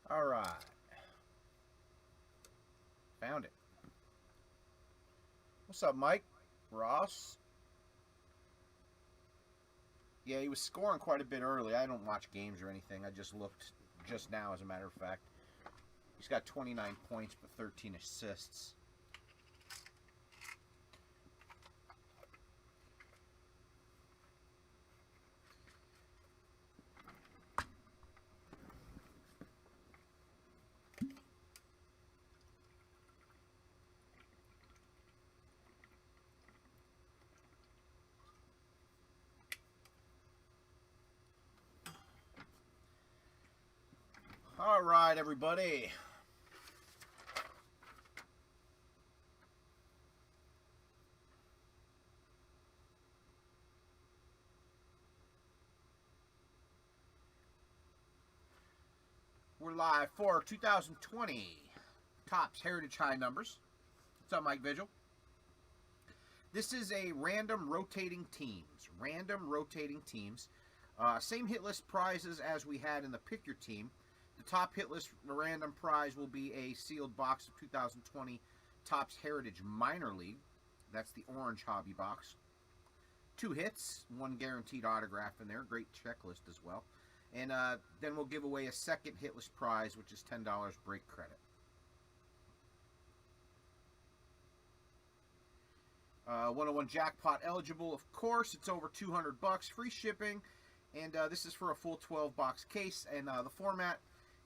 All right. Found it. What's up, Mike? Ross? Yeah, he was scoring quite a bit early. I don't watch games or anything. I just looked just now, as a matter of fact. He's got 29 points but 13 assists. All right, everybody. We're live for 2020 Topps Heritage High numbers. What's up, Mike Vigil? This is a random rotating teams. Same hit list prizes as we had in the Pick Your Team. The top hit list random prize will be a sealed box of 2020 Topps Heritage Minor League. That's the orange hobby box. 2 hits, 1 guaranteed autograph in there. Great checklist as well. And then we'll give away a second hitless prize, which is $10 break credit. 101 jackpot eligible, of course. It's over 200 bucks, free shipping, and this is for a full 12-box case. And the format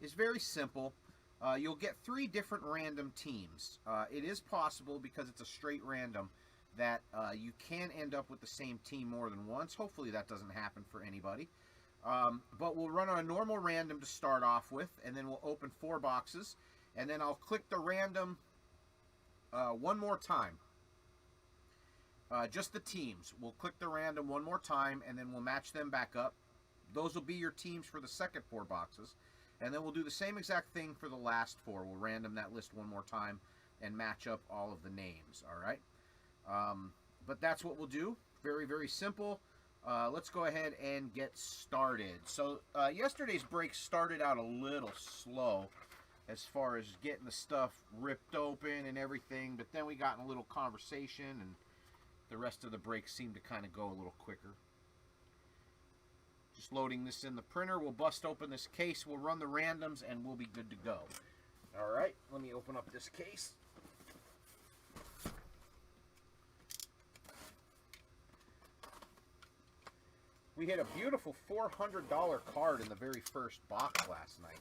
is very simple. You'll get 3 different random teams. It is possible, because it's a straight random, that you can end up with the same team more than once. Hopefully that doesn't happen for anybody. But we'll run on a normal random to start off with, and then we'll open 4 boxes, and then I'll click the random one more time. Just the teams. We'll click the random one more time, and then we'll match them back up. Those will be your teams for the second 4 boxes. And then we'll do the same exact thing for the last 4. We'll random that list one more time and match up all of the names, all right? But that's what we'll do. Very, very simple. Let's go ahead and get started. So yesterday's break started out a little slow as far as getting the stuff ripped open and everything, but then we got in a little conversation, and the rest of the break seemed to kind of go a little quicker. Just loading this in the printer. We'll bust open this case, we'll run the randoms, and we'll be good to go. All right, let me open up this case. We hit a beautiful $400 card in the very first box last night.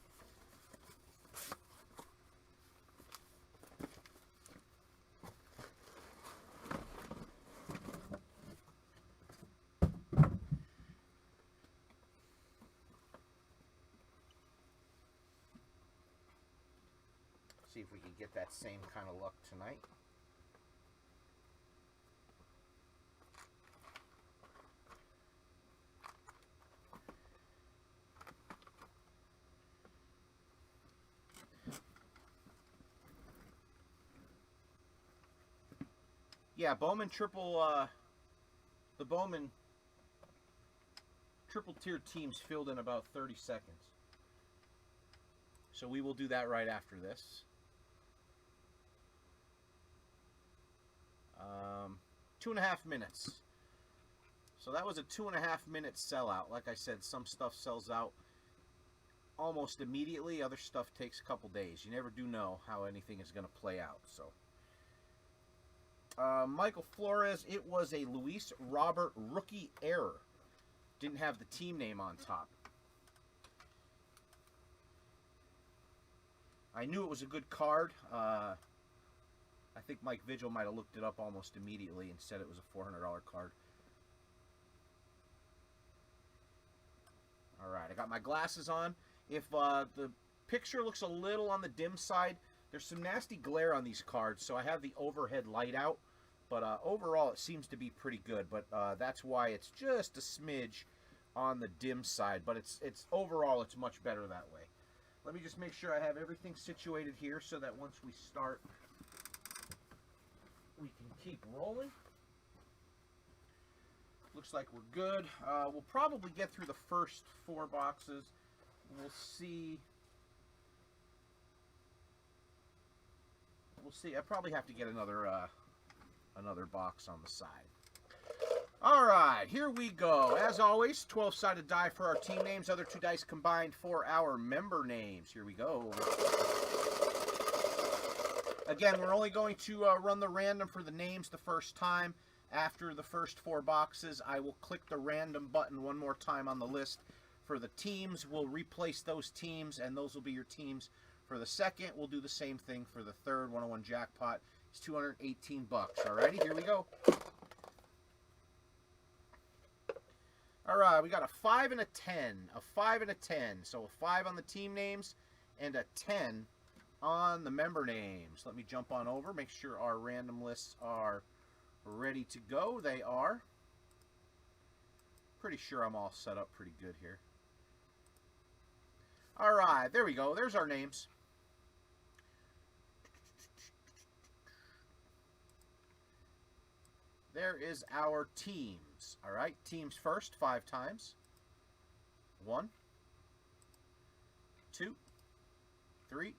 See if we can get that same kind of luck tonight. Yeah, Bowman triple, the Bowman triple tier teams filled in about 30 seconds. So we will do that right after this. 2.5 minutes. So that was a 2.5 minute sellout. Like I said, some stuff sells out almost immediately. Other stuff takes a couple days. You never do know how anything is going to play out. So Michael Flores, it was a Luis Robert rookie error. Didn't have the team name on top. I knew it was a good card. I think Mike Vigil might have looked it up almost immediately and said it was a $400 card. All right, I got my glasses on. If the picture looks a little on the dim side, there's some nasty glare on these cards, so I have the overhead light out. But overall, it seems to be pretty good. But that's why it's just a smidge on the dim side. But it's overall, it's much better that way. Let me just make sure I have everything situated here so that once we start, we can keep rolling. Looks like we're good. We'll probably get through the first 4 boxes. We'll see we'll see. I probably have to get another box on the side. All right, here we go. As always, 12-sided die for our team names. Other 2 dice combined for our member names. Here we go. Again, we're only going to run the random for the names the first time. After the first 4 boxes, I will click the random button one more time on the list. For the teams, we'll replace those teams, and those will be your teams. For the second, we'll do the same thing for the third 101 jackpot. It's $218. Alrighty, here we go. All right, we got a 5 and a 10, a 5 and a 10. So a 5 on the team names and a 10 on the member names. Let me jump on over, make sure our random lists are ready to go. They are. Pretty sure I'm all set up pretty good here. All right, there we go. There's our names. There is our teams. All right, teams first, 5 times. 1, 2, 3,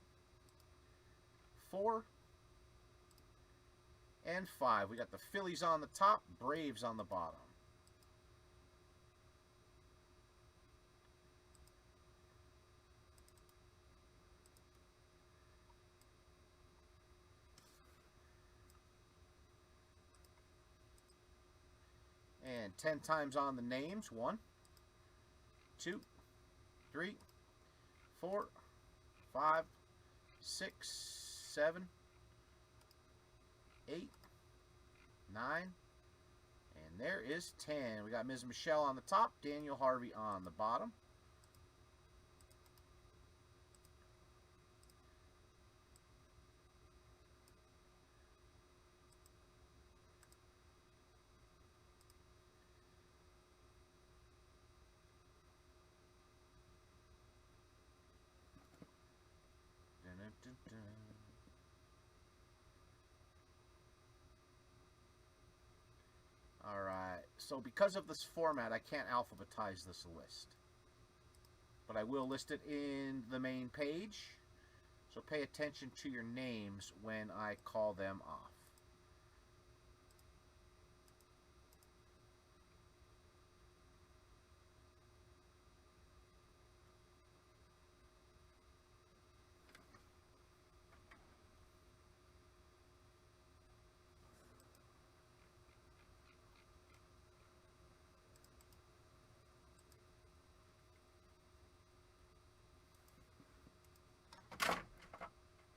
4, and 5. We got the Phillies on the top, Braves on the bottom. And 10 times on the names. 1, 2, 3, 4, 5, 6, 7, 8, 9, and there is 10. We got Ms. Michelle on the top, Daniel Harvey on the bottom. Alright, so because of this format, I can't alphabetize this list. But I will list it in the main page. So pay attention to your names when I call them off.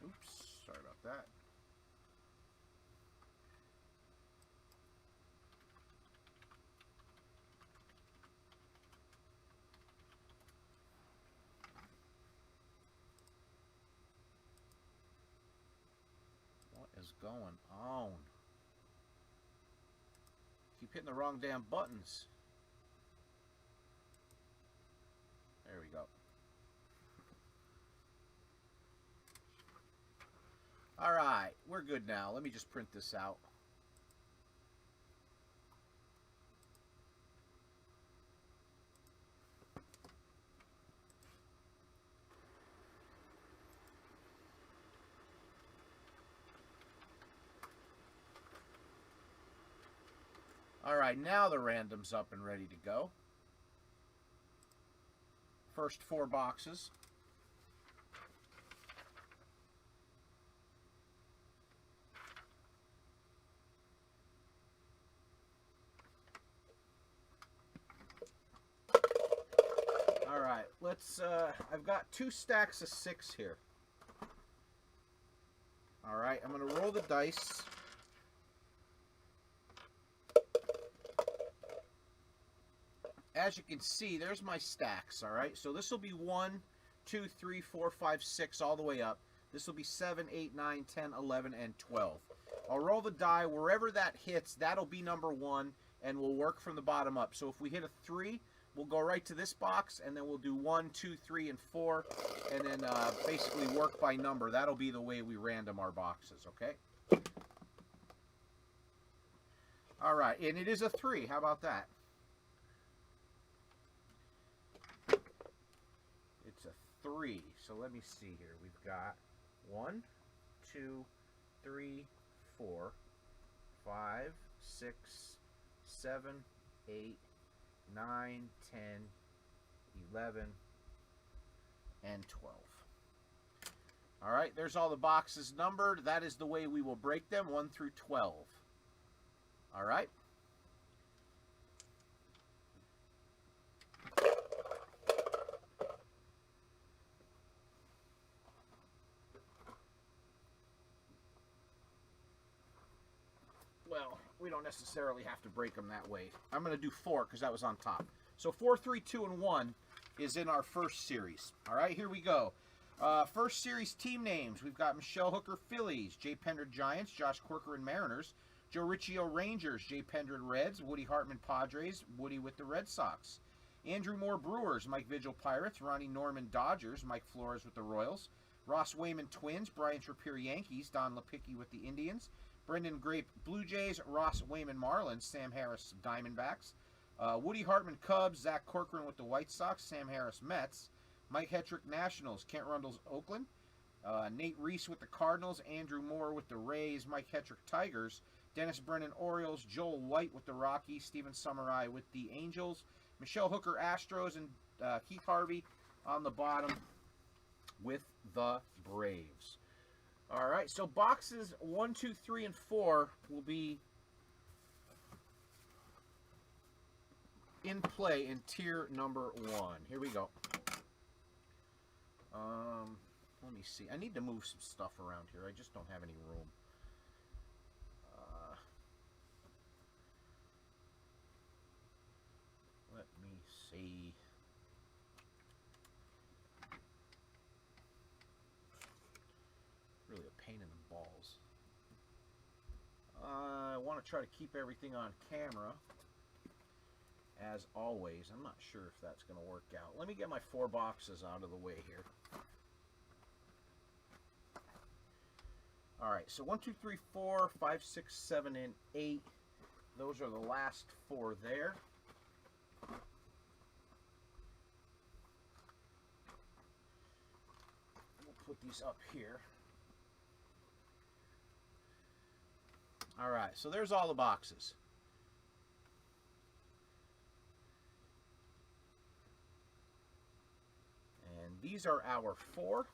Oops, sorry about that. What is going on? Keep hitting the wrong damn buttons. There we go. Alright, we're good now. Let me just print this out. Alright, now the random's up and ready to go. First 4 boxes. Alright, let's, I've got 2 stacks of 6 here. Alright, I'm going to roll the dice. As you can see, there's my stacks, alright? So this will be 1, 2, 3, 4, 5, 6, all the way up. This will be 7, 8, 9, 10, 11, and 12. I'll roll the die. Wherever that hits, that'll be number 1, and we'll work from the bottom up. So if we hit a 3, we'll go right to this box, and then we'll do 1, 2, 3, and 4, and then basically work by number. That'll be the way we random our boxes, okay? Alright, and it is a 3. How about that? It's a 3. So let me see here. We've got 1, 2, 3, 4, 5, 6, 7, 8, 9, 10, 11, and 12. All right, there's all the boxes numbered. That is the way we will break them, 1 through 12. All right. Well, we don't necessarily have to break them that way. I'm going to do 4 because that was on top. So 4, 3, 2, and 1 is in our first series. All right, here we go. First series team names. We've got Michelle Hooker Phillies, Jay Pendred Giants, Josh Corcoran Mariners, Joe Riccio Rangers, Jay Pendred Reds, Woody Hartman Padres, Woody with the Red Sox. Andrew Moore Brewers, Mike Vigil Pirates, Ronnie Norman Dodgers, Mike Flores with the Royals, Ross Wayman Twins, Brian Trappier Yankees, Don Lipicki with the Indians, Brendan Grape Blue Jays, Ross Wayman Marlins, Sam Harris Diamondbacks, Woody Hartman Cubs, Zach Corcoran with the White Sox, Sam Harris Mets, Mike Hetrick Nationals, Kent Rundles Oakland, Nate Reese with the Cardinals, Andrew Moore with the Rays, Mike Hetrick Tigers, Dennis Brennan Orioles, Joel White with the Rockies, Steven Samarai with the Angels, Michelle Hooker Astros, and Keith Harvey on the bottom with the Braves. All right, so boxes 1, 2, 3, and 4 will be in play in tier number 1. Here we go. Let me see. I need to move some stuff around here. I just don't have any room. Let me see. Really a pain in the balls. I want to try to keep everything on camera. As always, I'm not sure if that's going to work out. Let me get my 4 boxes out of the way here. All right, so 1, 2, 3, 4, 5, 6, 7, and 8. Those are the last 4 there. We'll put these up here. All right, so there's all the boxes. And these are our 4.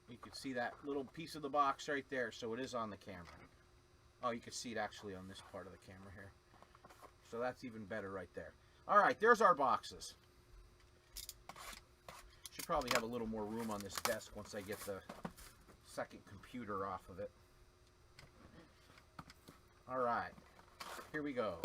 You can see that little piece of the box right there, so it is on the camera. Oh, you can see it actually on this part of the camera here. So that's even better right there. All right, there's our boxes. Should probably have a little more room on this desk once I get the second computer off of it. All right, here we go.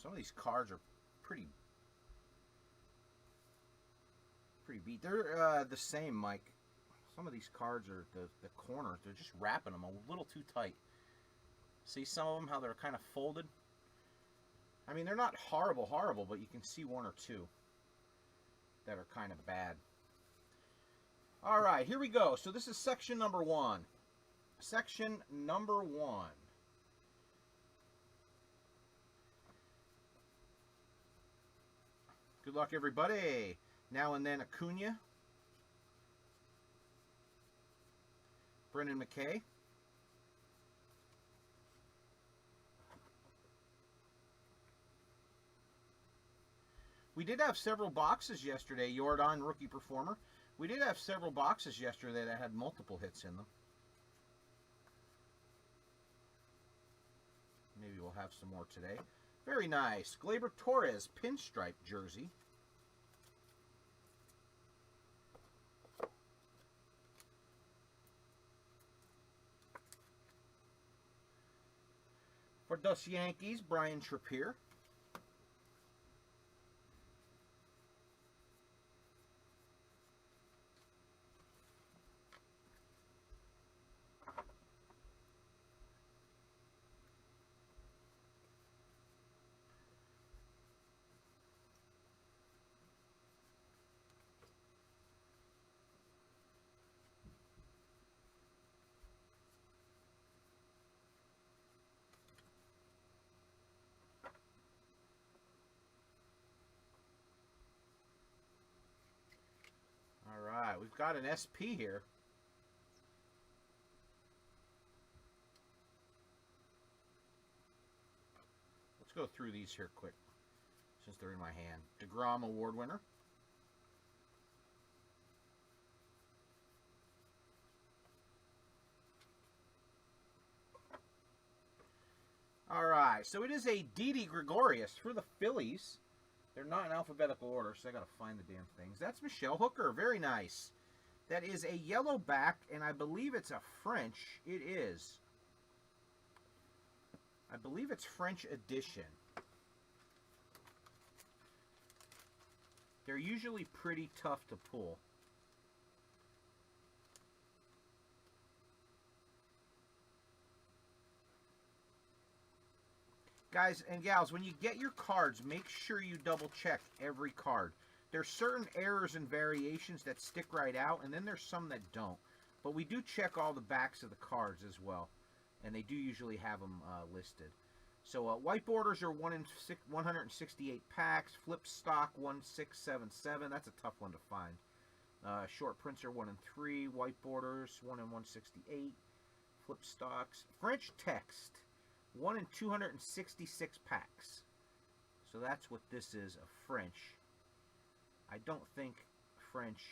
Some of these cards are pretty beat. They're the same, Mike. Some of these cards are the corners. They're just wrapping them a little too tight. See some of them, how they're kind of folded? I mean, they're not horrible, but you can see one or two that are kind of bad. All right, here we go. So this is section number 1. Section number 1. Good luck, everybody. Now and then Acuna. Brendan McKay. We did have several boxes yesterday. Jordan, rookie performer. We did have several boxes yesterday that had multiple hits in them. Maybe we'll have some more today. Very nice. Gleyber Torres, pinstripe jersey. For the Yankees, Brian Trappier. All right, we've got an SP here. Let's go through these here quick, since they're in my hand. DeGrom Award winner. All right, so it is a Didi Gregorius for the Phillies. They're not in alphabetical order, so I got to find the damn things. That's Michelle Hooker. Very nice. That is a yellow back, and I believe it's a French. It is. I believe it's French edition. They're usually pretty tough to pull. Guys and gals, when you get your cards, make sure you double check every card. There's certain errors and variations that stick right out, and then there's some that don't. But we do check all the backs of the cards as well, and they do usually have them listed. So white borders are 1 in 168 packs. Flip stock 1677. That's a tough one to find. Short prints are 1 in 3. White borders 1 in 168. Flip stocks. French text 1 in 266 packs. So that's what this is, a French. I don't think French.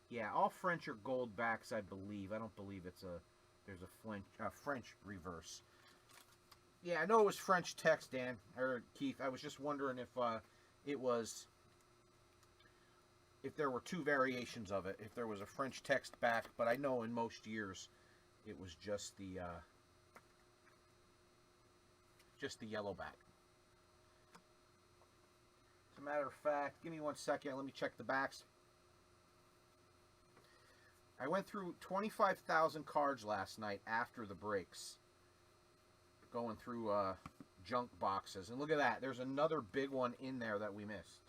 Yeah, all French are gold backs, I believe. I don't believe it's there's a French reverse. Yeah, I know it was French text, Dan or Keith. I was just wondering if if there were two variations of it, if there was a French text back, but I know in most years it was just the yellow back. As a matter of fact, give me 1 second. Let me check the backs. I went through 25,000 cards last night after the breaks, going through junk boxes. And look at that. There's another big one in there that we missed.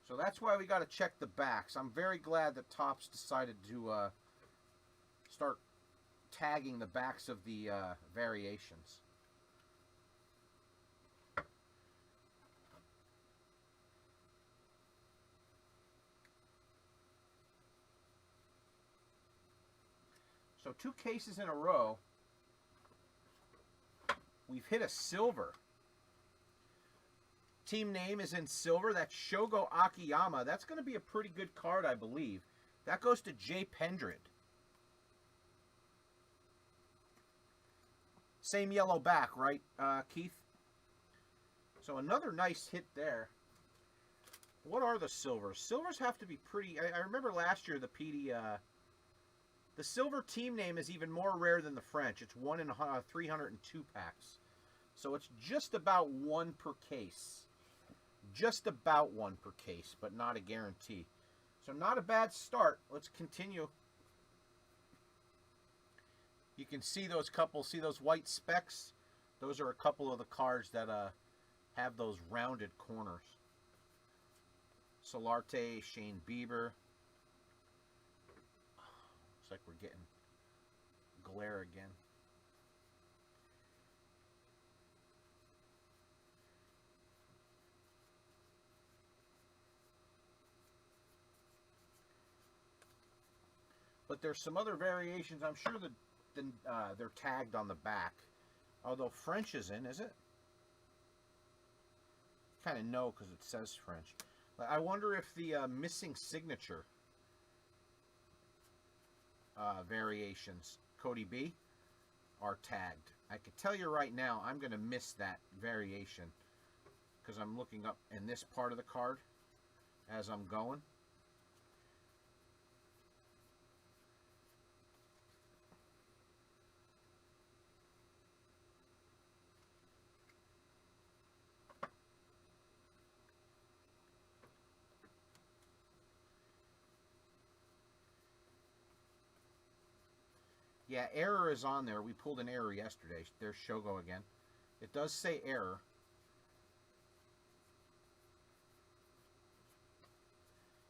So that's why we got to check the backs. I'm very glad that Topps decided to start tagging the backs of the variations. So 2 cases in a row, we've hit a silver. Team name is in silver. That's Shogo Akiyama. That's going to be a pretty good card, I believe. That goes to Jay Pendred. Same yellow back, right, Keith? So another nice hit there. What are the silvers? Silvers have to be pretty. I remember last year the PD The silver team name is even more rare than the French. It's 1 in 302 packs. So it's just about 1 per case. Just about 1 per case, but not a guarantee. So not a bad start. Let's continue. You can see those white specks? Those are a couple of the cards that have those rounded corners. Solarte, Shane Bieber. Looks like we're getting glare again. But there's some other variations. I'm sure that they're tagged on the back. Although French is in, is it? Kind of no, because it says French. I wonder if the missing signature variations, Cody B, are tagged. I can tell you right now, I'm going to miss that variation because I'm looking up in this part of the card as I'm going. Yeah, error is on there. We pulled an error yesterday. There's Shogo again. It does say error.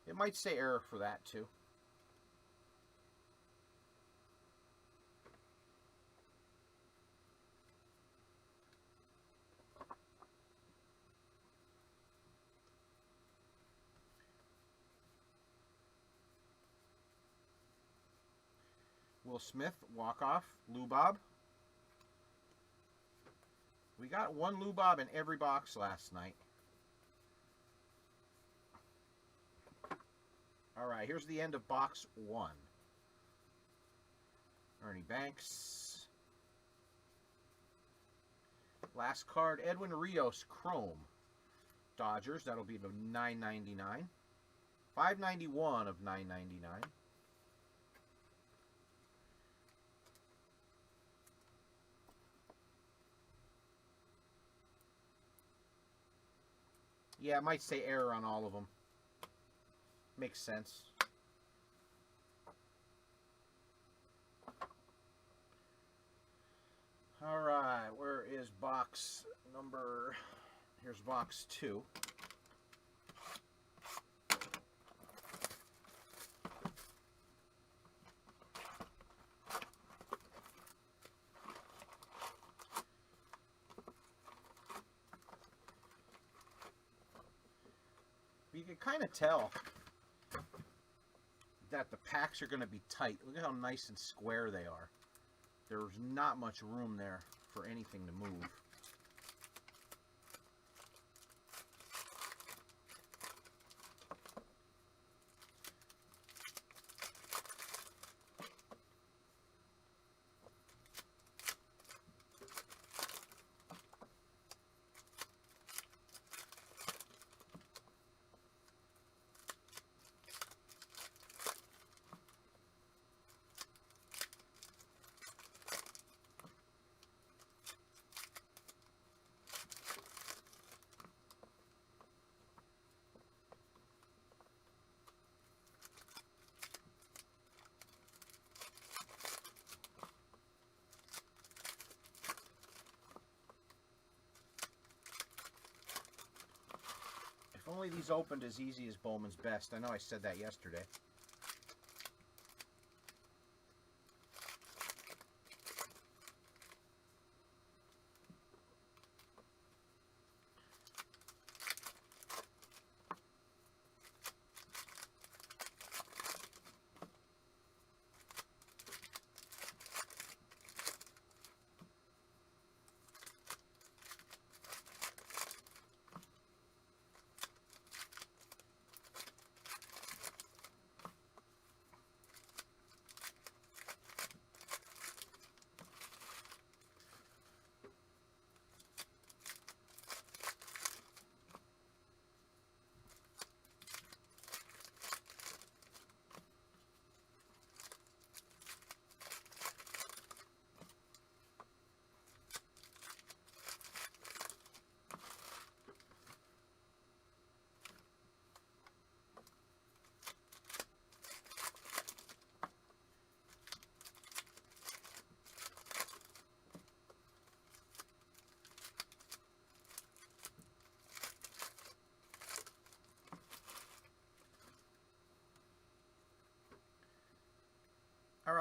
It might say error for that too. Will Smith, walk-off, Lubob. We got 1 Lubob in every box last night. All right, here's the end of box 1. Ernie Banks. Last card, Edwin Rios, Chrome. Dodgers, that'll be the $9.99. $5.91 of $9.99. Yeah, it might say error on all of them. Makes sense. All right, where is box number? Here's box 2. You can kind of tell that the packs are going to be tight. Look at how nice and square they are. There's not much room there for anything to move. If only these opened as easy as Bowman's Best. I know I said that yesterday.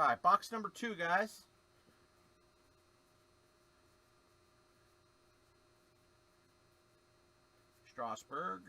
right, box number 2, guys. Strasburg.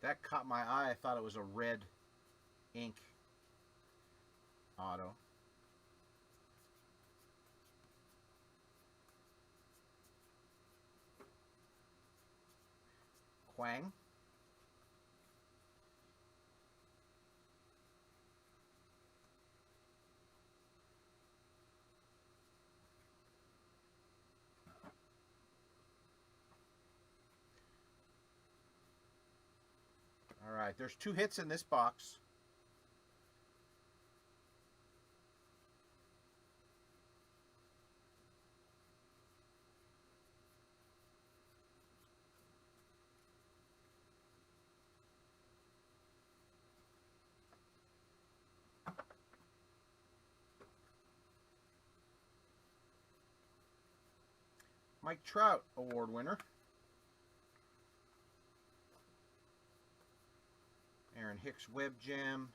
That caught my eye. I thought it was a red ink auto. Kwang. All right, there's 2 hits in this box. Mike Trout Award winner. Aaron Hicks Web Gem.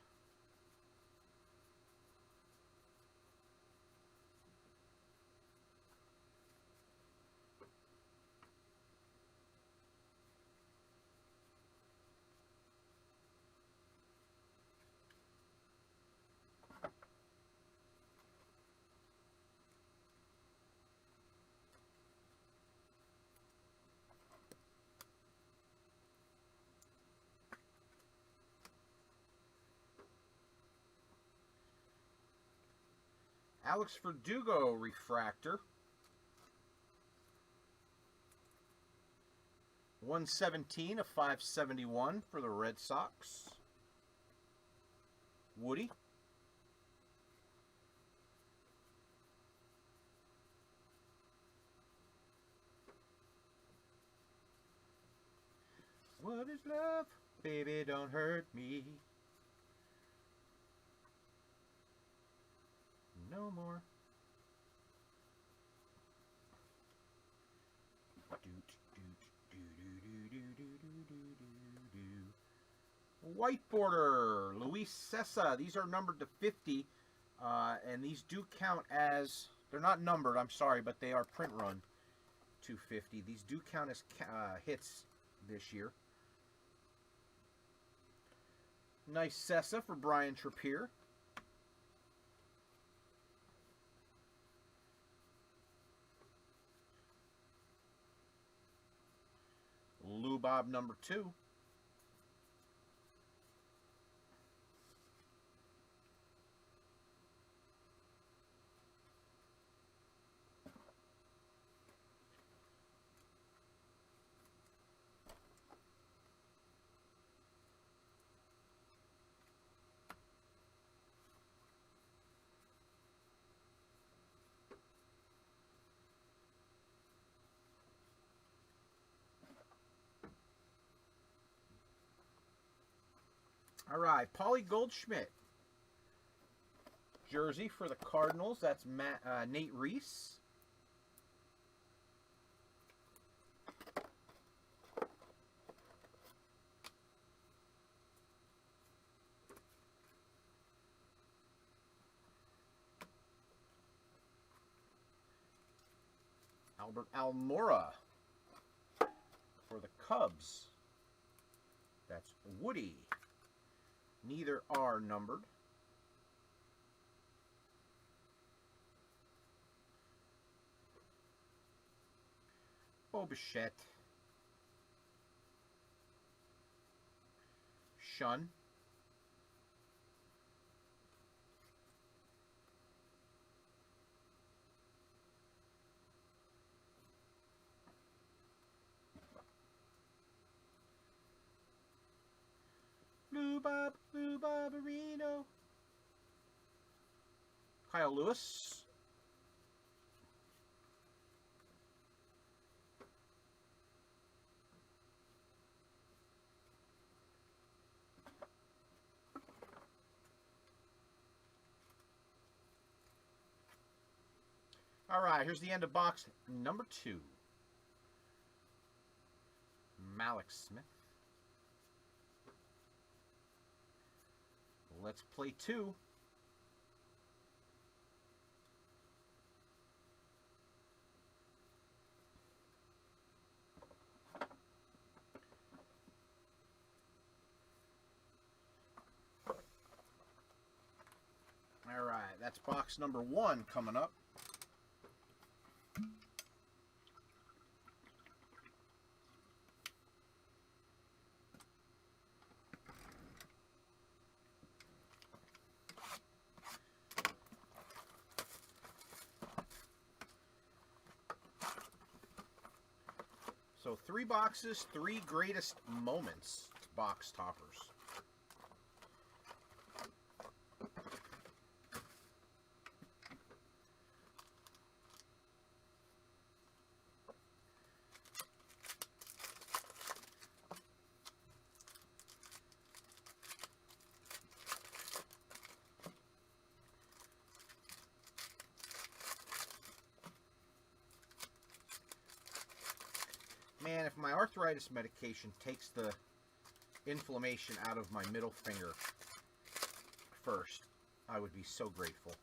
Alex Verdugo refractor. 117 of 571 for the Red Sox. Woody. What is love? Baby, don't hurt me. No more. White border, Luis Cessa. These are numbered to 50, and these do count as, they're not numbered, I'm sorry, but they are print run to 50. These do count as hits this year. Nice Cessa for Brian Trappier. Lou Bob number 2. All right, Paulie Goldschmidt. Jersey for the Cardinals. That's Nate Reese. Albert Almora for the Cubs. That's Woody. Neither are numbered. Bo Bichette. Shun. Lou Barbarino. Kyle Lewis. All right, here's the end of box number 2. Mallex Smith. Let's play 2. All right, that's box number 1 coming up. So 3 boxes, 3 greatest moments box toppers. Man, if my arthritis medication takes the inflammation out of my middle finger first, I would be so grateful.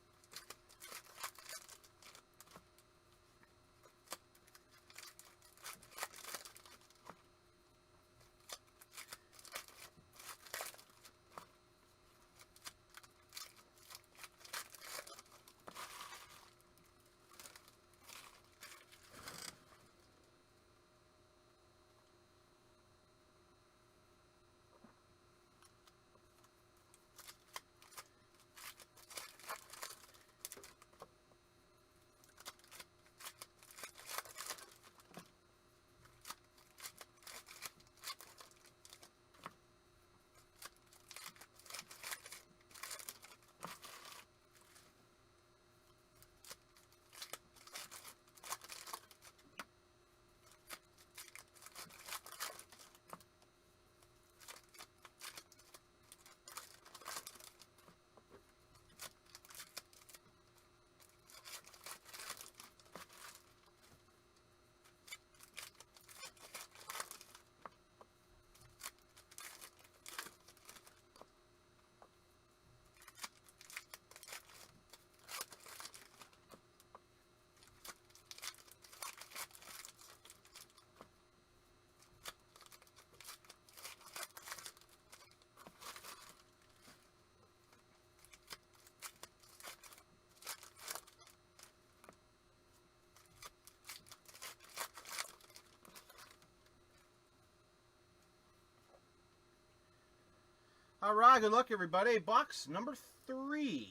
All right, good luck, everybody. Box number 3.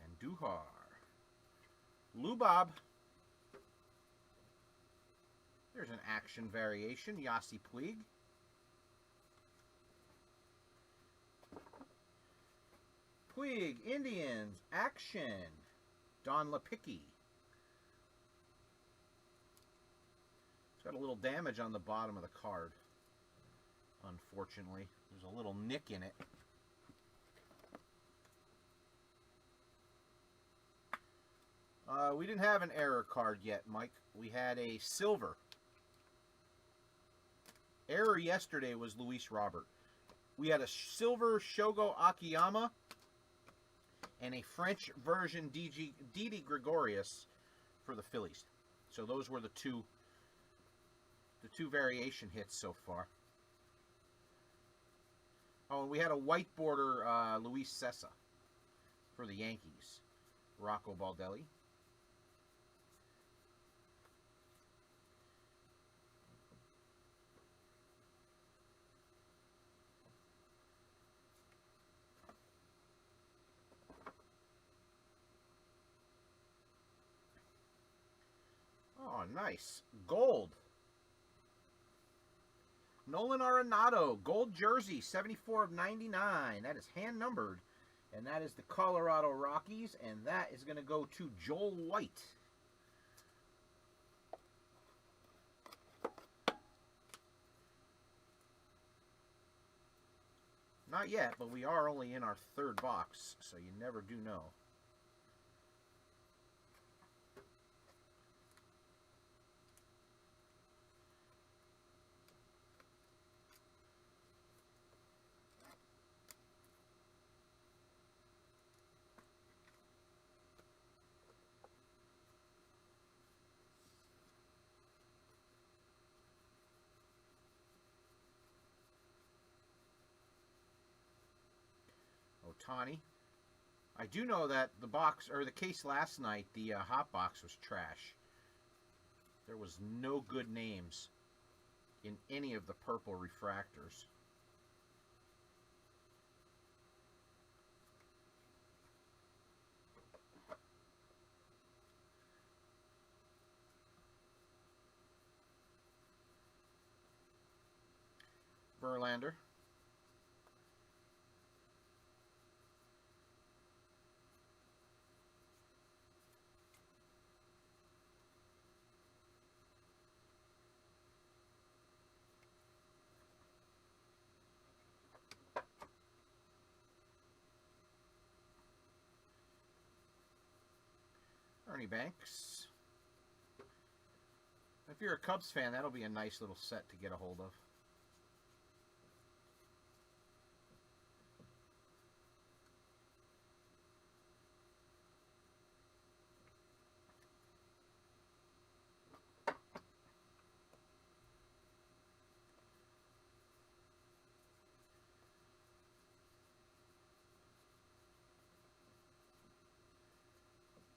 And Duhar. Lubob. There's an action variation. Yasiel Puig. Puig, Indians, action. Don Lipicki. It's got a little damage on the bottom of the card, unfortunately. There's a little nick in it. We didn't have an error card yet, Mike. We had a silver. Error yesterday was Luis Robert. We had a silver Shogo Akiyama and a French version Didi Gregorius for the Phillies. So those were the two variation hits so far. Oh, and we had a white border Luis Cessa for the Yankees. Rocco Baldelli. Oh, nice. Gold. Nolan Arenado, gold jersey, 74 of 99. That is hand numbered. And that is the Colorado Rockies. And that is going to go to Joel White. Not yet, but we are only in our third box, so you never do know. Ohtani. I do know that the box, or the case last night, the hot box was trash. There was no good names in any of the purple refractors. Verlander. Ernie Banks. If you're a Cubs fan, that'll be a nice little set to get a hold of.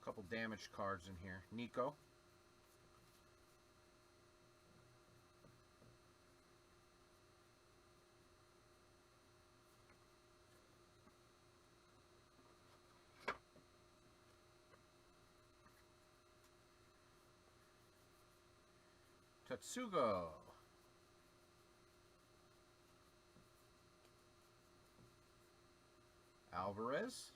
Couple damaged cards in here. Nico. Tatsugo. Alvarez.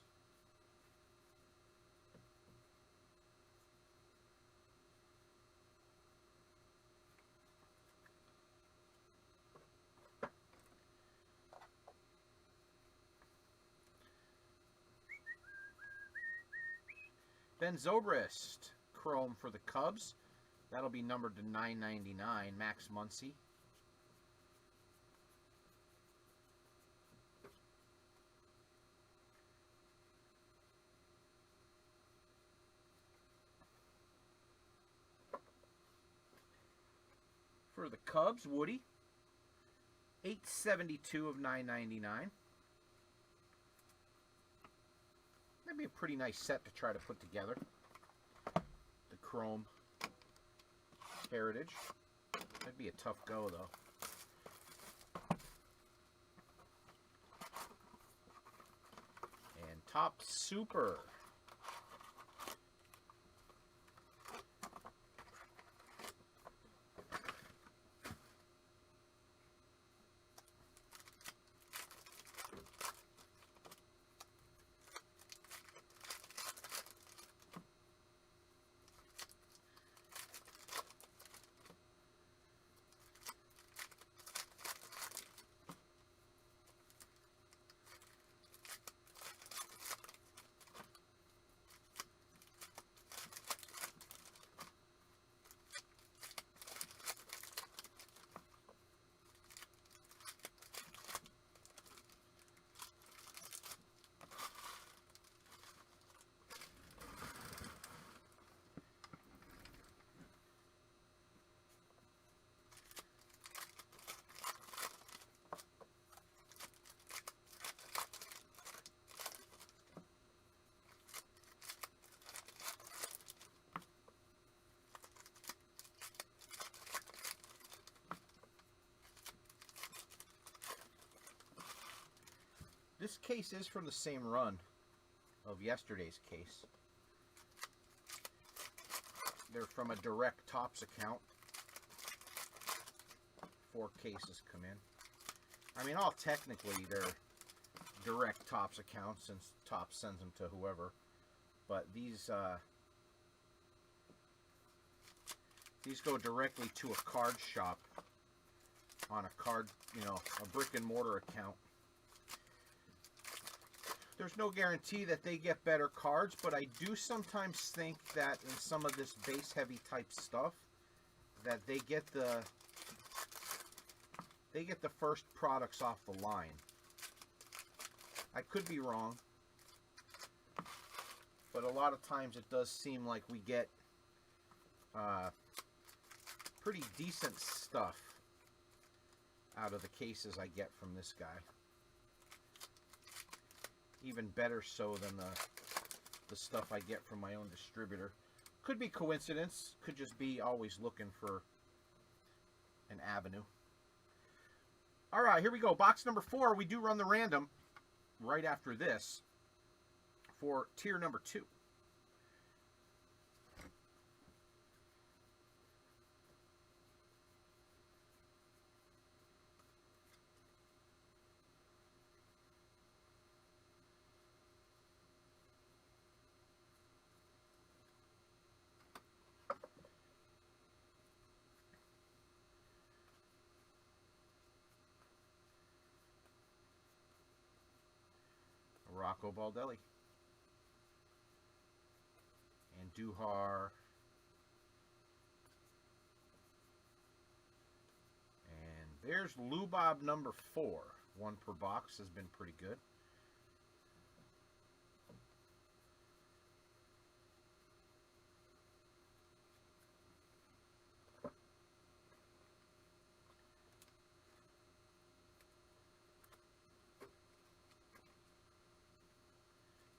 Ben Zobrist, chrome for the Cubs. That'll be numbered to 999. Max Muncy. For the Cubs, Woody. 872 of 999. That'd be a pretty nice set to try to put together. The chrome heritage. That'd be a tough go, though. And top super. This case is from the same run of yesterday's case. They're from a direct Topps account. 4 cases come in. I mean, all technically they're direct Topps accounts since Topps sends them to whoever. But these go directly to a card shop on a card, a brick and mortar account. There's no guarantee that they get better cards, but I do sometimes think that in some of this base heavy type stuff that they get the first products off the line. I could be wrong, but a lot of times it does seem like we get pretty decent stuff out of the cases I get from this guy. Even better so than the stuff I get from my own distributor. Could be coincidence, could just be always looking for an avenue. All right, here we go. Box number 4. We do run the random right after this for tier number 2. Rocco Baldelli. And Duhar. And there's Lubob number 4. 1 per box has been pretty good.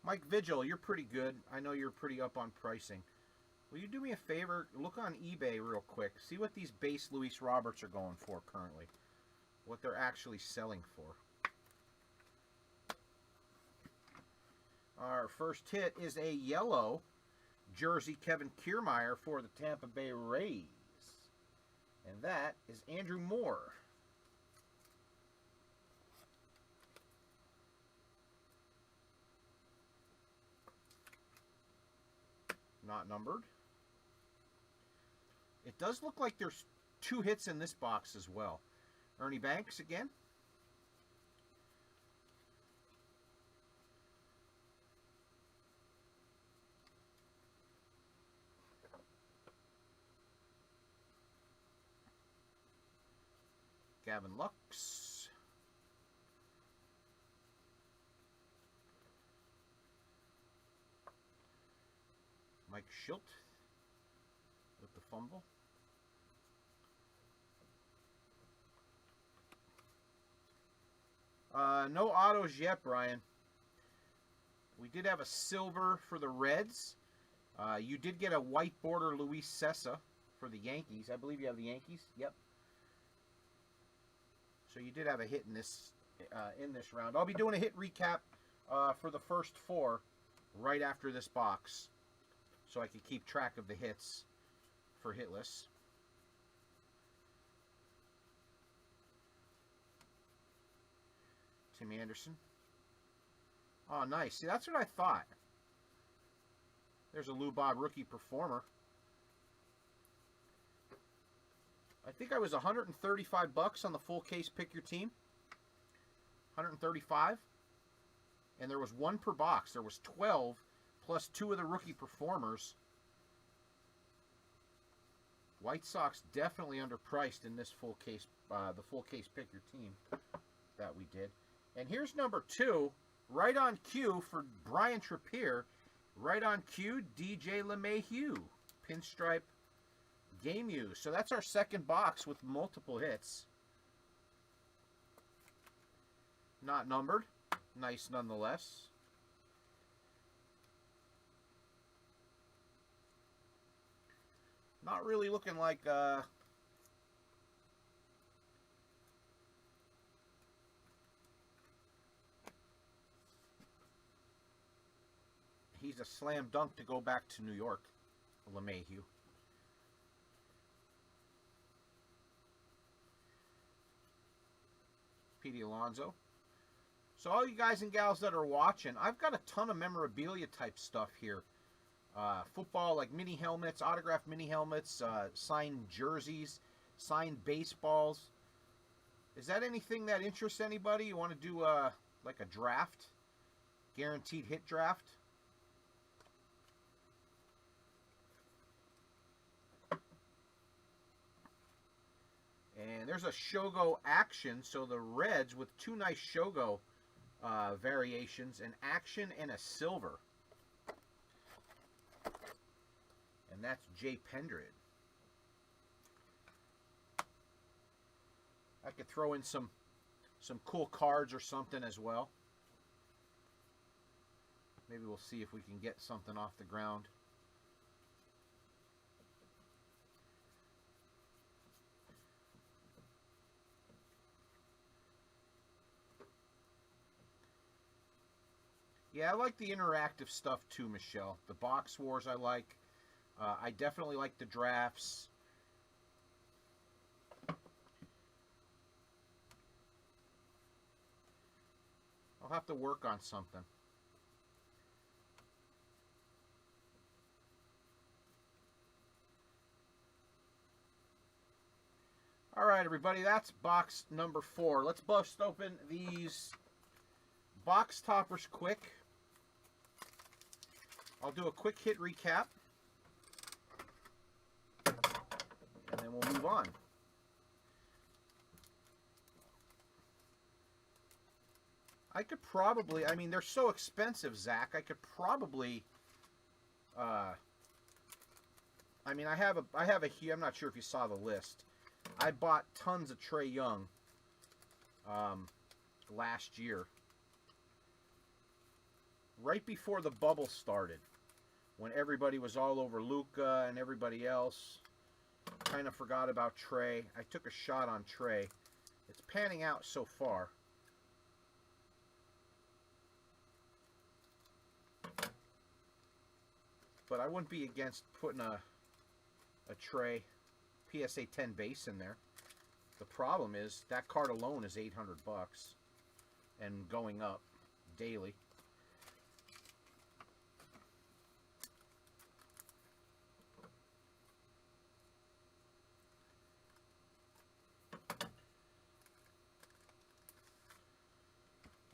Mike Vigil, you're pretty good. I know you're pretty up on pricing. Will you do me a favor? Look on eBay real quick. See what these base Luis Roberts are going for currently. What they're actually selling for. Our first hit is a yellow jersey Kevin Kiermaier for the Tampa Bay Rays. And that is Andrew Moore. Not numbered. It does look like there's 2 hits in this box as well. Ernie Banks again. Gavin Lux. Mike Schilt with the fumble. No autos yet, Brian. We did have a silver for the Reds. You did get a white border Luis Cessa for the Yankees. I believe you have the Yankees. Yep. So you did have a hit in this round. I'll be doing a hit recap for the first 4 right after this box, so I can keep track of the hits for Hitless. Tim Anderson. Oh, nice. See, that's what I thought. There's a Lou Bob rookie performer. I think I was $135 on the full case pick your team. 135. And there was 1 per box. There was 12 plus 2 of the rookie performers. White Sox definitely underpriced in this full case, the full case pick your team that we did. And here's number 2, right on cue for Brian Trappier. Right on cue, DJ LeMahieu. Pinstripe game use. So that's our second box with multiple hits. Not numbered. Nice nonetheless. Not really looking like he's a slam dunk to go back to New York, LeMahieu. Pete Alonso. So all you guys and gals that are watching, I've got a ton of memorabilia type stuff here. Football, like mini helmets, autographed mini helmets, signed jerseys, signed baseballs. Is that anything that interests anybody? You want to do like a draft Guaranteed hit draft. And there's a Shogo action, so the Reds with two nice Shogo variations, an action and a silver. And that's Jay Pendred. I could throw in some cool cards or something as well. Maybe we'll see if we can get something off the ground. Yeah, I like the interactive stuff too, Michelle. The box wars I like. I definitely like the drafts. I'll have to work on something. All right, everybody, that's box number 4. Let's bust open these box toppers quick. I'll do a quick hit recap, and then we'll move on. I could probably, I mean, they're so expensive, Zach. I could probably, I mean, I have a, I'm not sure if you saw the list. I bought tons of Trae Young last year, right before the bubble started, when everybody was all over Luka and everybody else. Kind of forgot about Trae. I took a shot on Trae. It's panning out so far. But I wouldn't be against putting a Trae PSA 10 base in there. The problem is that card alone is $800 and going up daily.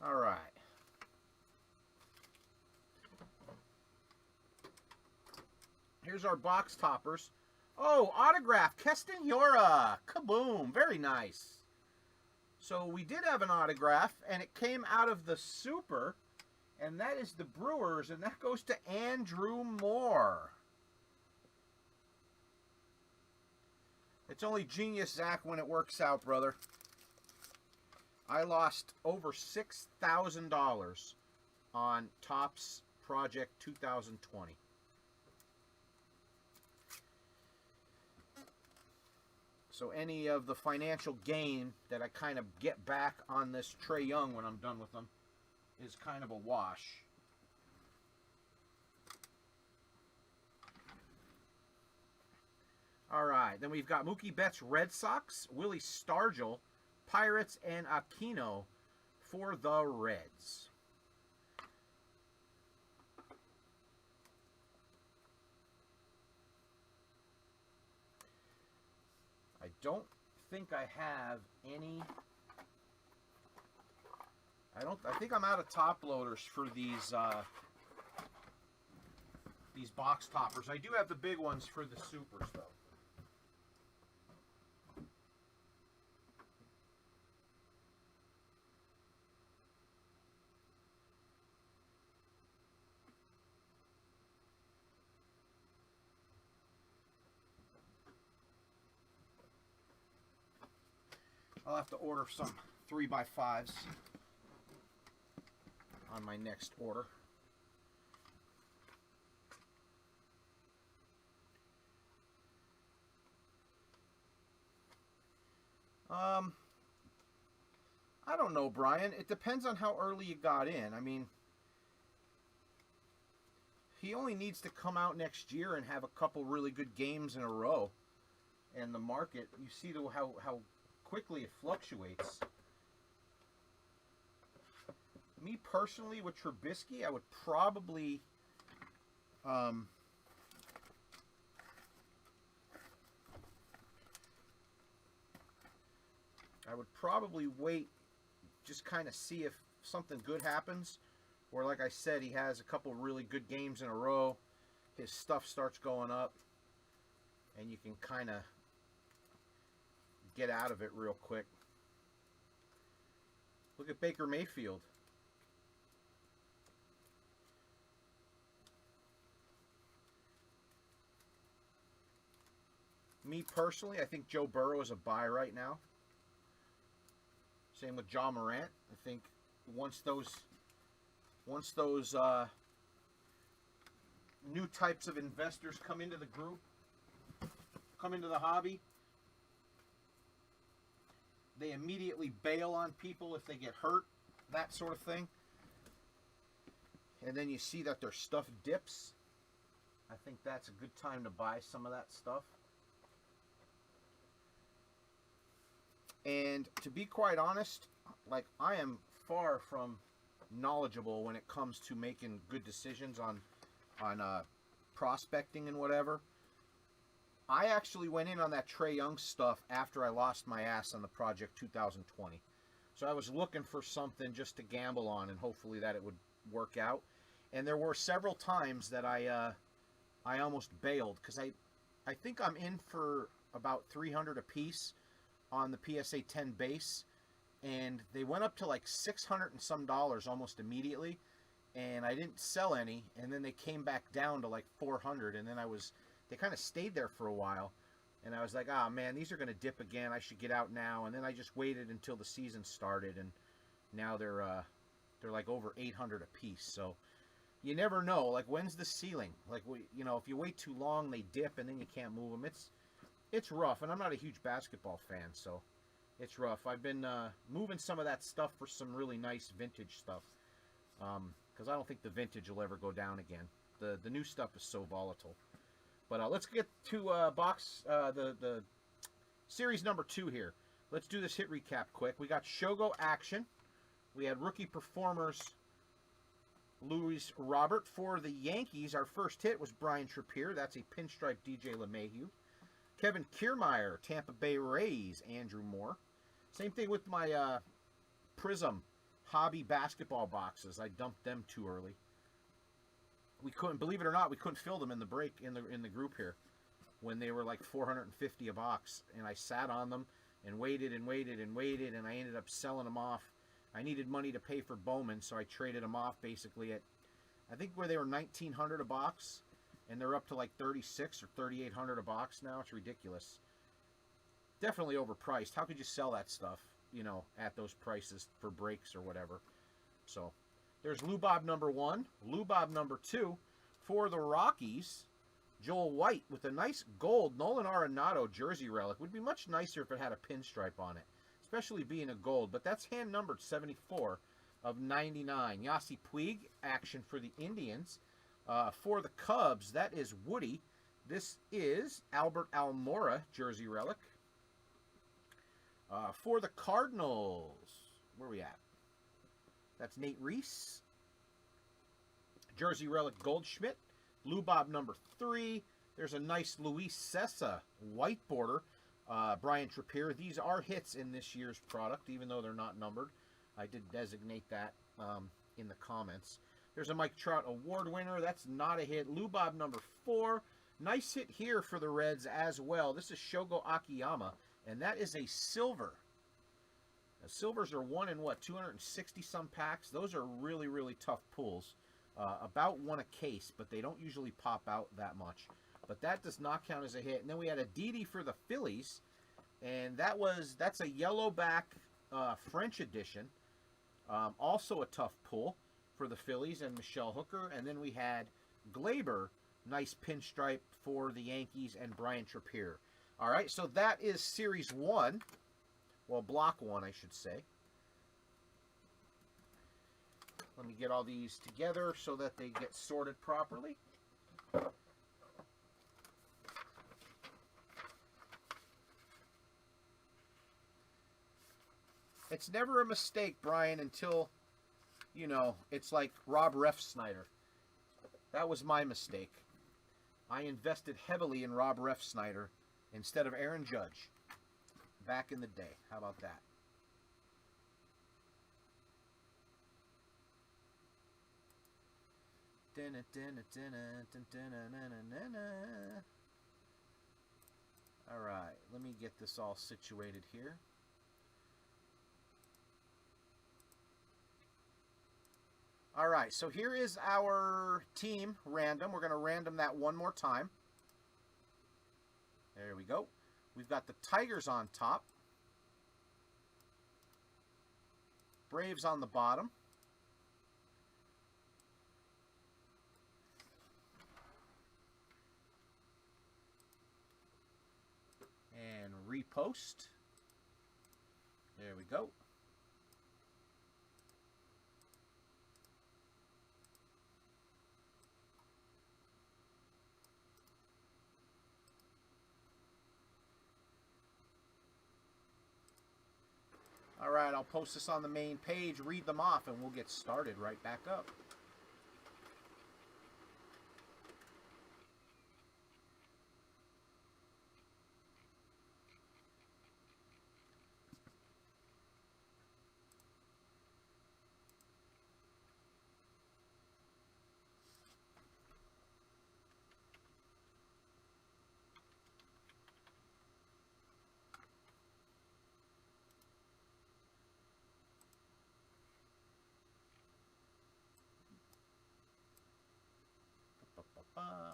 All right. Here's our box toppers. Oh, autograph, Keston Yora. Kaboom. Very nice. So we did have an autograph, and it came out of the Super, and that is the Brewers, and that goes to Andrew Moore. It's only genius, Zach, when it works out, brother. I lost over $6,000 on Topps Project 2020. So any of the financial gain that I kind of get back on this Trae Young when I'm done with them is kind of a wash. All right, then we've got Mookie Betts, Red Sox, Willie Stargell, Pirates, and Aquino for the Reds. I don't think I have any. I think I'm out of top loaders for these box toppers. I do have the big ones for the Supers though. I'll have to order some 3x5s on my next order. I don't know, Brian. It depends on how early you got in. I mean, he only needs to come out next year and have a couple really good games in a row. And the market, you see how quickly it fluctuates. Me personally, with Trubisky, I would probably I would probably wait, just kind of see if something good happens where, like I said, he has a couple really good games in a row. His stuff starts going up, and you can kind of get out of it real quick. Look at Baker Mayfield. Me personally, I think Joe Burrow is a buy right now. Same with Ja Morant. I think once those new types of investors come into the group, come into the hobby, they immediately bail on people if they get hurt, that sort of thing. And then you see that their stuff dips. I think that's a good time to buy some of that stuff. And to be quite honest, like, I am far from knowledgeable when it comes to making good decisions on prospecting and whatever. I actually went in on that Trae Young stuff after I lost my ass on the Project 2020. So I was looking for something just to gamble on and hopefully that it would work out. And there were several times that I almost bailed because I think I'm in for about 300 a piece on the PSA 10 base, and they went up to like $600 and some almost immediately, and I didn't sell any, and then they came back down to like 400, and then they kind of stayed there for a while, and I was like, ah, man, these are going to dip again, I should get out now. And then I just waited until the season started, and now they're like over 800 a piece. So you never know, like, when's the ceiling? Like, you know, if you wait too long, they dip and then you can't move them. It's rough, and I'm not a huge basketball fan, so it's rough. I've been moving some of that stuff for some really nice vintage stuff, because I don't think the vintage will ever go down again. The new stuff is so volatile. But let's get to the series number 2 here. Let's do this hit recap quick. We got Shogo Action. We had rookie performers Luis Robert. For the Yankees, our first hit was Brian Trippier. That's a pinstripe DJ LeMahieu. Kevin Kiermaier, Tampa Bay Rays, Andrew Moore. Same thing with my Prism hobby basketball boxes. I dumped them too early. We couldn't, believe it or not, we couldn't fill them in the break in the group here when they were like $450 a box, and I sat on them and waited and waited and waited, and I ended up selling them off. I needed money to pay for Bowman, so I traded them off basically at, I think where they were $1,900 a box, and they're up to like $3,600 or $3,800 a box now. It's ridiculous. Definitely overpriced. How could you sell that stuff, you know, at those prices for breaks or whatever? So there's Lou Bob number 1. Lou Bob number 2. For the Rockies, Joel White with a nice gold Nolan Arenado jersey relic. Would be much nicer if it had a pinstripe on it, especially being a gold, but that's hand numbered 74 of 99. Yossi Puig, action for the Indians. For the Cubs, that is Woody. This is Albert Almora jersey relic. For the Cardinals, where are we at? That's Nate Reese. Jersey relic Goldschmidt. Lou Bob number 3. There's a nice Luis Cessa white border. Brian Trippier. These are hits in this year's product, even though they're not numbered. I did designate that in the comments. There's a Mike Trout award winner. That's not a hit. Lou Bob number 4. Nice hit here for the Reds as well. This is Shogo Akiyama, and that is a silver. Now, silvers are 1 in what, 260 some packs. Those are really, really tough pulls. About 1 a case, but they don't usually pop out that much. But that does not count as a hit. And then we had a Didi for the Phillies, and that's a yellow back French edition. Also a tough pull for the Phillies and Michelle Hooker. And then we had Glaber, nice pinstripe for the Yankees, and Brian Trippier. All right, so that is Series 1. Well, Block 1, I should say. Let me get all these together so that they get sorted properly. It's never a mistake, Brian, until, you know, it's like Rob Refsnyder. That was my mistake. I invested heavily in Rob Refsnyder instead of Aaron Judge back in the day. How about that? All right, let me get this all situated here. All right, so here is our team random. We're going to random that one more time. There we go. We've got the Tigers on top. Braves on the bottom. And repost. There we go. All right, I'll post this on the main page, read them off, and we'll get started right back up.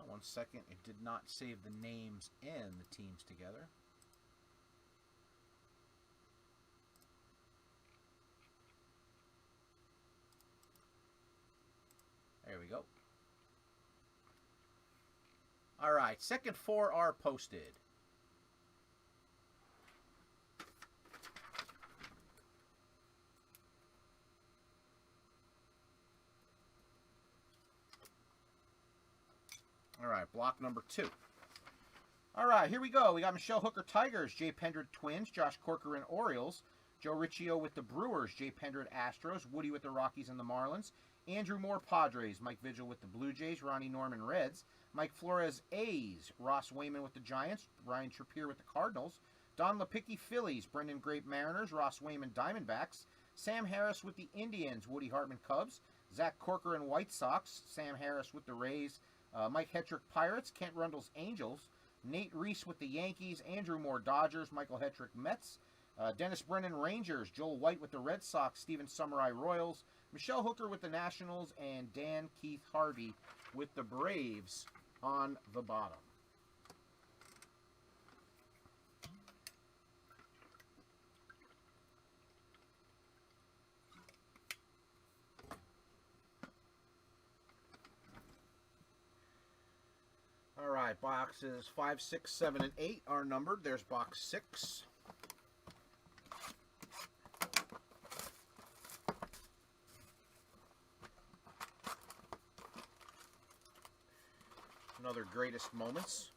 One second, it did not save the names and the teams together. There we go. All right, second four are posted. All right, block number 2. All right, here we go. We got Michelle Hooker Tigers, Jay Pendred Twins, Josh Corcoran Orioles, Joe Riccio with the Brewers, Jay Pendred Astros, Woody with the Rockies and the Marlins, Andrew Moore Padres, Mike Vigil with the Blue Jays, Ronnie Norman Reds, Mike Flores A's, Ross Wayman with the Giants, Ryan Trappier with the Cardinals, Don Lipicki Phillies, Brendan Grape Mariners, Ross Wayman Diamondbacks, Sam Harris with the Indians, Woody Hartman Cubs, Zach Corcoran White Sox, Sam Harris with the Rays, Mike Hetrick Pirates, Kent Rundles Angels, Nate Reese with the Yankees, Andrew Moore Dodgers, Michael Hetrick Mets, Dennis Brennan Rangers, Joel White with the Red Sox, Steven Samurai Royals, Michelle Hooker with the Nationals, and Dan Keith Harvey with the Braves on the bottom. All right, boxes 5, 6, 7, and 8 are numbered. There's box 6. Another greatest moments.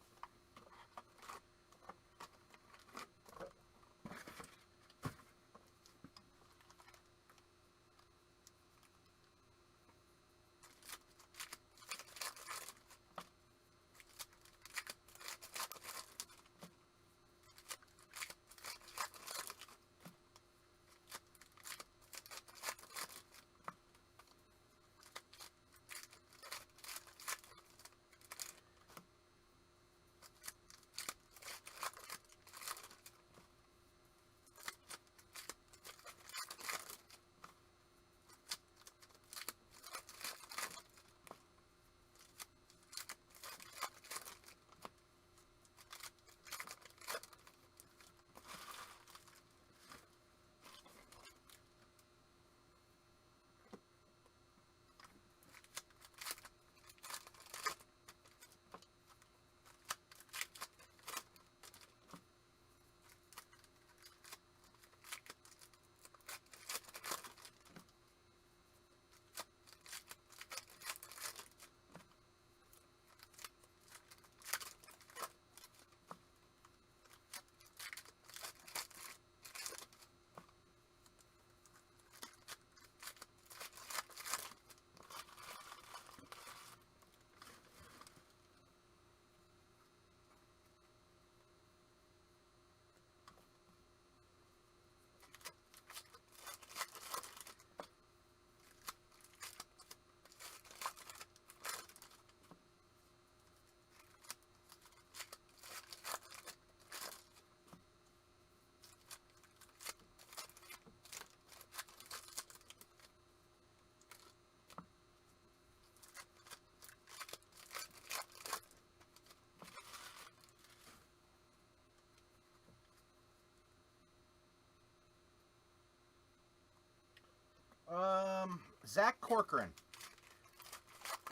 Zach Corcoran.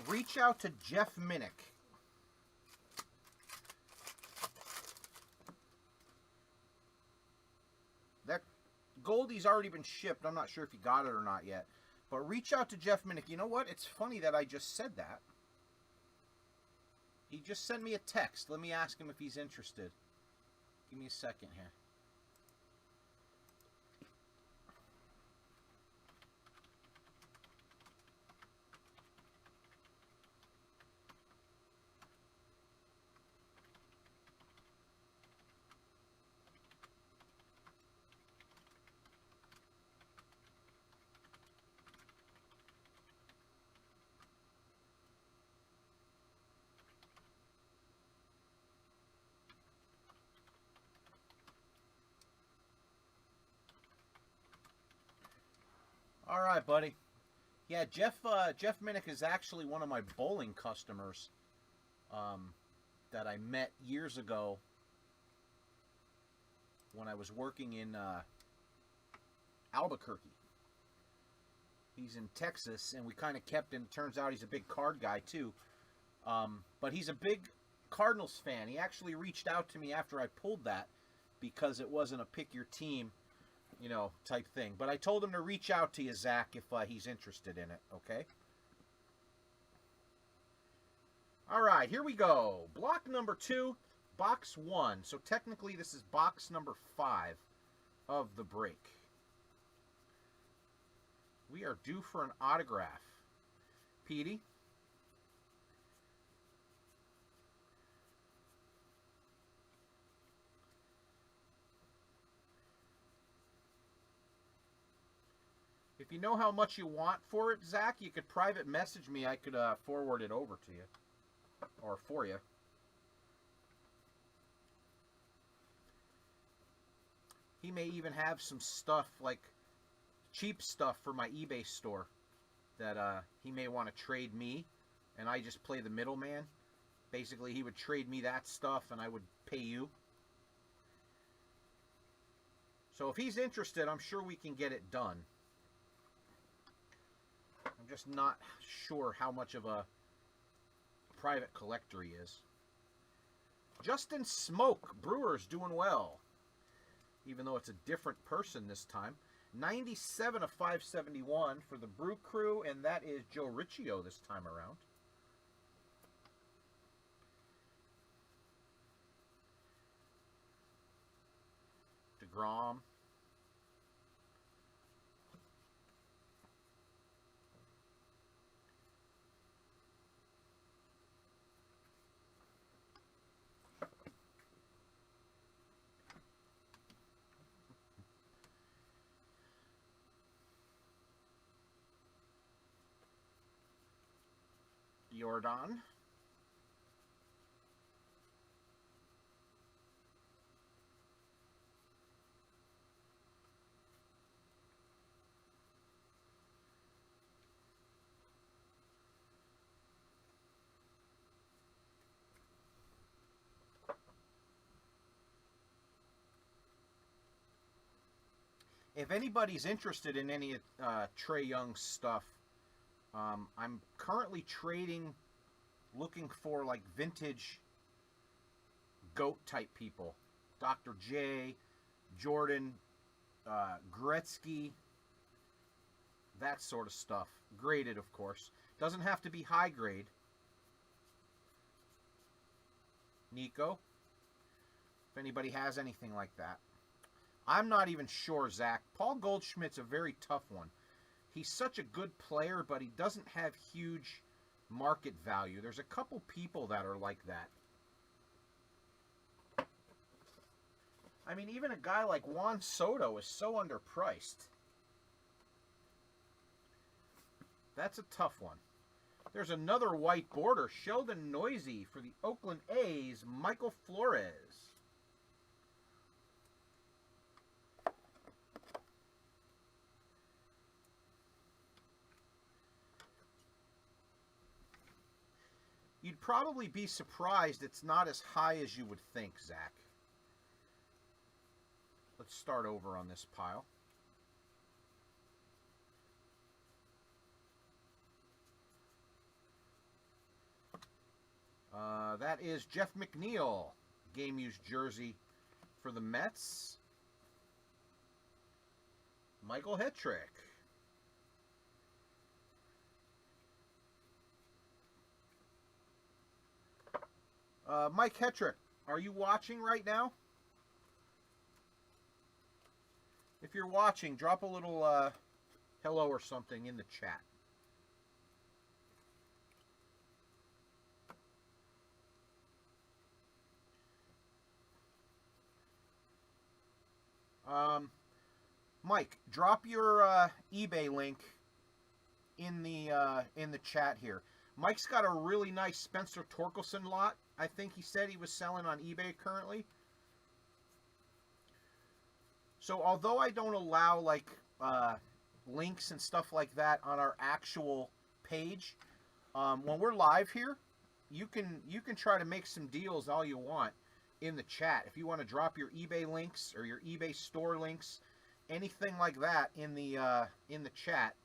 Reach out to Jeff Minnick. That Goldie's already been shipped. I'm not sure if you got it or not yet. But reach out to Jeff Minnick. You know what? It's funny that I just said that. He just sent me a text. Let me ask him if he's interested. Give me a second here. All right, buddy. Yeah, Jeff Minnick is actually one of my bowling customers that I met years ago when I was working in Albuquerque. He's in Texas, and we kind of kept in. Turns out he's a big card guy, too. But he's a big Cardinals fan. He actually reached out to me after I pulled that because it wasn't a pick your team, you know, type thing. But I told him to reach out to you, Zach, if he's interested in it, okay? All right, here we go. Block number 2, box 1. So technically this is box number 5 of the break. We are due for an autograph. Petey. If you know how much you want for it, Zach, you could private message me. I could forward it over to you. Or for you. He may even have some stuff, like cheap stuff for my eBay store that he may want to trade me, and I just play the middleman. Basically, he would trade me that stuff, and I would pay you. So if he's interested, I'm sure we can get it done. I'm just not sure how much of a private collector he is. Justin Smoke, Brewers doing well. Even though it's a different person this time. 97 of 571 for the Brew Crew, and that is Joe Riccio this time around. DeGrom. Jordan. If anybody's interested in any Trae Young stuff, I'm currently trading, looking for like vintage GOAT type people. Dr. J, Jordan, Gretzky, that sort of stuff. Graded, of course. Doesn't have to be high grade. Nico, if anybody has anything like that. I'm not even sure, Zach. Paul Goldschmidt's a very tough one. He's such a good player, but he doesn't have huge market value. There's a couple people that are like that. I mean, even a guy like Juan Soto is so underpriced. That's a tough one. There's another white border. Sheldon Noisy for the Oakland A's, Michael Flores. You'd probably be surprised it's not as high as you would think, Zach. Let's start over on this pile. That is Jeff McNeil, game used jersey for the Mets. Michael Hetrick. Mike Hetrick, are you watching right now? If you're watching, drop a little hello or something in the chat. Mike, drop your eBay link in the chat here. Mike's got a really nice Spencer Torkelson lot. I think he said he was selling on eBay currently. So although I don't allow like links and stuff like that on our actual page, when we're live here, you can try to make some deals all you want in the chat. If you want to drop your eBay links or your eBay store links, anything like that in the chat.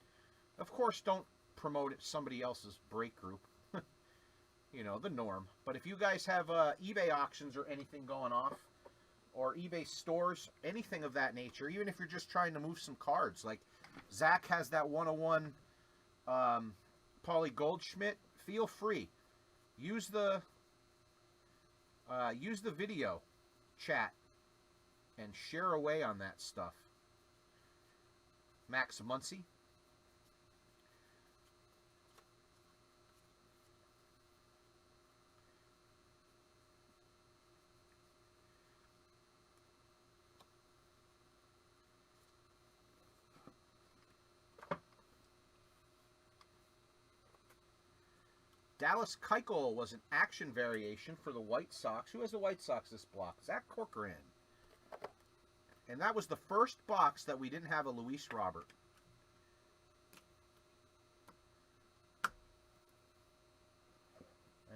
Of course, don't promote it somebody else's break group. You know, the norm. But if you guys have eBay auctions or anything going off, or eBay stores, anything of that nature, even if you're just trying to move some cards, like Zach has that 101 Paulie Goldschmidt, feel free. Use the video chat and share away on that stuff. Max Muncy. Dallas Keuchel was an action variation for the White Sox. Who has the White Sox this block? Zach Corcoran. And that was the first box that we didn't have a Luis Robert. I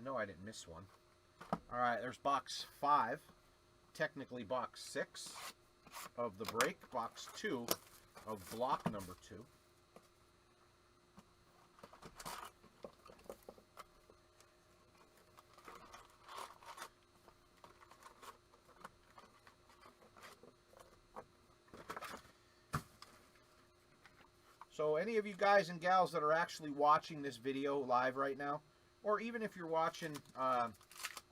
know I didn't miss one. All right, there's box 5. Technically box 6 of the break. Box 2 of block number 2. So any of you guys and gals that are actually watching this video live right now, or even if you're watching on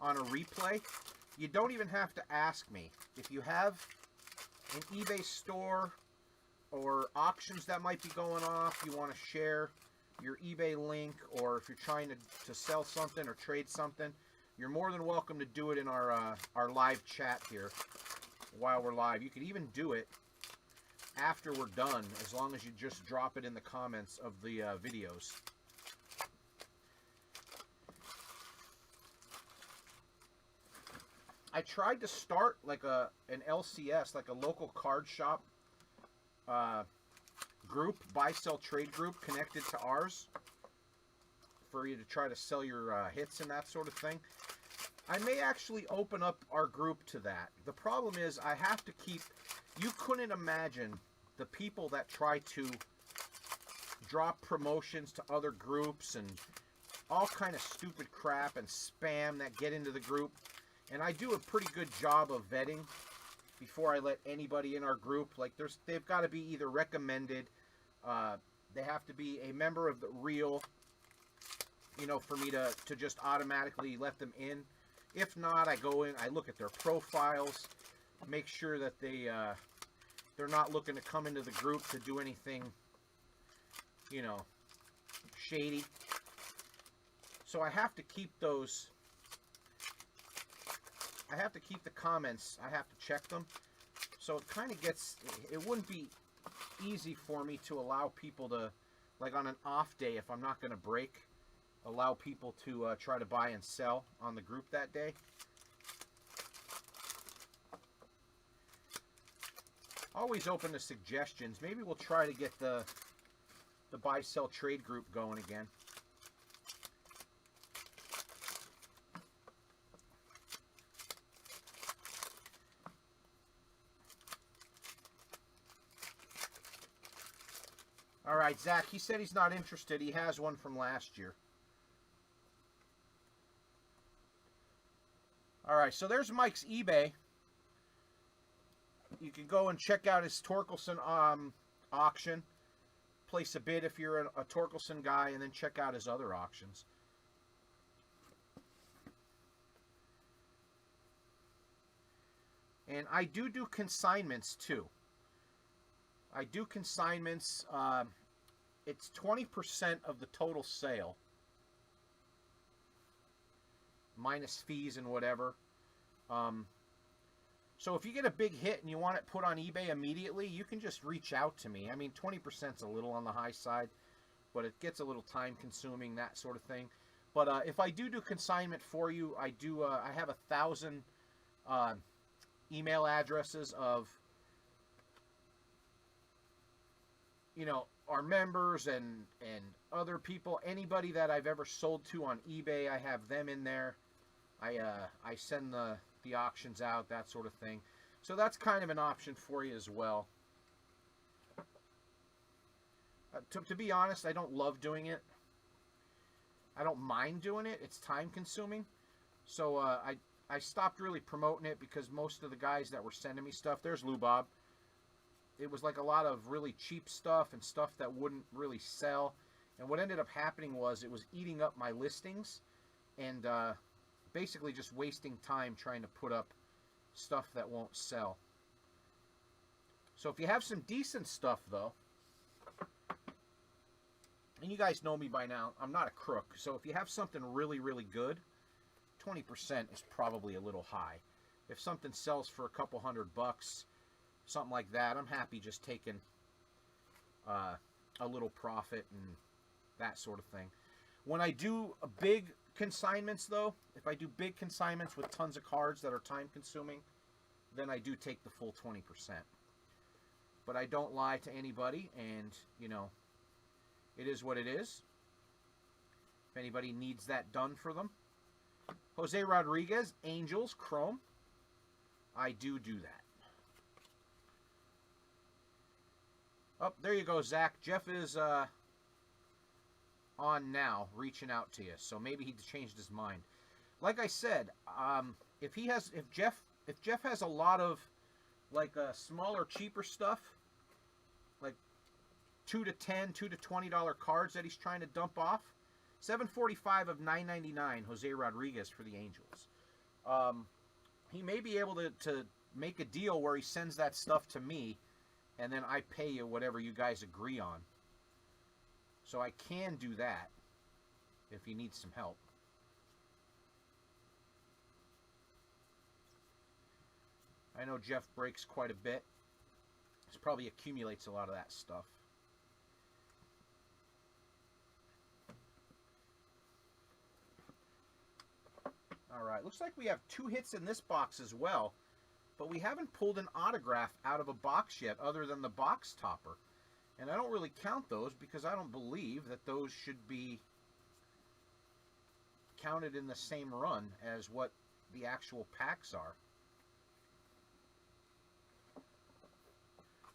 a replay, you don't even have to ask me. If you have an eBay store or auctions that might be going off, you want to share your eBay link, or if you're trying to sell something or trade something, you're more than welcome to do it in our live chat here while we're live. You can even do it after we're done, as long as you just drop it in the comments of the videos. I tried to start like an LCS, like a local card shop group, buy sell trade group connected to ours, for you to try to sell your hits and that sort of thing. I may actually open up our group to that. The problem is I have to keep... You couldn't imagine the people that try to drop promotions to other groups and all kind of stupid crap and spam that get into the group. And I do a pretty good job of vetting before I let anybody in our group. Like, they've got to be either recommended, they have to be a member of the Real, you know, for me to just automatically let them in. If not, I go in, I look at their profiles, make sure that they're not looking to come into the group to do anything, you know, shady. So I have to keep those, I have to keep the comments, I have to check them. So it kind of gets, it wouldn't be easy for me to allow people to, like on an off day, if I'm not going to break, allow people to try to buy and sell on the group that day. Always open to suggestions. Maybe we'll try to get the buy sell trade group going again. All right, Zach, he said he's not interested. He has one from last year. All right, so there's Mike's eBay. You can go and check out his Torkelson auction. Place a bid if you're a Torkelson guy, and then check out his other auctions. And I do consignments too. I do consignments. It's 20% of the total sale, minus fees and whatever. So if you get a big hit and you want it put on eBay immediately, you can just reach out to me. I mean, 20% is a little on the high side, but it gets a little time consuming, that sort of thing. But if I do consignment for you, I have 1,000 email addresses of, you know, our members and other people, anybody that I've ever sold to on eBay. I have them in there. I send the auctions out, that sort of thing. So that's kind of an option for you as well. To be honest, I don't love doing it. I don't mind doing it. It's time consuming. So I stopped really promoting it because most of the guys that were sending me stuff, there's Lou Bob. It was like a lot of really cheap stuff and stuff that wouldn't really sell. And what ended up happening was it was eating up my listings and basically just wasting time trying to put up stuff that won't sell. So if you have some decent stuff though, and you guys know me by now, I'm not a crook, so if you have something really, really good, 20% is probably a little high. If something sells for a couple $100, something like that, I'm happy just taking a little profit and that sort of thing. When I do a big consignments though, if I do big consignments with tons of cards that are time consuming, then I do take the full 20%. But I don't lie to anybody, and you know, it is what it is. If anybody needs that done for them. Jose Rodriguez, Angels, Chrome. I do that. Oh, there you go, Zach. Jeff is on now, reaching out to you. So maybe he changed his mind. Like I said, if Jeff has a lot of like smaller, cheaper stuff, like $2 to $10, $2 to $20 cards that he's trying to dump off, $745 of $999, Jose Rodriguez for the Angels. He may be able to make a deal where he sends that stuff to me, and then I pay you whatever you guys agree on. So I can do that if you need some help. I know Jeff breaks quite a bit. He probably accumulates a lot of that stuff. Alright, looks like we have 2 hits in this box as well, but we haven't pulled an autograph out of a box yet other than the box topper. And I don't really count those because I don't believe that those should be counted in the same run as what the actual packs are.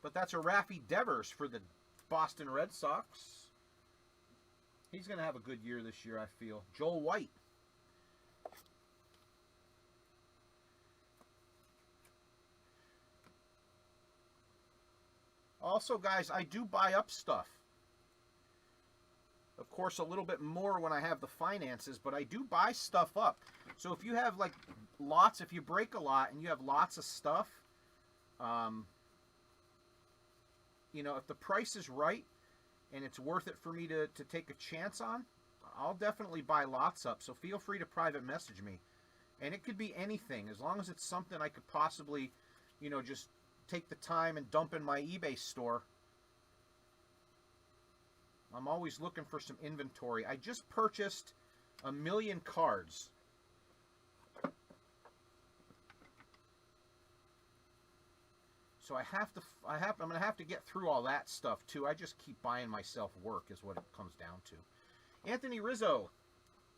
But that's a Rafi Devers for the Boston Red Sox. He's going to have a good year this year, I feel. Joel White. Also, guys, I do buy up stuff. Of course, a little bit more when I have the finances, but I do buy stuff up. So if you have, like, lots, if you break a lot and you have lots of stuff, you know, if the price is right and it's worth it for me to take a chance on, I'll definitely buy lots up. So feel free to private message me. And it could be anything, as long as it's something I could possibly, you know, just take the time and dump in my eBay store. I'm always looking for some inventory. I just purchased 1 million cards. So I'm going to have to get through all that stuff too. I just keep buying myself work is what it comes down to. Anthony Rizzo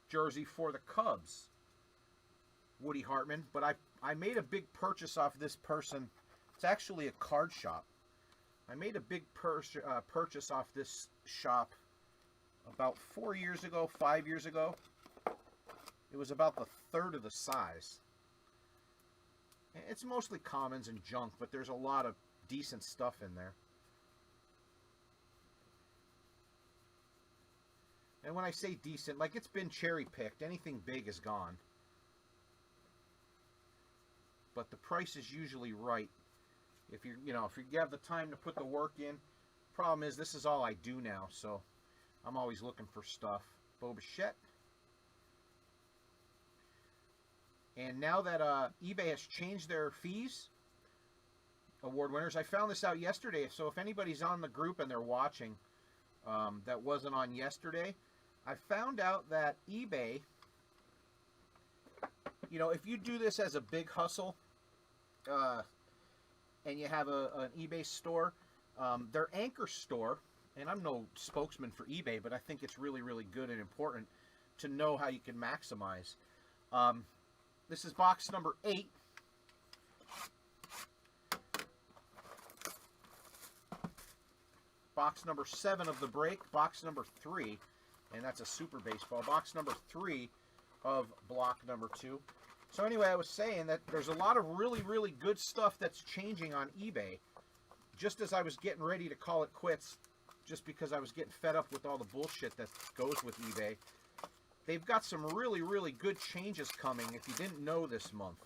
jersey for the Cubs. Woody Hartman, but I made a big purchase off this person. It's actually a card shop. I made a big purchase off this shop about 4 years ago, 5 years ago. It was about the third of the size. It's mostly commons and junk, but there's a lot of decent stuff in there. And when I say decent, like, it's been cherry picked. Anything big is gone. But the price is usually right. If if you have the time to put the work in. Problem is, this is all I do now, so I'm always looking for stuff. Bo Bichette. And now that eBay has changed their fees, award winners, I found this out yesterday. So if anybody's on the group and they're watching, that wasn't on yesterday, I found out that eBay, if you do this as a big hustle, and you have an eBay store, their anchor store, and I'm no spokesman for eBay, but I think it's really, really good and important to know how you can maximize. This is box number 8. Box number 7 of the break. Box number 3, and that's a super baseball. Box number 3 of block number 2. So anyway, I was saying that there's a lot of really, really good stuff that's changing on eBay. Just as I was getting ready to call it quits, just because I was getting fed up with all the bullshit that goes with eBay, they've got some really, really good changes coming if you didn't know this month.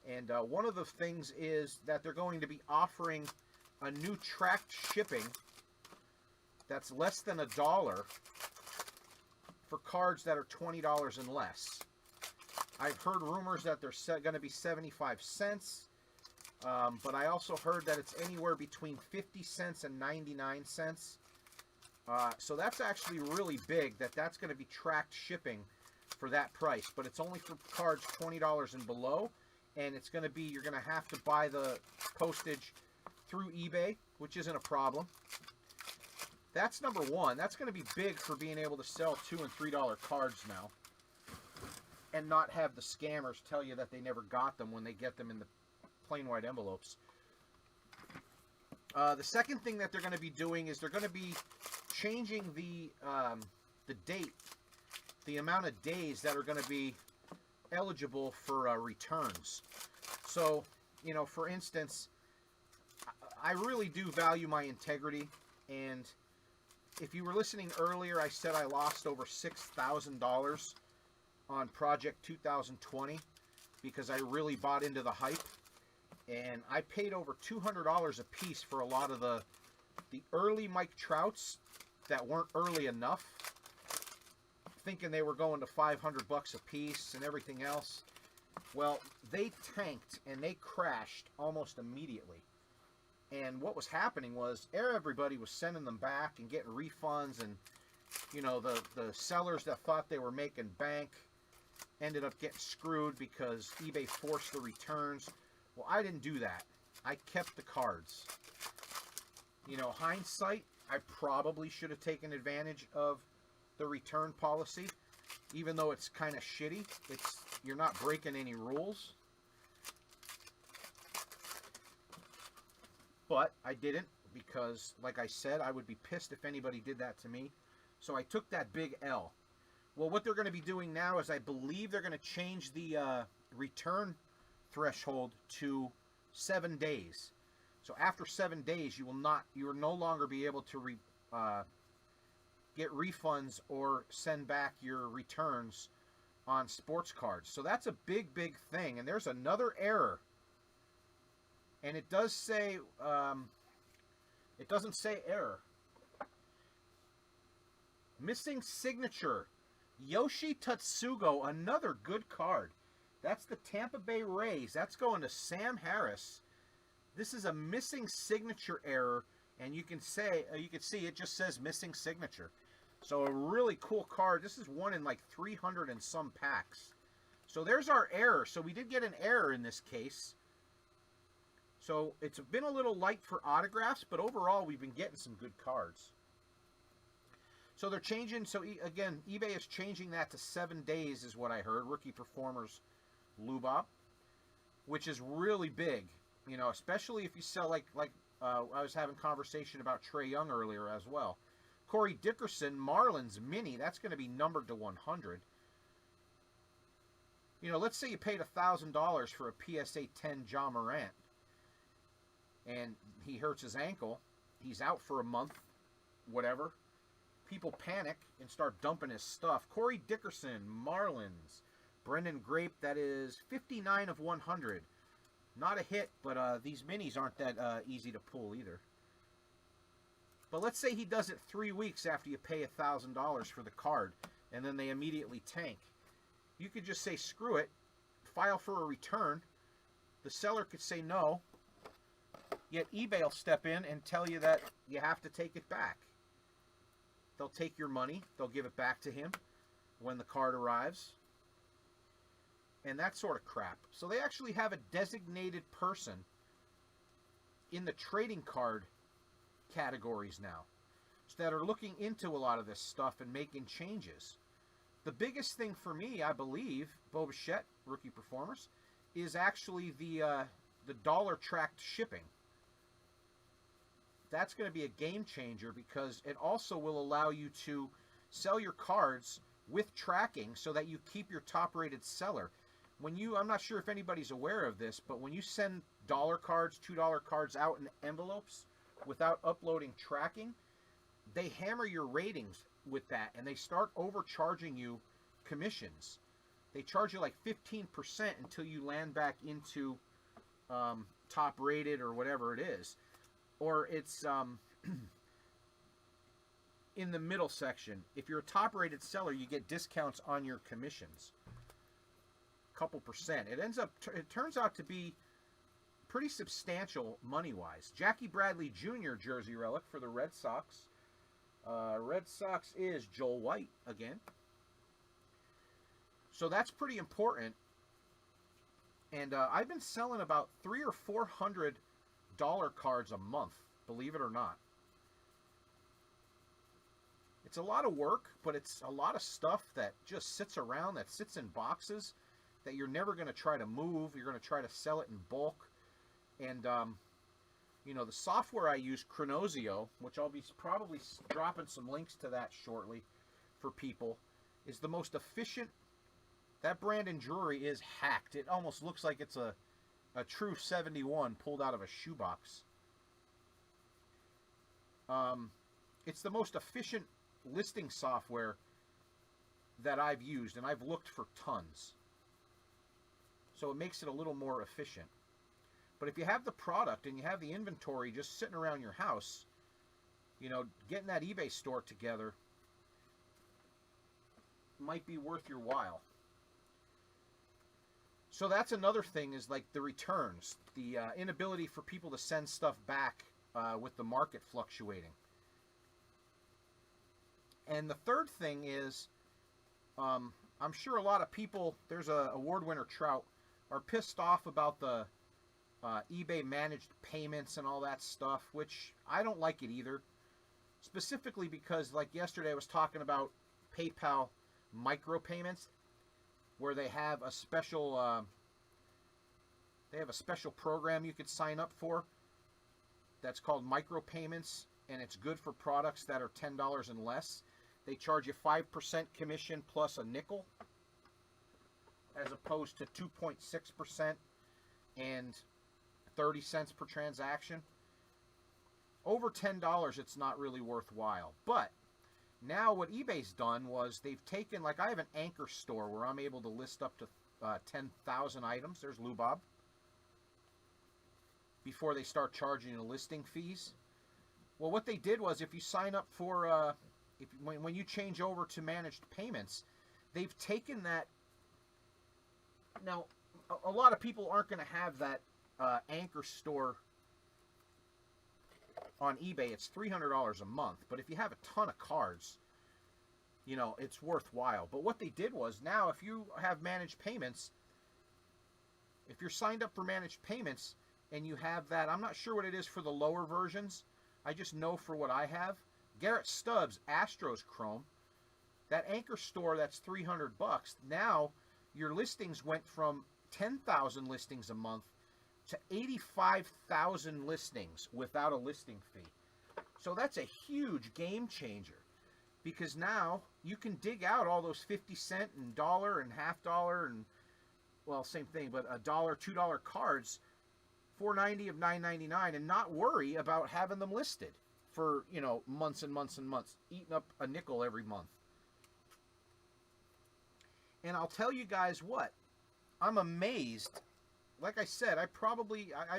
And one of the things is that they're going to be offering a new tracked shipping that's less than $1 for cards that are $20 and less. I've heard rumors that they're going to be 75 cents, but I also heard that it's anywhere between 50 cents and 99 cents. So that's actually really big, that's going to be tracked shipping for that price. But it's only for cards $20 and below, and it's going to be, you're going to have to buy the postage through eBay, which isn't a problem. That's number 1. That's going to be big for being able to sell $2 and $3 cards now, and not have the scammers tell you that they never got them when they get them in the plain white envelopes. The second thing that they're going to be doing is they're going to be changing the date, the amount of days that are going to be eligible for returns. So, for instance, I really do value my integrity, and if you were listening earlier, I said I lost over $6,000 on Project 2020 because I really bought into the hype, and I paid over $200 a piece for a lot of the early Mike Trouts that weren't early enough, thinking they were going to $500 a piece and everything else. Well, they tanked and they crashed almost immediately. And what was happening was everybody was sending them back and getting refunds, and the sellers that thought they were making bank ended up getting screwed because eBay forced the returns. Well, I didn't do that. I kept the cards. Hindsight, I probably should have taken advantage of the return policy, even though it's kind of shitty. You're not breaking any rules. But I didn't, because, like I said, I would be pissed if anybody did that to me. So I took that big L. Well, what they're going to be doing now is I believe they're going to change the return threshold to 7 days. So after 7 days, you will no longer be able to get refunds or send back your returns on sports cards. So that's a big, big thing. And there's another error. And it does say, it doesn't say error. Missing signature. Yoshi Tatsugo, another good card. That's the Tampa Bay Rays. That's going to Sam Harris. This is a missing signature error, and you can see it just says missing signature. So a really cool card. This is one in like 300 and some packs. So there's our error. So we did get an error in this case. So it's been a little light for autographs, but overall we've been getting some good cards. So they're changing. So again, eBay is changing that to 7 days, is what I heard. Rookie Performers Lubop, which is really big. Especially if you sell like I was having conversation about Trae Young earlier as well. Corey Dickerson, Marlins Mini, that's going to be numbered to 100. let's say you paid $1,000 for a PSA 10 John Morant, and he hurts his ankle. He's out for a month, whatever. People panic and start dumping his stuff. Corey Dickerson, Marlins. Brendan Grape, that is 59 of 100. Not a hit, but these minis aren't that easy to pull either. But let's say he does it 3 weeks after you pay $1,000 for the card, and then they immediately tank. You could just say, screw it, file for a return. The seller could say no, yet eBay will step in and tell you that you have to take it back. They'll take your money, they'll give it back to him when the card arrives, and that sort of crap. So they actually have a designated person in the trading card categories now that are looking into a lot of this stuff and making changes. The biggest thing for me, I believe, Bo Bichette, Rookie Performers, is actually the dollar tracked shipping. That's going to be a game changer because it also will allow you to sell your cards with tracking so that you keep your top rated seller. I'm not sure if anybody's aware of this, but when you send dollar cards, $2 cards out in envelopes without uploading tracking, they hammer your ratings with that, and they start overcharging you commissions. They charge you like 15% until you land back into top rated or whatever it is. Or it's in the middle section. If you're a top rated seller, you get discounts on your commissions. Couple percent. It turns out to be pretty substantial money-wise. Jackie Bradley Jr. jersey relic for the Red Sox. Red Sox is Joel White again. So that's pretty important. And I've been selling about $300 or $400 cards a month, believe it or not. It's a lot of work, but it's a lot of stuff that just sits around, that sits in boxes that you're never going to try to move. You're going to try to sell it in bulk. And the software I use, Chronosio, which I'll be probably dropping some links to that shortly for people, is the most efficient. That Brandon Drury is hacked. It almost looks like it's a true 71 pulled out of a shoebox. It's the most efficient listing software that I've used, and I've looked for tons. So it makes it a little more efficient. But if you have the product and you have the inventory just sitting around your house, getting that eBay store together might be worth your while. So that's another thing, is like the returns, the inability for people to send stuff back with the market fluctuating. And the third thing is, I'm sure a lot of people, there's a award winner Trout, are pissed off about the eBay managed payments and all that stuff, which I don't like it either. Specifically because, like yesterday, I was talking about PayPal micropayments, where they have a special program you could sign up for that's called micropayments, and it's good for products that are $10 and less. They charge you 5% commission plus a nickel, as opposed to 2.6% and 30 cents per transaction. Over $10, it's not really worthwhile. But now what eBay's done was they've taken, like I have an Anchor store where I'm able to list up to 10,000 items. There's Lou Bob. Before they start charging the listing fees. Well, what they did was, if you sign up for, when you change over to managed payments, they've taken that. Now, a lot of people aren't going to have that Anchor store on eBay. It's $300 a month. But if you have a ton of cards, it's worthwhile. But what they did was, now if you have managed payments, if you're signed up for managed payments and you have that, I'm not sure what it is for the lower versions. I just know for what I have. Garrett Stubbs, Astros Chrome, that Anchor store, that's $300. Now your listings went from 10,000 listings a month to 85,000 listings without a listing fee. So that's a huge game changer, because now you can dig out all those 50 cent and dollar and half dollar and well, same thing, but $1, $2 cards, $4.90 of $9.99, and not worry about having them listed for, you know, months and months and months, eating up a nickel every month. And I'll tell you guys what, I'm amazed. Like I said, I've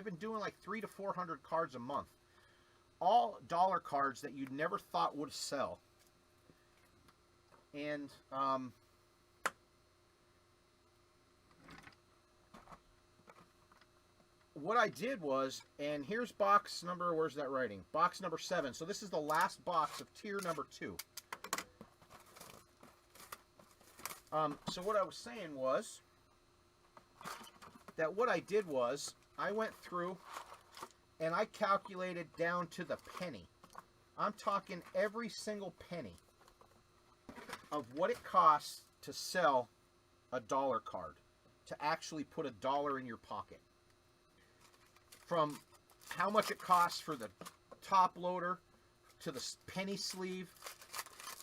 been doing like 300 to 400 cards a month. All dollar cards that you'd never thought would sell. And what I did was, and here's box number, where's that writing? Box number 7. So this is the last box of tier number 2. So what I was saying was that what I did was I went through and I calculated down to the penny. I'm talking every single penny of what it costs to sell a dollar card, to actually put $1 in your pocket. From how much it costs for the top loader, to the penny sleeve,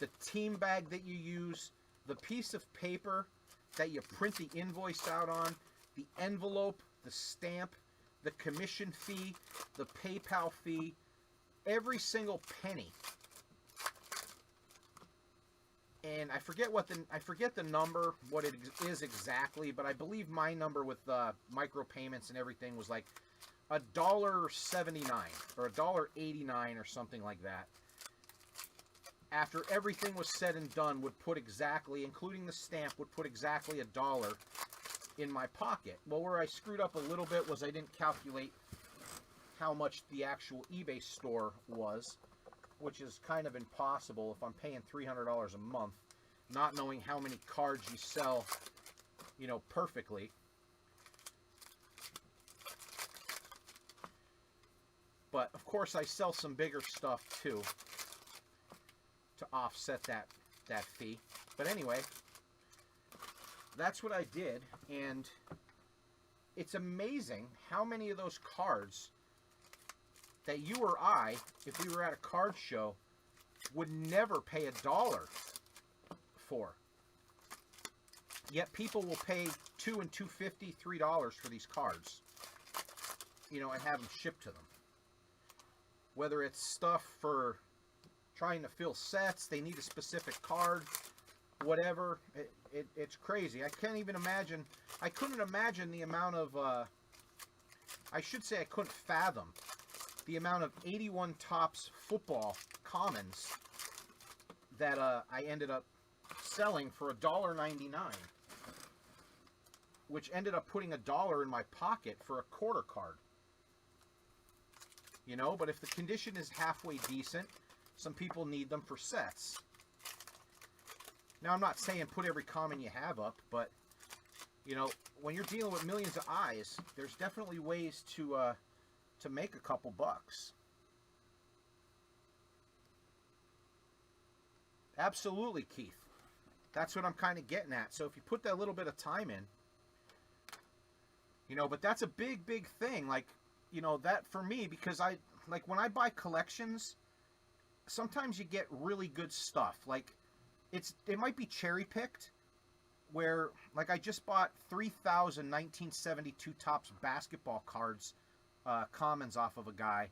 the team bag that you use, the piece of paper that you print the invoice out on, the envelope, the stamp, the commission fee, the PayPal fee, every single penny. And I forget the number, what it is exactly, but I believe my number with micropayments and everything was like $1.79 or $1.89 or something like that. After everything was said and done, would put exactly, including the stamp, would put exactly $1 in my pocket. Well, where I screwed up a little bit was I didn't calculate how much the actual eBay store was, which is kind of impossible if I'm paying $300 a month, not knowing how many cards you sell, you know, perfectly. But of course I sell some bigger stuff too to offset that fee. But anyway, that's what I did, and it's amazing how many of those cards that you or I, if we were at a card show, would never pay $1 for. Yet people will pay $2 and $2.50, $3 for these cards, you know, and have them shipped to them. Whether it's stuff for trying to fill sets, they need a specific card, whatever. It's crazy. I can't even imagine. I couldn't imagine the amount of, I should say I couldn't fathom the amount of 81 Topps football commons that I ended up selling for $1.99, which ended up putting $1 in my pocket for a quarter card. You know, but if the condition is halfway decent, some people need them for sets. Now, I'm not saying put every common you have up, but, you know, when you're dealing with millions of eyes, there's definitely ways to make a couple bucks. Absolutely, Keith. That's what I'm kind of getting at. So if you put that little bit of time in, you know, but that's a big, big thing. Like, you know, that for me, because like when I buy collections, sometimes you get really good stuff. Like it might be cherry picked, where like I just bought 3,000 1972 Topps basketball cards, commons off of a guy,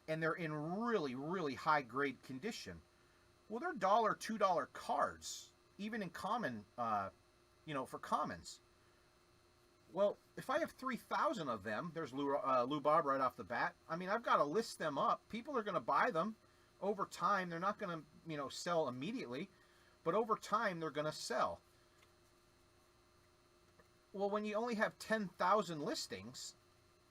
and they're in really, really high grade condition. Well, they're $1, $2 cards, even in common, you know, for commons. Well, if I have 3,000 of them, there's Lou Bob right off the bat. I mean, I've got to list them up. People are going to buy them over time. They're not going to, you know, sell immediately, but over time they're going to sell. Well, when you only have 10,000 listings,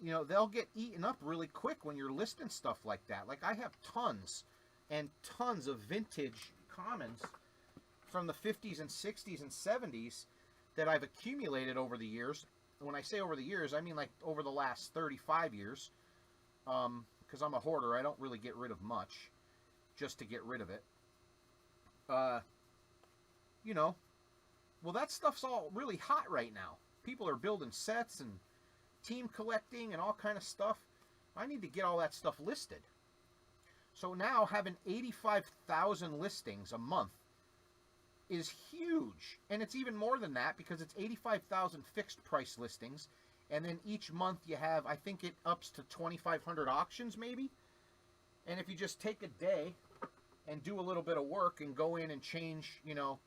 you know, they'll get eaten up really quick when you're listing stuff like that. Like I have tons and tons of vintage commons from the 50s and 60s and 70s that I've accumulated over the years. When I say over the years, I mean like over the last 35 years, because I'm a hoarder. I don't really get rid of much just to get rid of it. You know, well, that stuff's all really hot right now. People are building sets and team collecting and all kind of stuff. I need to get all that stuff listed. So now having 85,000 listings a month is huge. And it's even more than that because it's 85,000 fixed price listings. And then each month you have, I think it ups to 2,500 auctions maybe. And if you just take a day and do a little bit of work and go in and change, you know,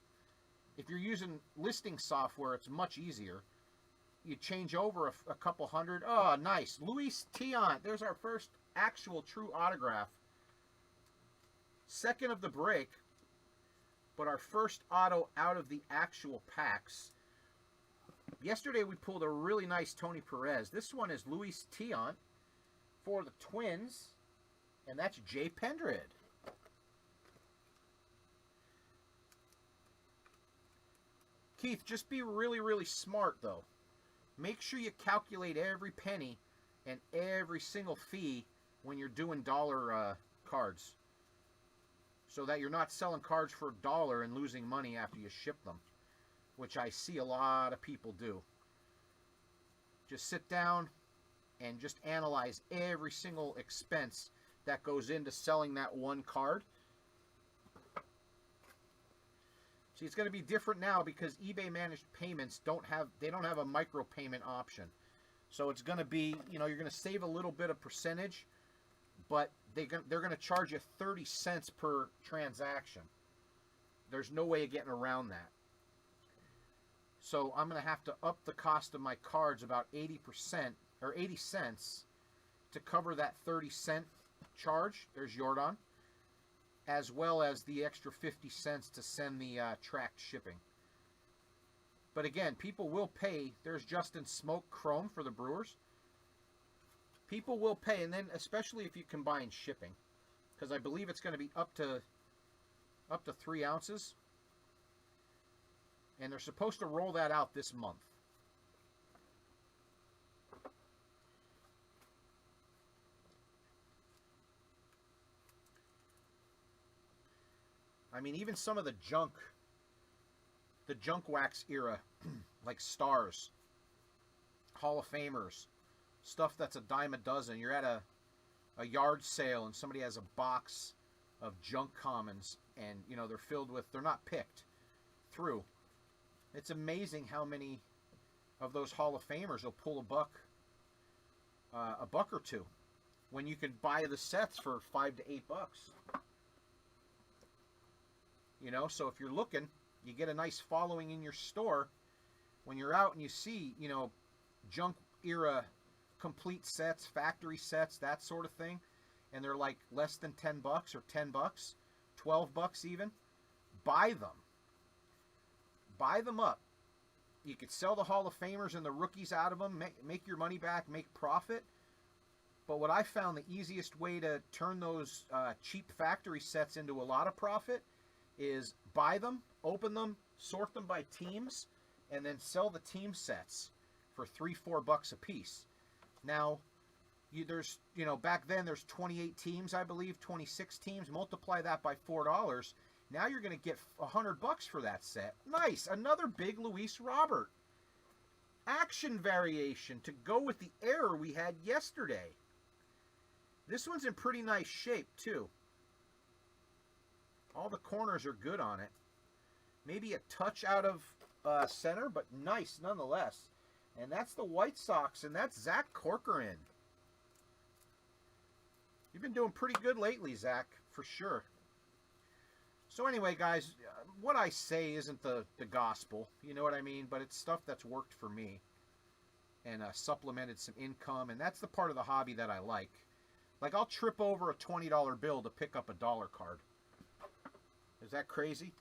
if you're using listing software, it's much easier. You change over a couple hundred. Oh, nice. Luis Tiant. There's our first actual true autograph. Second of the break, but our first auto out of the actual packs. Yesterday we pulled a really nice Tony Perez. This one is Luis Tiant for the Twins, and that's Jay Pendred. Keith, just be really, really smart, though. Make sure you calculate every penny and every single fee when you're doing dollar cards, so that you're not selling cards for $1 and losing money after you ship them, which I see a lot of people do. Just sit down and just analyze every single expense that goes into selling that one card. See, it's going to be different now because eBay managed payments don't have a micropayment option. So it's going to be, you know, you're going to save a little bit of percentage, but they're going to charge you 30 cents per transaction. There's no way of getting around that. So I'm going to have to up the cost of my cards about 80% or 80 cents to cover that 30-cent charge. There's Jordan. As well as the extra 50 cents to send the tracked shipping. But again, people will pay. There's Justin Smoke Chrome for the Brewers. People will pay, and then especially if you combine shipping, because I believe it's going to be up to 3 ounces, and they're supposed to roll that out this month. I mean, even some of the junk wax era, like Stars, Hall of Famers, stuff that's a dime a dozen. You're at a yard sale and somebody has a box of junk commons, and you know they're not picked through. It's amazing how many of those Hall of Famers will pull a buck or two, when you could buy the sets for $5 to $8. You know, so if you're looking, you get a nice following in your store. When you're out and you see, you know, junk era complete sets, factory sets, that sort of thing, and they're like less than $10 or $10, $12 even, buy them. Buy them up. You could sell the Hall of Famers and the rookies out of them, make your money back, make profit. But what I found the easiest way to turn those cheap factory sets into a lot of profit is buy them, open them, sort them by teams, and then sell the team sets for $3-4 a piece. Now, there's, you know, back then there's 28 teams, I believe, 26 teams. Multiply that by $4. Now you're going to get $100 for that set. Nice, another big Luis Robert action variation to go with the error we had yesterday. This one's in pretty nice shape too. All the corners are good on it. Maybe a touch out of center, but nice nonetheless. And that's the White Sox, and that's Zach Corcoran. You've been doing pretty good lately, Zach, for sure. So anyway, guys, what I say isn't the gospel, you know what I mean? But it's stuff that's worked for me and supplemented some income, and that's the part of the hobby that I like. Like, I'll trip over a $20 bill to pick up a dollar card. Is that crazy?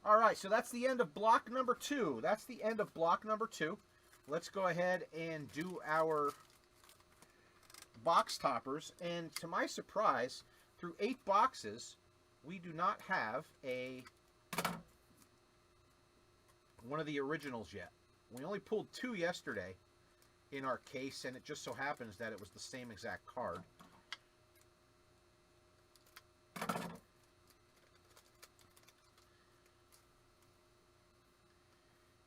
All right, so that's the end of block number 2. That's the end of block number 2. Let's go ahead and do our box toppers. And to my surprise, through 8 boxes, we do not have one of the originals yet. We only pulled 2 yesterday in our case, and it just so happens that it was the same exact card.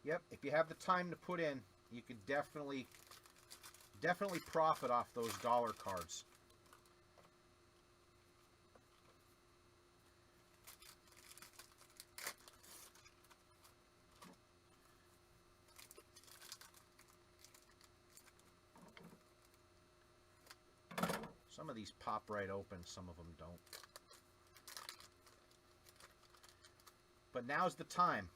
Yep, if you have the time to put in, you could definitely profit off those dollar cards. Some of these pop right open, some of them don't. But now's the time.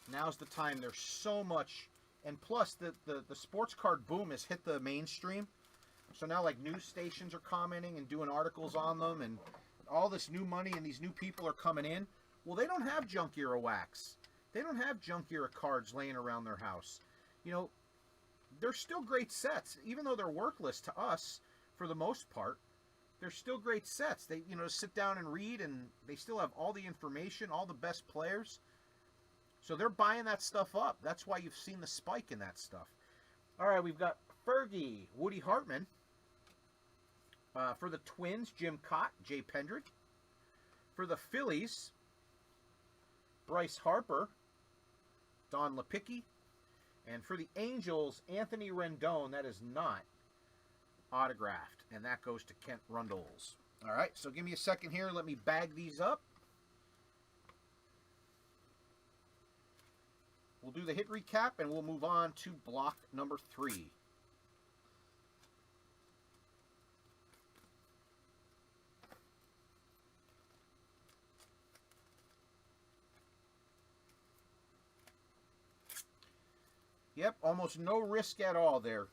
Now's the time. There's so much. And plus, the sports card boom has hit the mainstream. So now, like, news stations are commenting and doing articles on them. And all this new money and these new people are coming in. Well, they don't have junk era wax. They don't have junk era cards laying around their house. You know, they're still great sets. Even though they're worthless to us, for the most part, they're still great sets. They, you know, sit down and read, and they still have all the information, all the best players. So they're buying that stuff up. That's why you've seen the spike in that stuff. All right, we've got Fergie, Woody Hartman. For the Twins, Jim Cott, Jay Pendred. For the Phillies, Bryce Harper, Don Lipicki. And for the Angels, Anthony Rendon. That is not autographed. And that goes to Kent Rundles. All right, so give me a second here. Let me bag these up. We'll do the hit recap, and we'll move on to block number 3. Yep, almost no risk at all there.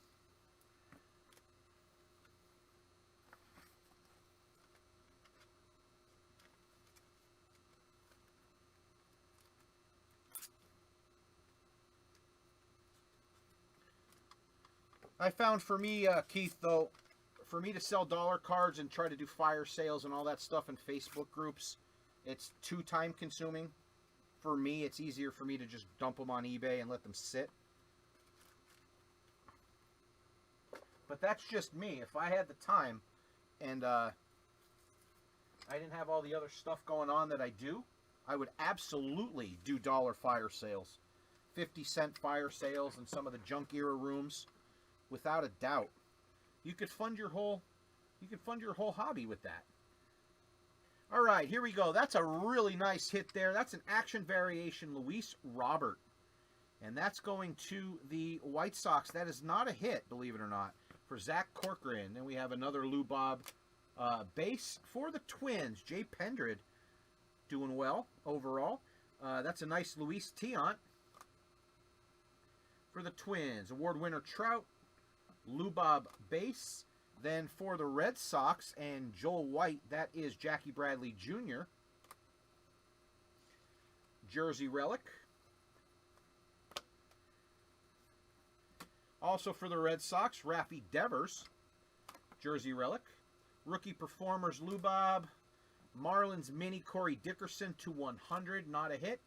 I found for me, Keith, though, for me to sell dollar cards and try to do fire sales and all that stuff in Facebook groups, it's too time consuming. For me, it's easier for me to just dump them on eBay and let them sit. But that's just me. If I had the time and I didn't have all the other stuff going on that I do, I would absolutely do dollar fire sales. 50-cent fire sales in some of the junk era rooms. Without a doubt. You could fund your whole hobby with that. All right, here we go. That's a really nice hit there. That's an action variation, Luis Robert. And that's going to the White Sox. That is not a hit, believe it or not, for Zach Corcoran. Then we have another Lou Bob base for the Twins. Jay Pendred doing well overall. That's a nice Luis Tiant for the Twins. Award winner Trout. Lou Bob base. Then for the Red Sox and Joel White, that is Jackie Bradley Jr. Jersey relic. Also for the Red Sox, Raffy Devers, jersey relic. Rookie performers, Lou Bob. Marlins mini, Corey Dickerson to 100, not a hit.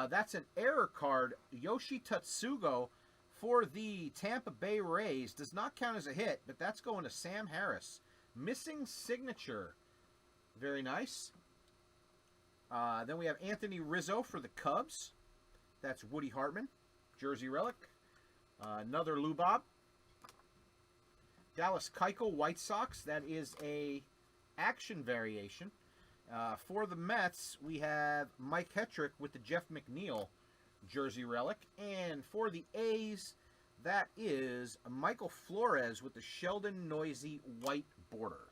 That's an error card, Yoshi Tatsugo for the Tampa Bay Rays. Does not count as a hit, but that's going to Sam Harris. Missing signature. Very nice. Then we have Anthony Rizzo for the Cubs. That's Woody Hartman, jersey relic. Another Lou Bob. Dallas Keuchel, White Sox. That is a action variation. For the Mets, we have Mike Hetrick with the Jeff McNeil jersey relic. And for the A's, that is Michael Flores with the Sheldon Noisy white border.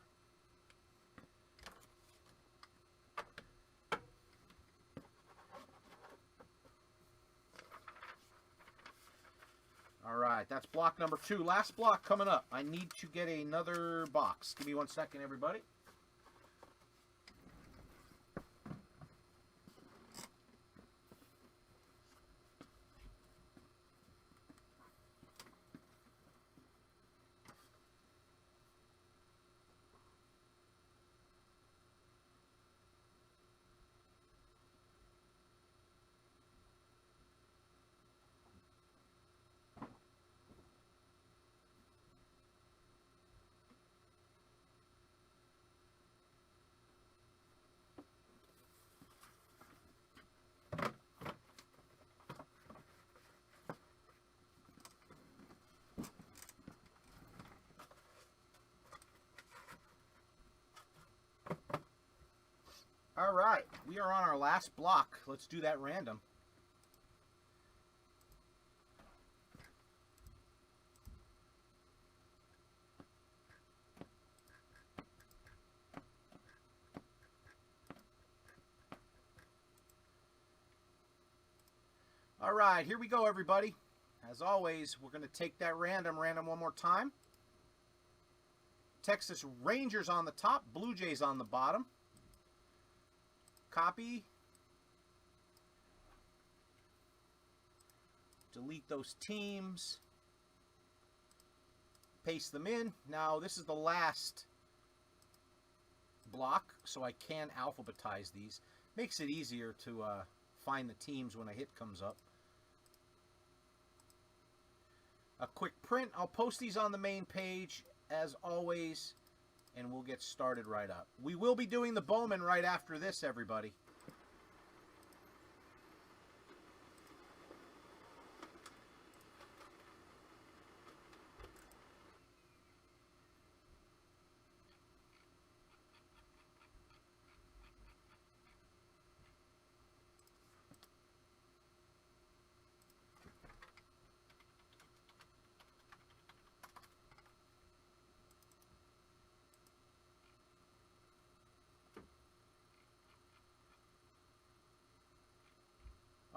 All right, that's block number 2. Last block coming up. I need to get another box. Give me 1 second, everybody. All right, we are on our last block. Let's do that random. All right, here we go, everybody. As always, we're going to take that random one more time. Texas Rangers on the top, Blue Jays on the bottom. Copy. Delete those teams. Paste them in. Now, this is the last block, so I can alphabetize these. Makes it easier to find the teams when a hit comes up. A quick print. I'll post these on the main page as always, and we'll get started right up. We will be doing the Bowman right after this, everybody.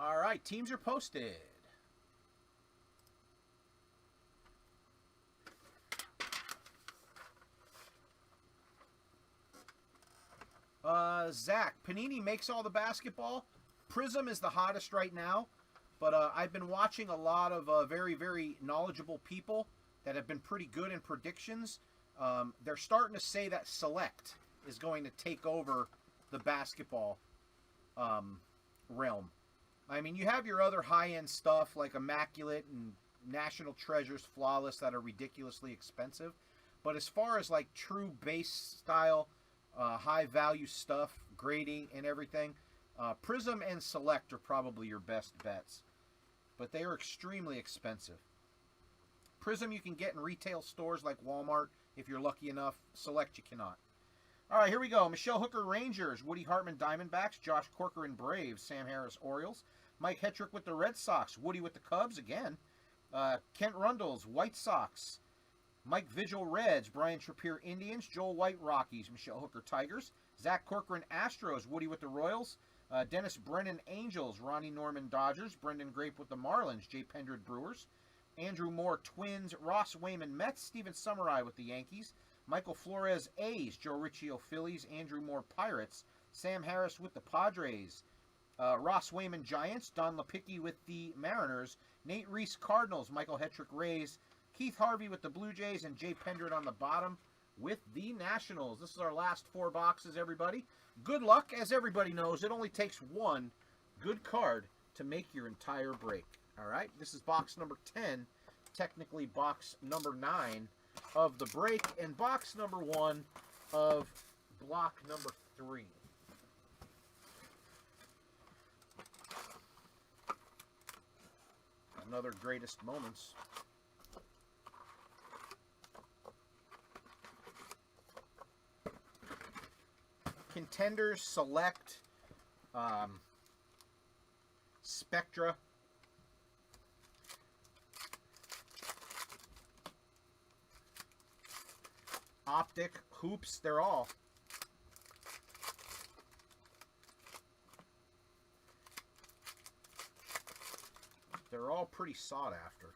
All right, teams are posted. Zach, Panini makes all the basketball. Prism is the hottest right now, but I've been watching a lot of very, very knowledgeable people that have been pretty good in predictions. They're starting to say that Select is going to take over the basketball realm. I mean, you have your other high-end stuff like Immaculate and National Treasures Flawless that are ridiculously expensive. But as far as like true base style, high-value stuff, grading and everything, Prism and Select are probably your best bets. But they are extremely expensive. Prism you can get in retail stores like Walmart if you're lucky enough. Select you cannot. All right, here we go. Michelle Hooker, Rangers. Woody Hartman, Diamondbacks. Josh Corcoran, Braves. Sam Harris, Orioles. Mike Hetrick with the Red Sox. Woody with the Cubs again. Kent Rundles, White Sox. Mike Vigil, Reds. Brian Trappier, Indians. Joel White, Rockies. Michelle Hooker, Tigers. Zach Corcoran, Astros. Woody with the Royals. Dennis Brennan, Angels. Ronnie Norman, Dodgers. Brendan Grape with the Marlins. Jay Pendred, Brewers. Andrew Moore, Twins. Ross Wayman, Mets. Steven Summerai with the Yankees. Michael Flores, A's. Joe Riccio, Phillies. Andrew Moore, Pirates. Sam Harris with the Padres. Ross Wayman, Giants. Don Lipicki with the Mariners. Nate Reese, Cardinals. Michael Hetrick, Rays. Keith Harvey with the Blue Jays. And Jay Pendred on the bottom with the Nationals. This is our last 4 boxes, everybody. Good luck. As everybody knows, it only takes one good card to make your entire break. All right, this is box number 10, technically box number 9 of the break, and box number 1 of block number 3. Another greatest moments. Contenders, Select, Spectra, Optic, Hoops, they're all. They're all pretty sought after.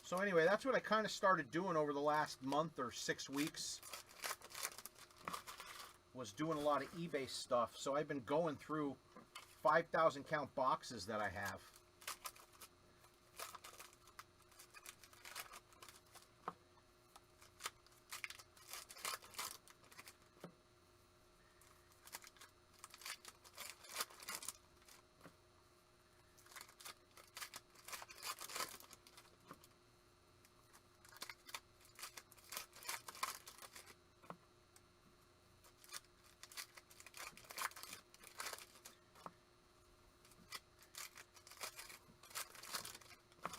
So anyway, that's what I kind of started doing over the last month or 6 weeks. Was doing a lot of eBay stuff. So I've been going through 5,000 count boxes that I have.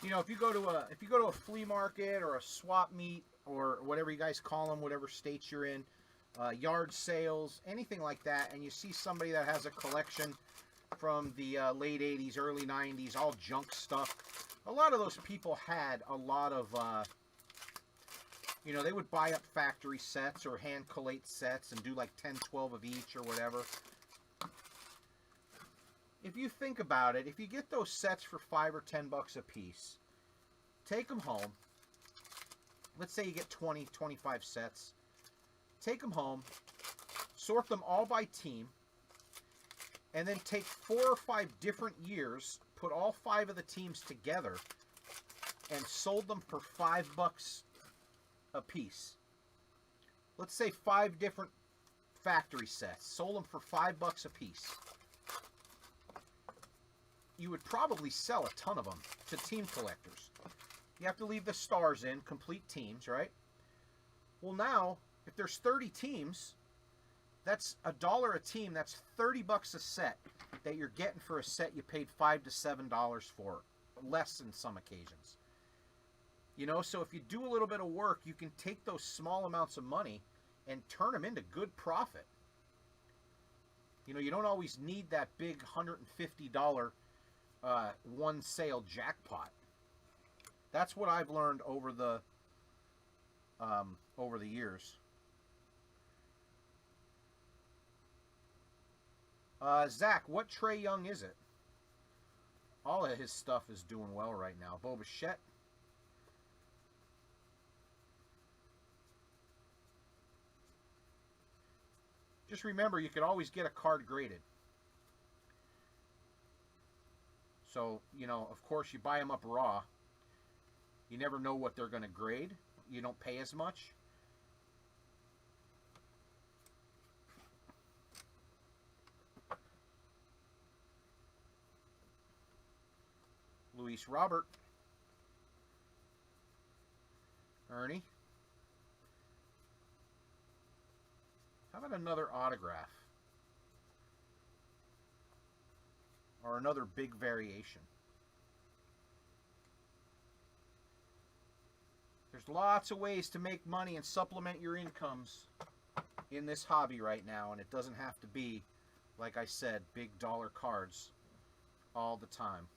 You know, if you go to a flea market or a swap meet or whatever you guys call them, whatever states you're in, yard sales, anything like that, and you see somebody that has a collection from the late 80s, early 90s, all junk stuff, a lot of those people had a lot of You know, they would buy up factory sets or hand collate sets and do like 10, 12 of each or whatever. If you think about it, if you get those sets for $5 or $10 a piece, take them home. Let's say you get 20, 25 sets. Take them home, sort them all by team, and then take 4 or 5 different years, put all 5 of the teams together, and sold them for $5 a piece. Let's say 5 different factory sets, sold them for $5 a piece. You would probably sell a ton of them to team collectors. You have to leave the stars in, complete teams, right? Well, now, if there's 30 teams, that's $1 a team. That's $30 a set that you're getting for a set you paid $5 to $7 for, less in some occasions. You know, so if you do a little bit of work, you can take those small amounts of money and turn them into good profit. You know, you don't always need that big $150 one sale jackpot. That's what I've learned over the years. Zach, what Trae Young is it? All of his stuff is doing well right now. Bo Bichette. Just remember, you could always get a card graded. So, you know, of course, you buy them up raw. You never know what they're going to grade. You don't pay as much. Luis Robert. Ernie. How about another autograph? Or another big variation? There's lots of ways to make money and supplement your incomes in this hobby right now, and it doesn't have to be, like I said, big dollar cards all the time.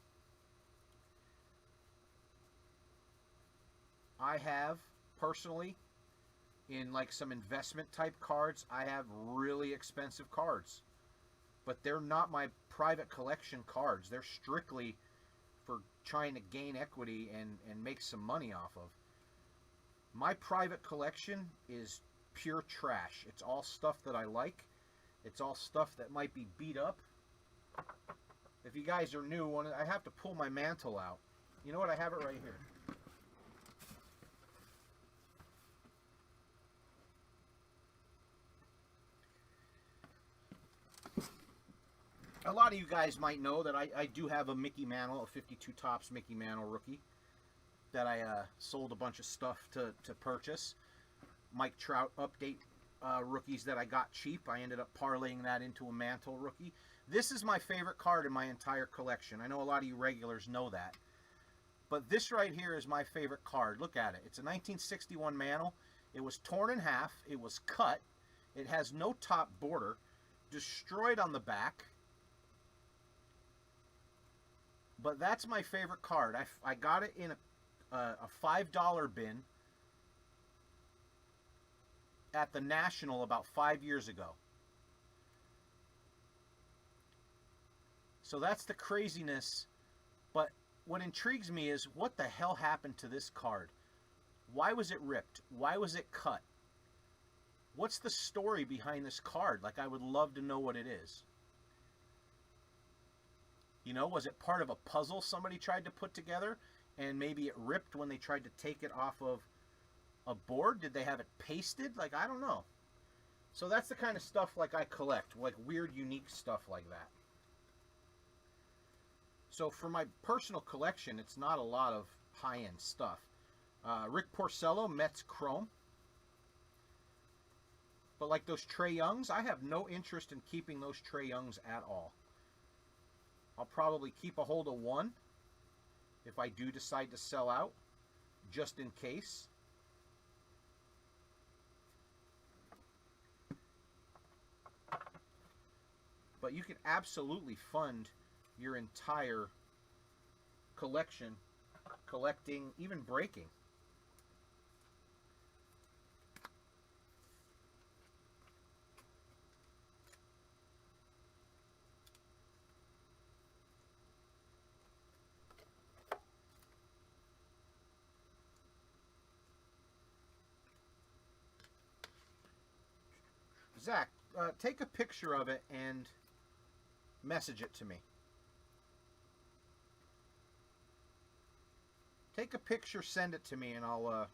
I have, personally, in like some investment type cards, I have really expensive cards. But they're not my private collection cards. They're strictly for trying to gain equity and make some money off of. My private collection is pure trash. It's all stuff that I like. It's all stuff that might be beat up. If you guys are new, I have to pull my mantle out. You know what? I have it right here. A lot of you guys might know that I do have a Mickey Mantle, a 52 Topps Mickey Mantle rookie that I sold a bunch of stuff to purchase. Mike Trout update rookies that I got cheap. I ended up parlaying that into a Mantle rookie. This is my favorite card in my entire collection. I know a lot of you regulars know that. But this right here is my favorite card. Look at it. It's a 1961 Mantle. It was torn in half. It was cut. It has no top border. Destroyed on the back. But that's my favorite card. I got it in a $5 bin at the National about 5 years ago. So that's the craziness. But what intrigues me is, what the hell happened to this card? Why was it ripped? Why was it cut? What's the story behind this card? Like, I would love to know what it is. You know, was it part of a puzzle somebody tried to put together and maybe it ripped when they tried to take it off of a board? Did they have it pasted? Like, I don't know. So that's the kind of stuff like I collect, like weird, unique stuff like that. So for my personal collection, it's not a lot of high-end stuff. Rick Porcello, Mets Chrome. But like those Trae Youngs, I have no interest in keeping those Trae Youngs at all. I'll probably keep a hold of one if I do decide to sell out, just in case. But you can absolutely fund your entire collection, collecting, even breaking. Zach, take a picture of it and message it to me. Take a picture, send it to me, and I'll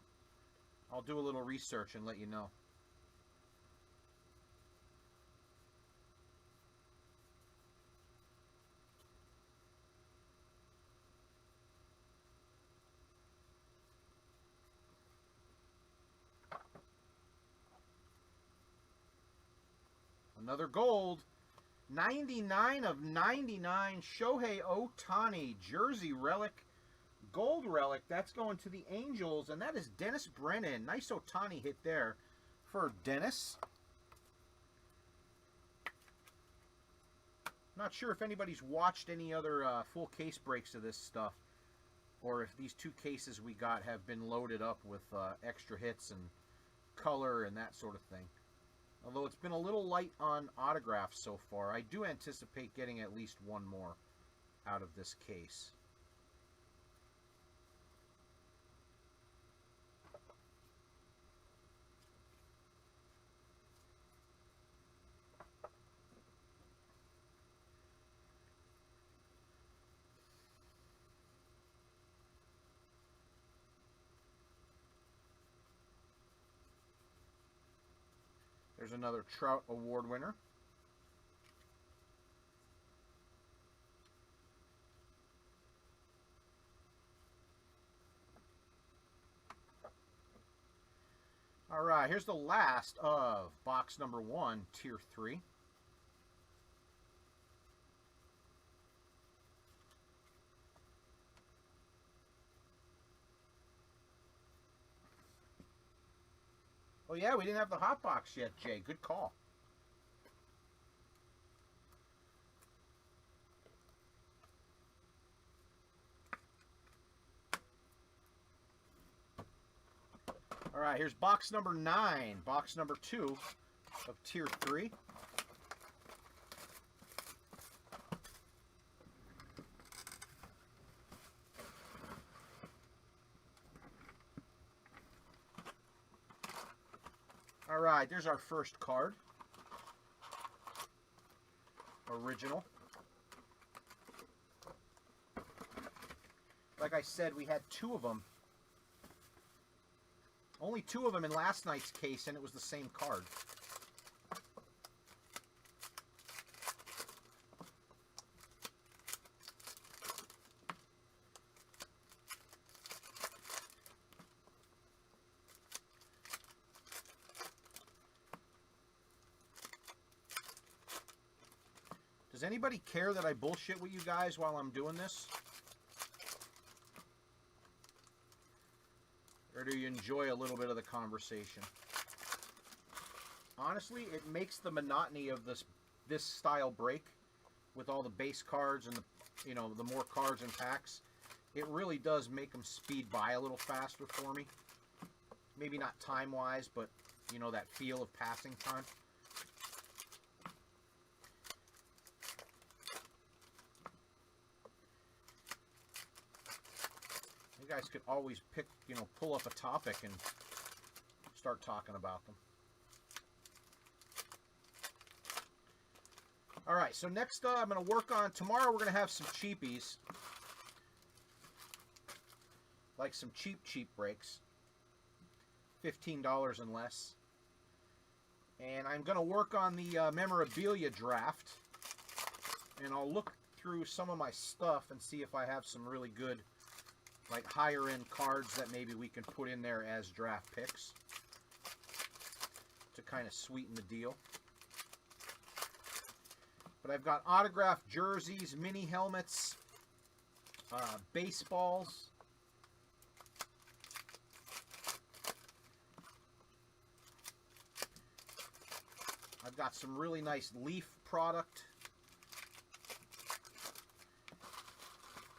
do a little research and let you know. Another gold. 99 of 99. Shohei Ohtani. Jersey relic. Gold relic. That's going to the Angels. And that is Dennis Brennan. Nice Ohtani hit there for Dennis. Not sure if anybody's watched any other full case breaks of this stuff, or if these two cases we got have been loaded up with extra hits and color and that sort of thing. Although it's been a little light on autographs so far, I do anticipate getting at least one more out of this case. There's another Trout Award winner. All right, here's the last of box number 1, Tier 3. Oh yeah, we didn't have the hot box yet, Jay. Good call. All right, here's box number 9, box number 2 of Tier 3. All right, there's our first card. Original. Like I said, we had 2 of them. Only 2 of them in last night's case, and it was the same card. Does anybody care that I bullshit with you guys while I'm doing this? Or do you enjoy a little bit of the conversation? Honestly, it makes the monotony of this style break with all the base cards and the more cards and packs. It really does make them speed by a little faster for me. Maybe not time-wise, but that feel of passing time. You guys could always pull up a topic and start talking about them. All right, so next I'm going to work on, tomorrow we're going to have some cheapies. Like some cheap breaks. $15 and less. And I'm going to work on the memorabilia draft. And I'll look through some of my stuff and see if I have some really good, like higher end cards that maybe we can put in there as draft picks to kind of sweeten the deal. But I've got autographed jerseys, mini helmets, baseballs. I've got some really nice Leaf product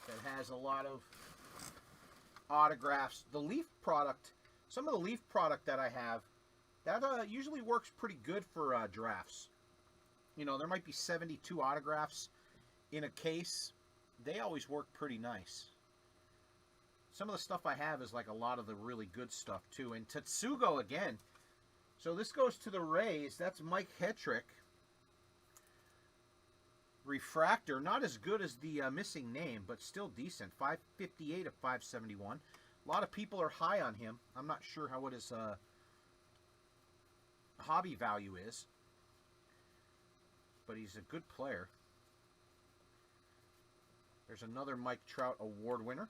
that has a lot of autographs. The Leaf product, some of the Leaf product that I have, that usually works pretty good for drafts. There might be 72 autographs in a case. They always work pretty nice. Some of the stuff I have is like a lot of the really good stuff too. And Tetsugo again. So this goes to the Rays. That's Mike Hetrick. Refractor, not as good as the missing name, but still decent. 558 of 571. A lot of people are high on him. I'm not sure how what his hobby value is, but he's a good player. There's another Mike Trout award winner.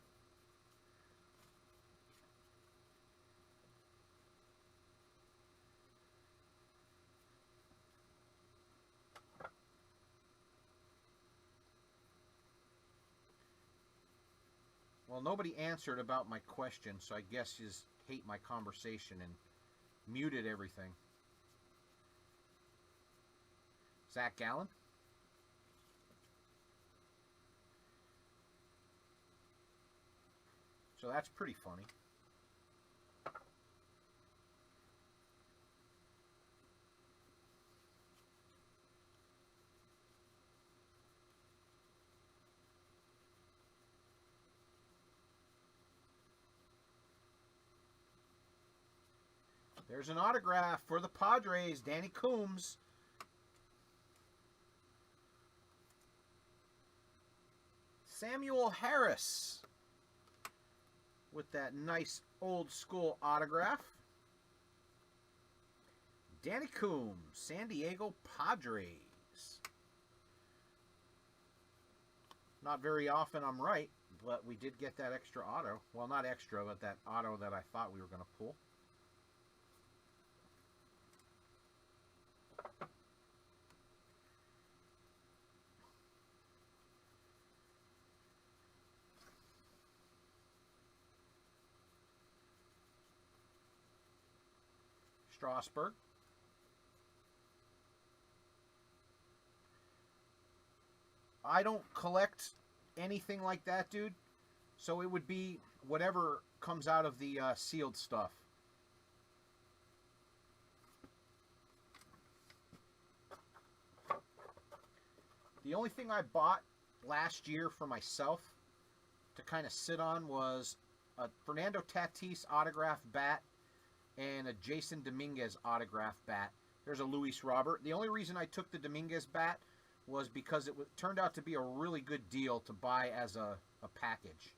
Well, nobody answered about my question, so I guess you just hate my conversation and muted everything. Zach Gallen. So that's pretty funny. There's an autograph for the Padres, Danny Coombs. Samuel Harris with that nice old school autograph. Danny Coombs, San Diego Padres. Not very often I'm right, but we did get that extra auto. Well, not extra, but that auto that I thought we were going to pull. Strasburg. I don't collect anything like that, dude. So it would be whatever comes out of the sealed stuff. The only thing I bought last year for myself to kind of sit on was a Fernando Tatis autograph bat and a Jason Dominguez autograph bat. There's a Luis Robert. The only reason I took the Dominguez bat was because it turned out to be a really good deal to buy as a package.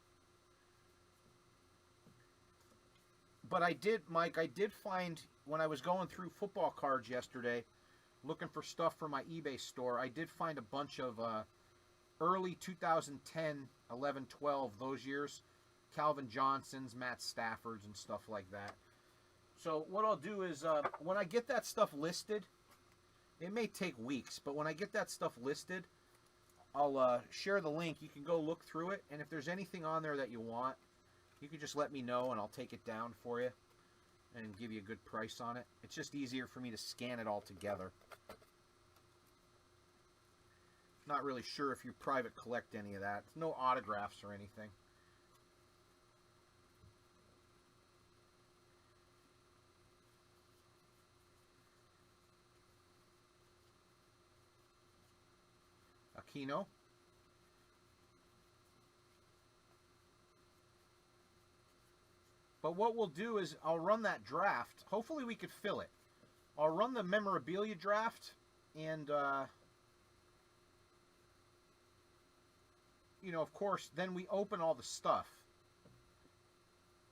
But I did, Mike, I did find when I was going through football cards yesterday, looking for stuff for my eBay store, I did find a bunch of early 2010, 11, 12, those years, Calvin Johnsons, Matt Staffords, and stuff like that. So what I'll do is when I get that stuff listed, it may take weeks, but when I get that stuff listed, I'll share the link. You can go look through it, and if there's anything on there that you want, you can just let me know, and I'll take it down for you and give you a good price on it. It's just easier for me to scan it all together. Not really sure if you private collect any of that. No autographs or anything. Aquino. But what we'll do is I'll run that draft. Hopefully we could fill it. I'll run the memorabilia draft, and you know, of course, then we open all the stuff.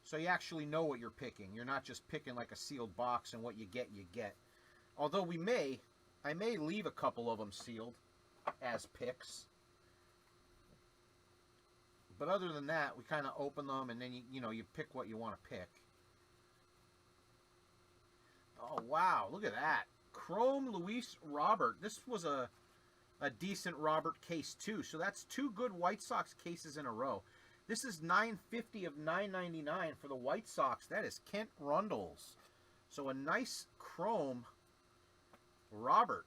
So you actually know what you're picking. You're not just picking like a sealed box and what you get, you get. Although I may leave a couple of them sealed as picks. But other than that, we kind of open them, and then you know, you pick what you want to pick. Oh, wow. Look at that. Chrome Luis Robert. This was a decent Robert case, too. So that's two good White Sox cases in a row. This is $950 of $999 for the White Sox. That is Kent Rundles. So a nice Chrome Robert.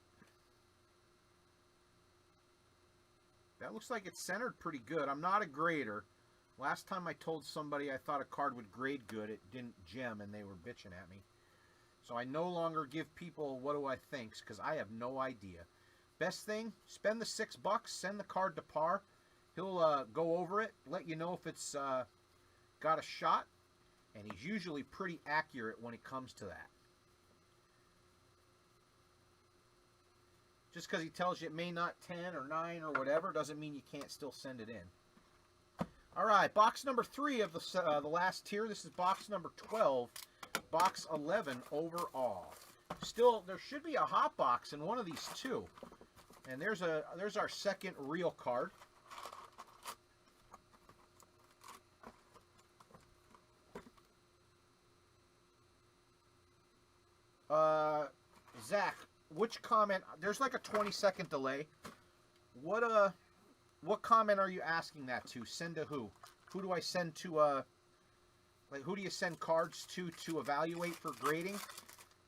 That looks like it's centered pretty good. I'm not a grader. Last time I told somebody I thought a card would grade good, it didn't gem, and they were bitching at me. So I no longer give people what do I think, because I have no idea. Best thing, spend the $6, send the card to Par. He'll go over it, let you know if it's got a shot, and he's usually pretty accurate when it comes to that. Just because he tells you it may not 10 or 9 or whatever doesn't mean you can't still send it in. All right, box number 3 of the last tier. This is box number 12, box 11 overall. Still, there should be a hot box in one of these too. And there's our second real card. Zach, which comment? There's like a 20-second delay. What comment are you asking that to? Send to who? Who do I send to? Like, who do you send cards to evaluate for grading?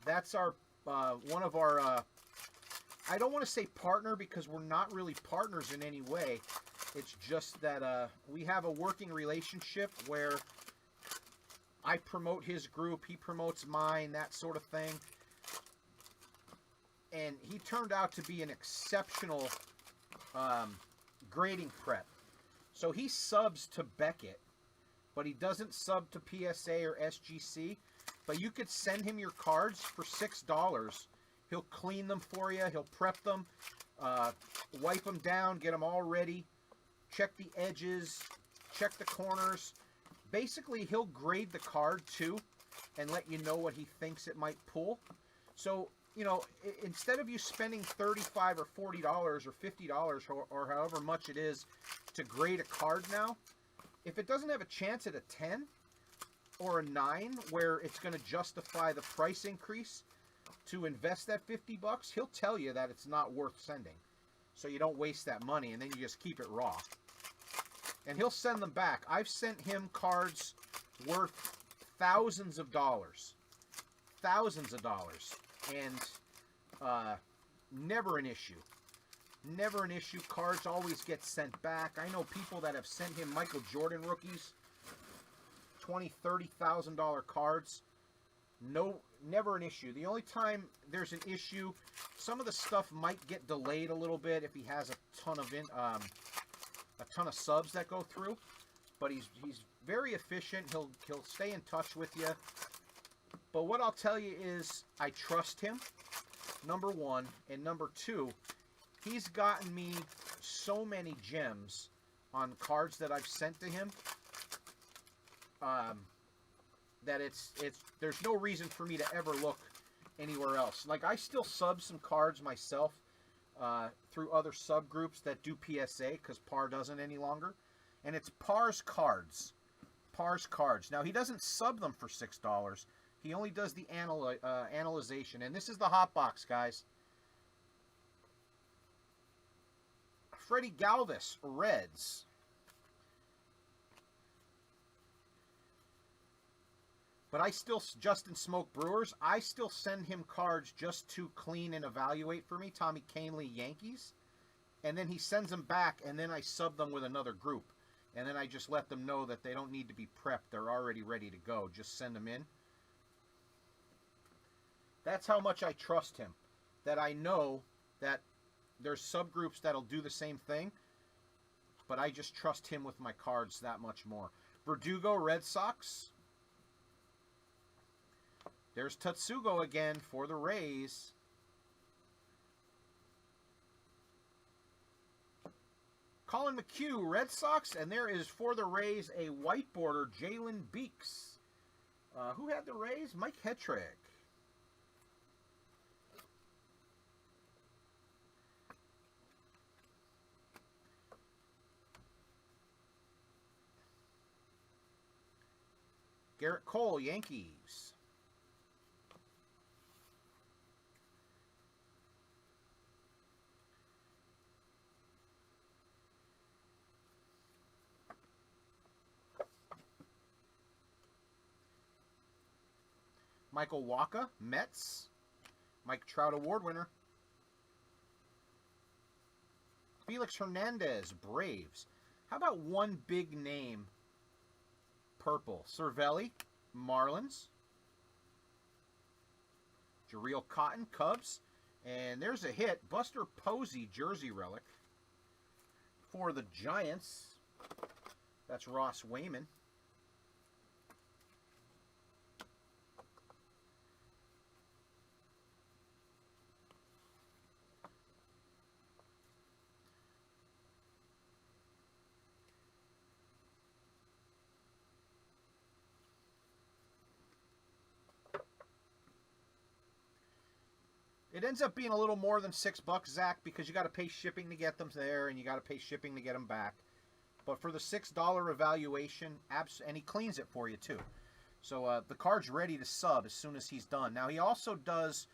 That's our one of our. I don't want to say partner because we're not really partners in any way. It's just that we have a working relationship where I promote his group, he promotes mine, that sort of thing. And he turned out to be an exceptional grading prep. So he subs to Beckett, but he doesn't sub to PSA or SGC. But you could send him your cards for $6. He'll clean them for you. He'll prep them, wipe them down, get them all ready, check the edges, check the corners. Basically, he'll grade the card too and let you know what he thinks it might pull. So, you know, instead of you spending $35 or $40 or $50 or however much it is to grade a card now, if it doesn't have a chance at a 10 or a 9 where it's going to justify the price increase to invest that $50, he'll tell you that it's not worth sending. So you don't waste that money and then you just keep it raw. And he'll send them back. I've sent him cards worth thousands of dollars. Thousands of dollars. And never an issue. Never an issue. Cards always get sent back. I know people that have sent him Michael Jordan rookies. $20,000, $30,000 cards. No, never an issue. The only time there's an issue, some of the stuff might get delayed a little bit if he has a ton of subs that go through. But he's very efficient. He'll stay in touch with you. But what I'll tell you is I trust him, number one. And number two, he's gotten me so many gems on cards that I've sent to him that there's no reason for me to ever look anywhere else. Like, I still sub some cards myself through other subgroups that do PSA because Par doesn't any longer. And it's Par's cards. Par's cards. Now, he doesn't sub them for $6. He only does the analyzation. And this is the hot box, guys. Freddie Galvis, Reds. But I still, Justin Smoke Brewers, I still send him cards just to clean and evaluate for me. Tommy Kahnle, Yankees. And then he sends them back, and then I sub them with another group. And then I just let them know that they don't need to be prepped. They're already ready to go. Just send them in. That's how much I trust him. That I know that there's subgroups that'll do the same thing. But I just trust him with my cards that much more. Verdugo, Red Sox. There's Tatsugo again for the Rays. Colin McHugh, Red Sox. And there is for the Rays a white border, Jalen Beeks. Who had the Rays? Mike Hetrick. Garrett Cole, Yankees. Michael Wacha, Mets. Mike Trout Award winner. Felix Hernandez, Braves. How about one big name? Purple. Cervelli, Marlins. Jarrell Cotton, Cubs. And there's a hit. Buster Posey, jersey relic. For the Giants. That's Ross Wayman. It ends up being a little more than $6, Zach, because you got to pay shipping to get them there, and you got to pay shipping to get them back. But for the $6 evaluation, and he cleans it for you too. So the card's ready to sub as soon as he's done. Now he also does,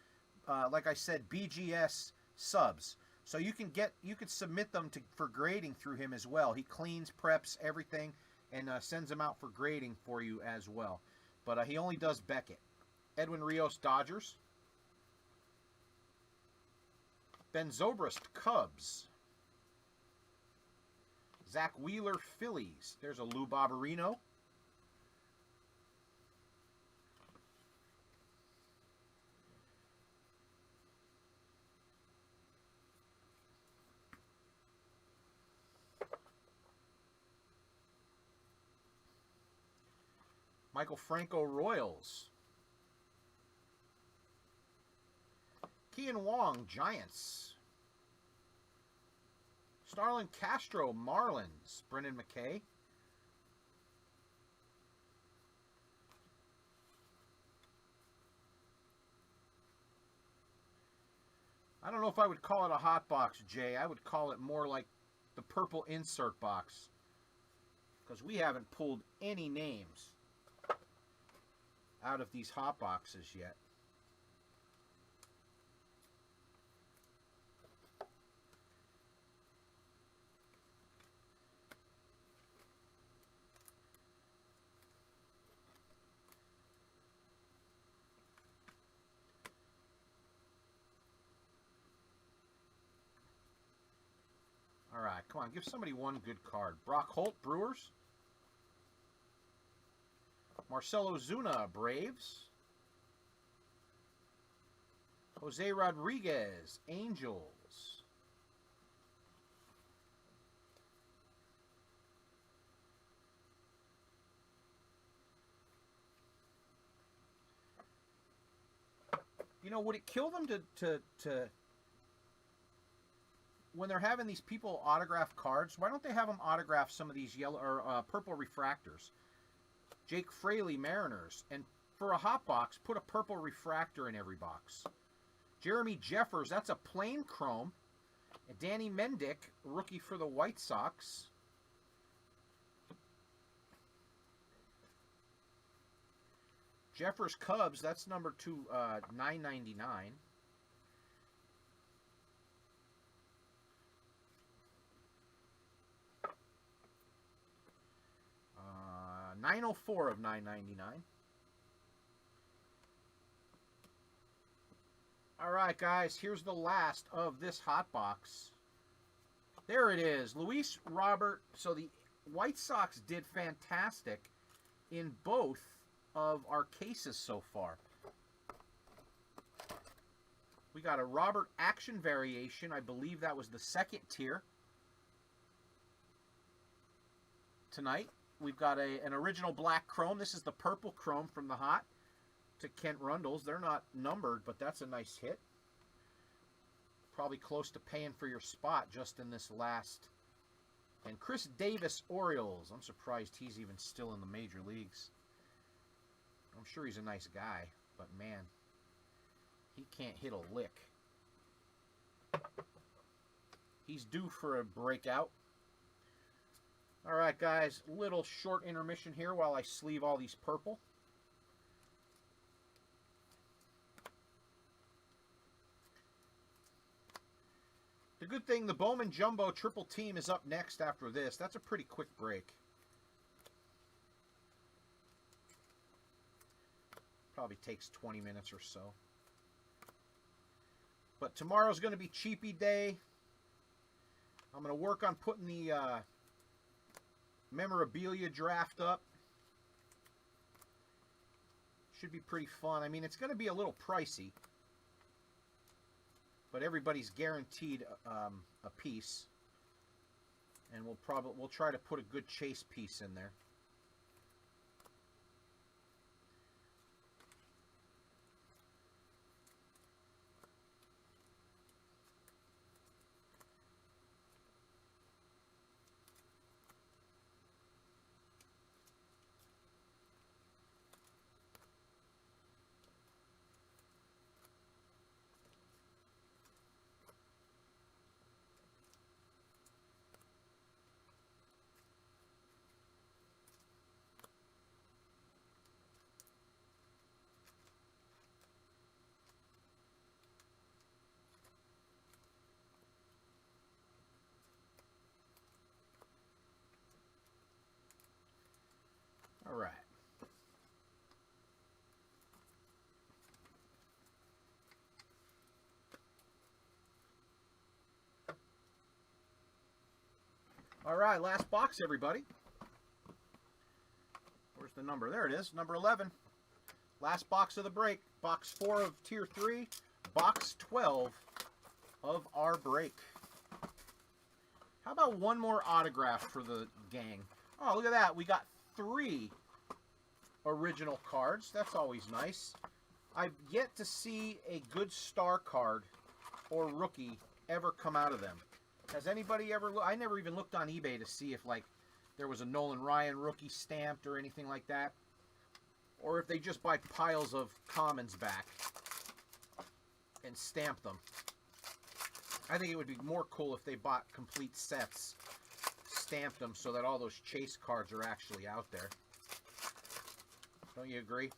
like I said, BGS subs. So you can submit them for grading through him as well. He cleans, preps everything, and sends them out for grading for you as well. But he only does Beckett. Edwin Rios, Dodgers. Ben Zobrist, Cubs. Zach Wheeler, Phillies. There's a Lou Barbarino. Michael Franco, Royals. Kian Wong, Giants. Starlin Castro, Marlins. Brennan McKay. I don't know if I would call it a hot box, Jay. I would call it more like the purple insert box, because we haven't pulled any names out of these hot boxes yet. All right, come on, give somebody one good card. Brock Holt, Brewers. Marcelo Zuna, Braves. Jose Rodriguez, Angels. You know, would it kill them to when they're having these people autograph cards, why don't they have them autograph some of these yellow or purple refractors? Jake Fraley, Mariners. And for a hot box, put a purple refractor in every box. Jeremy Jeffers, that's a plain chrome. And Danny Mendick, rookie for the White Sox. Jeffers Cubs, that's number 2, $9.99. 904 of 999. All right, guys, here's the last of this hot box. There it is, Luis Robert. So the White Sox did fantastic in both of our cases so far. We got a Robert Action variation. I believe that was the second tier tonight. We've got an original black chrome. This is the purple chrome from the hot to Kent Rundles. They're not numbered, but that's a nice hit. Probably close to paying for your spot just in this last. And Chris Davis, Orioles. I'm surprised he's even still in the major leagues. I'm sure he's a nice guy, but man, he can't hit a lick. He's due for a breakout. All right, guys, little short intermission here while I sleeve all these purple. The good thing, the Bowman Jumbo Triple Team is up next after this. That's a pretty quick break. Probably takes 20 minutes or so. But tomorrow's going to be cheapy day. I'm going to work on putting the memorabilia draft up. Should be pretty fun. I mean, it's going to be a little pricey, but everybody's guaranteed a piece, and we'll try to put a good chase piece in there. All right, last box, everybody. Where's the number? There it is, number 11. Last box of the break. Box 4 of Tier 3. Box 12 of our break. How about one more autograph for the gang? Oh, look at that. We got 3 original cards. That's always nice. I've yet to see a good star card or rookie ever come out of them. Has anybody ever I never even looked on eBay to see if, like, there was a Nolan Ryan rookie stamped or anything like that. Or if they just buy piles of commons back and stamp them. I think it would be more cool if they bought complete sets, stamped them so that all those chase cards are actually out there. Don't you agree?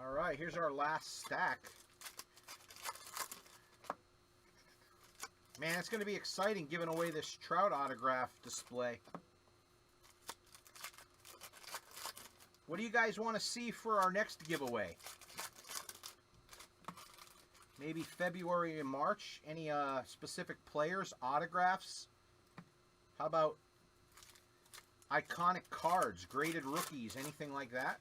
All right, here's our last stack. Man, it's going to be exciting giving away this Trout autograph display. What do you guys want to see for our next giveaway? Maybe February and March? Any specific players, autographs? How about iconic cards, graded rookies, anything like that?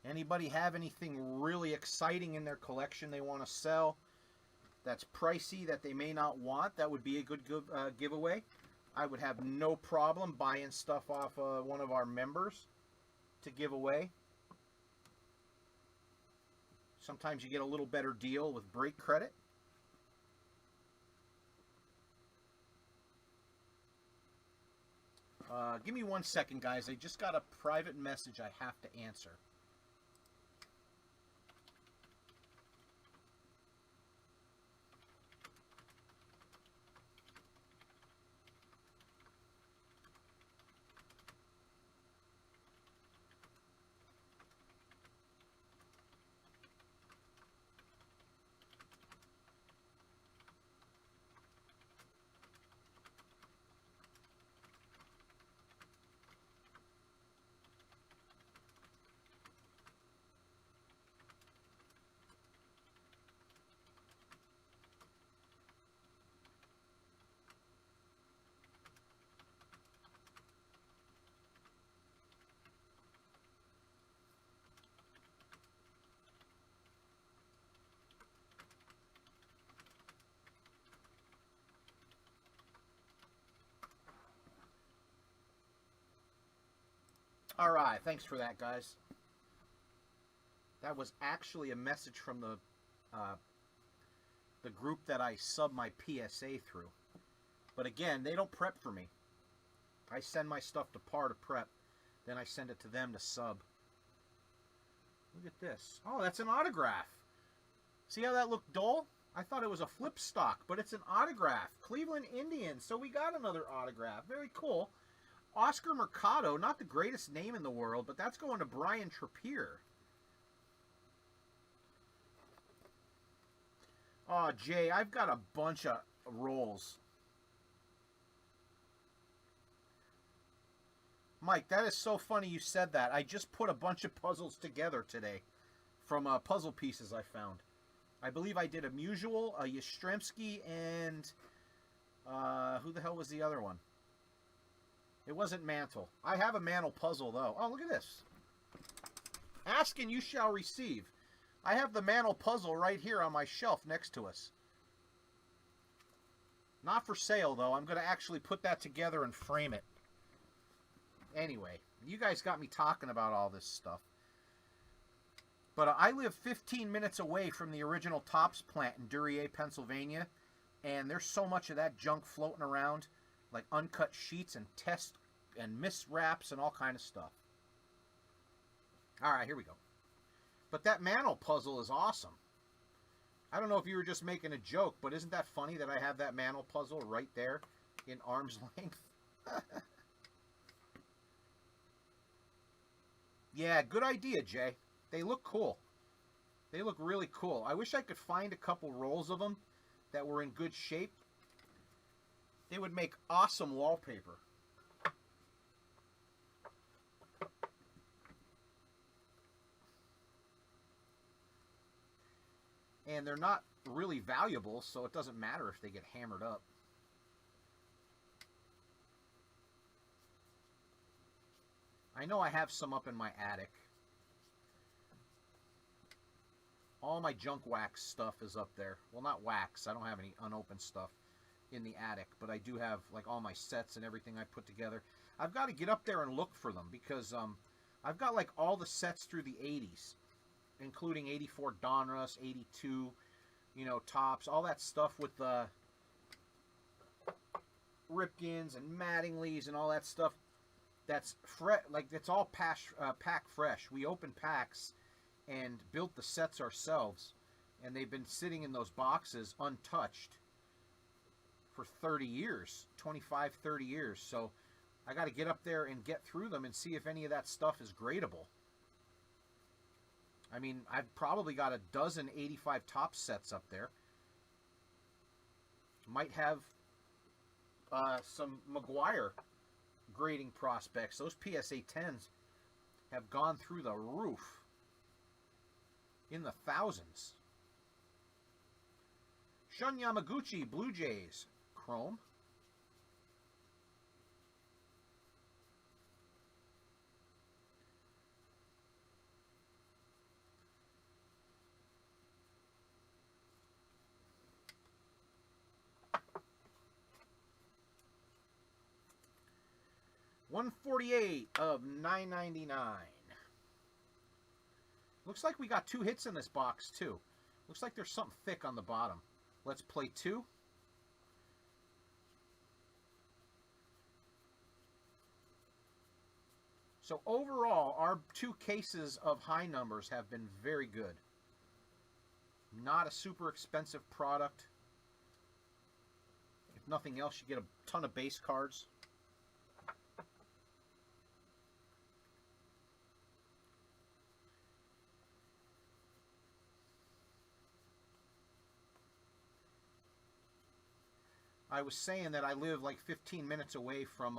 Anybody have anything really exciting in their collection they want to sell that's pricey that they may not want? That would be a good giveaway. I would have no problem buying stuff off one of our members to give away. Sometimes you get a little better deal with break credit. Give me 1 second, guys. I just got a private message I have to answer. All right, thanks for that, guys. That was actually a message from the group that I sub my PSA through. But again, they don't prep for me. I send my stuff to Par to prep, then I send it to them to sub. Look at this. Oh, that's an autograph. See how that looked dull? I thought it was a flip stock, but it's an autograph. Cleveland Indians. So we got another autograph. Very cool. Oscar Mercado, not the greatest name in the world, but that's going to Brian Trappier. Oh, Jay, I've got a bunch of rolls. Mike, that is so funny you said that. I just put a bunch of puzzles together today from puzzle pieces I found. I believe I did a Musial, a Yastrzemski, and who the hell was the other one? It wasn't Mantle. I have a Mantle puzzle, though. Oh, look at this. Ask and you shall receive. I have the Mantle puzzle right here on my shelf next to us. Not for sale, though. I'm going to actually put that together and frame it. Anyway, you guys got me talking about all this stuff. But I live 15 minutes away from the original Topps plant in Duryea, Pennsylvania. And there's so much of that junk floating around, like uncut sheets and test and miswraps and all kind of stuff. All right, here we go. But that Mantle puzzle is awesome. I don't know if you were just making a joke, but isn't that funny that I have that Mantle puzzle right there in arm's length? Yeah, good idea, Jay. They look cool. They look really cool. I wish I could find a couple rolls of them that were in good shape. They would make awesome wallpaper. And they're not really valuable, so it doesn't matter if they get hammered up. I know I have some up in my attic. All my junk wax stuff is up there. Well, not wax. I don't have any unopened stuff in the attic, but I do have like all my sets and everything I put together. I've got to get up there and look for them because I've got like all the sets through the 80s, including 84 Donruss, 82, you know, Topps, all that stuff with the Ripkins and Mattingleys and all that stuff. That's like it's all pack fresh. We open packs and built the sets ourselves, and they've been sitting in those boxes untouched for 30 years, 25, 30 years. So I got to get up there and get through them and see if any of that stuff is gradable. I mean, I've probably got a dozen 85 Topps sets up there. Might have some McGwire grading prospects. Those PSA 10s have gone through the roof in the thousands. Shun Yamaguchi, Blue Jays, Chrome. $148 of $9.99. Looks like we got 2 hits in this box, too. Looks like there's something thick on the bottom. Let's play 2. So overall, our 2 cases of high numbers have been very good. Not a super expensive product. If nothing else, you get a ton of base cards. I was saying that I live like 15 minutes away from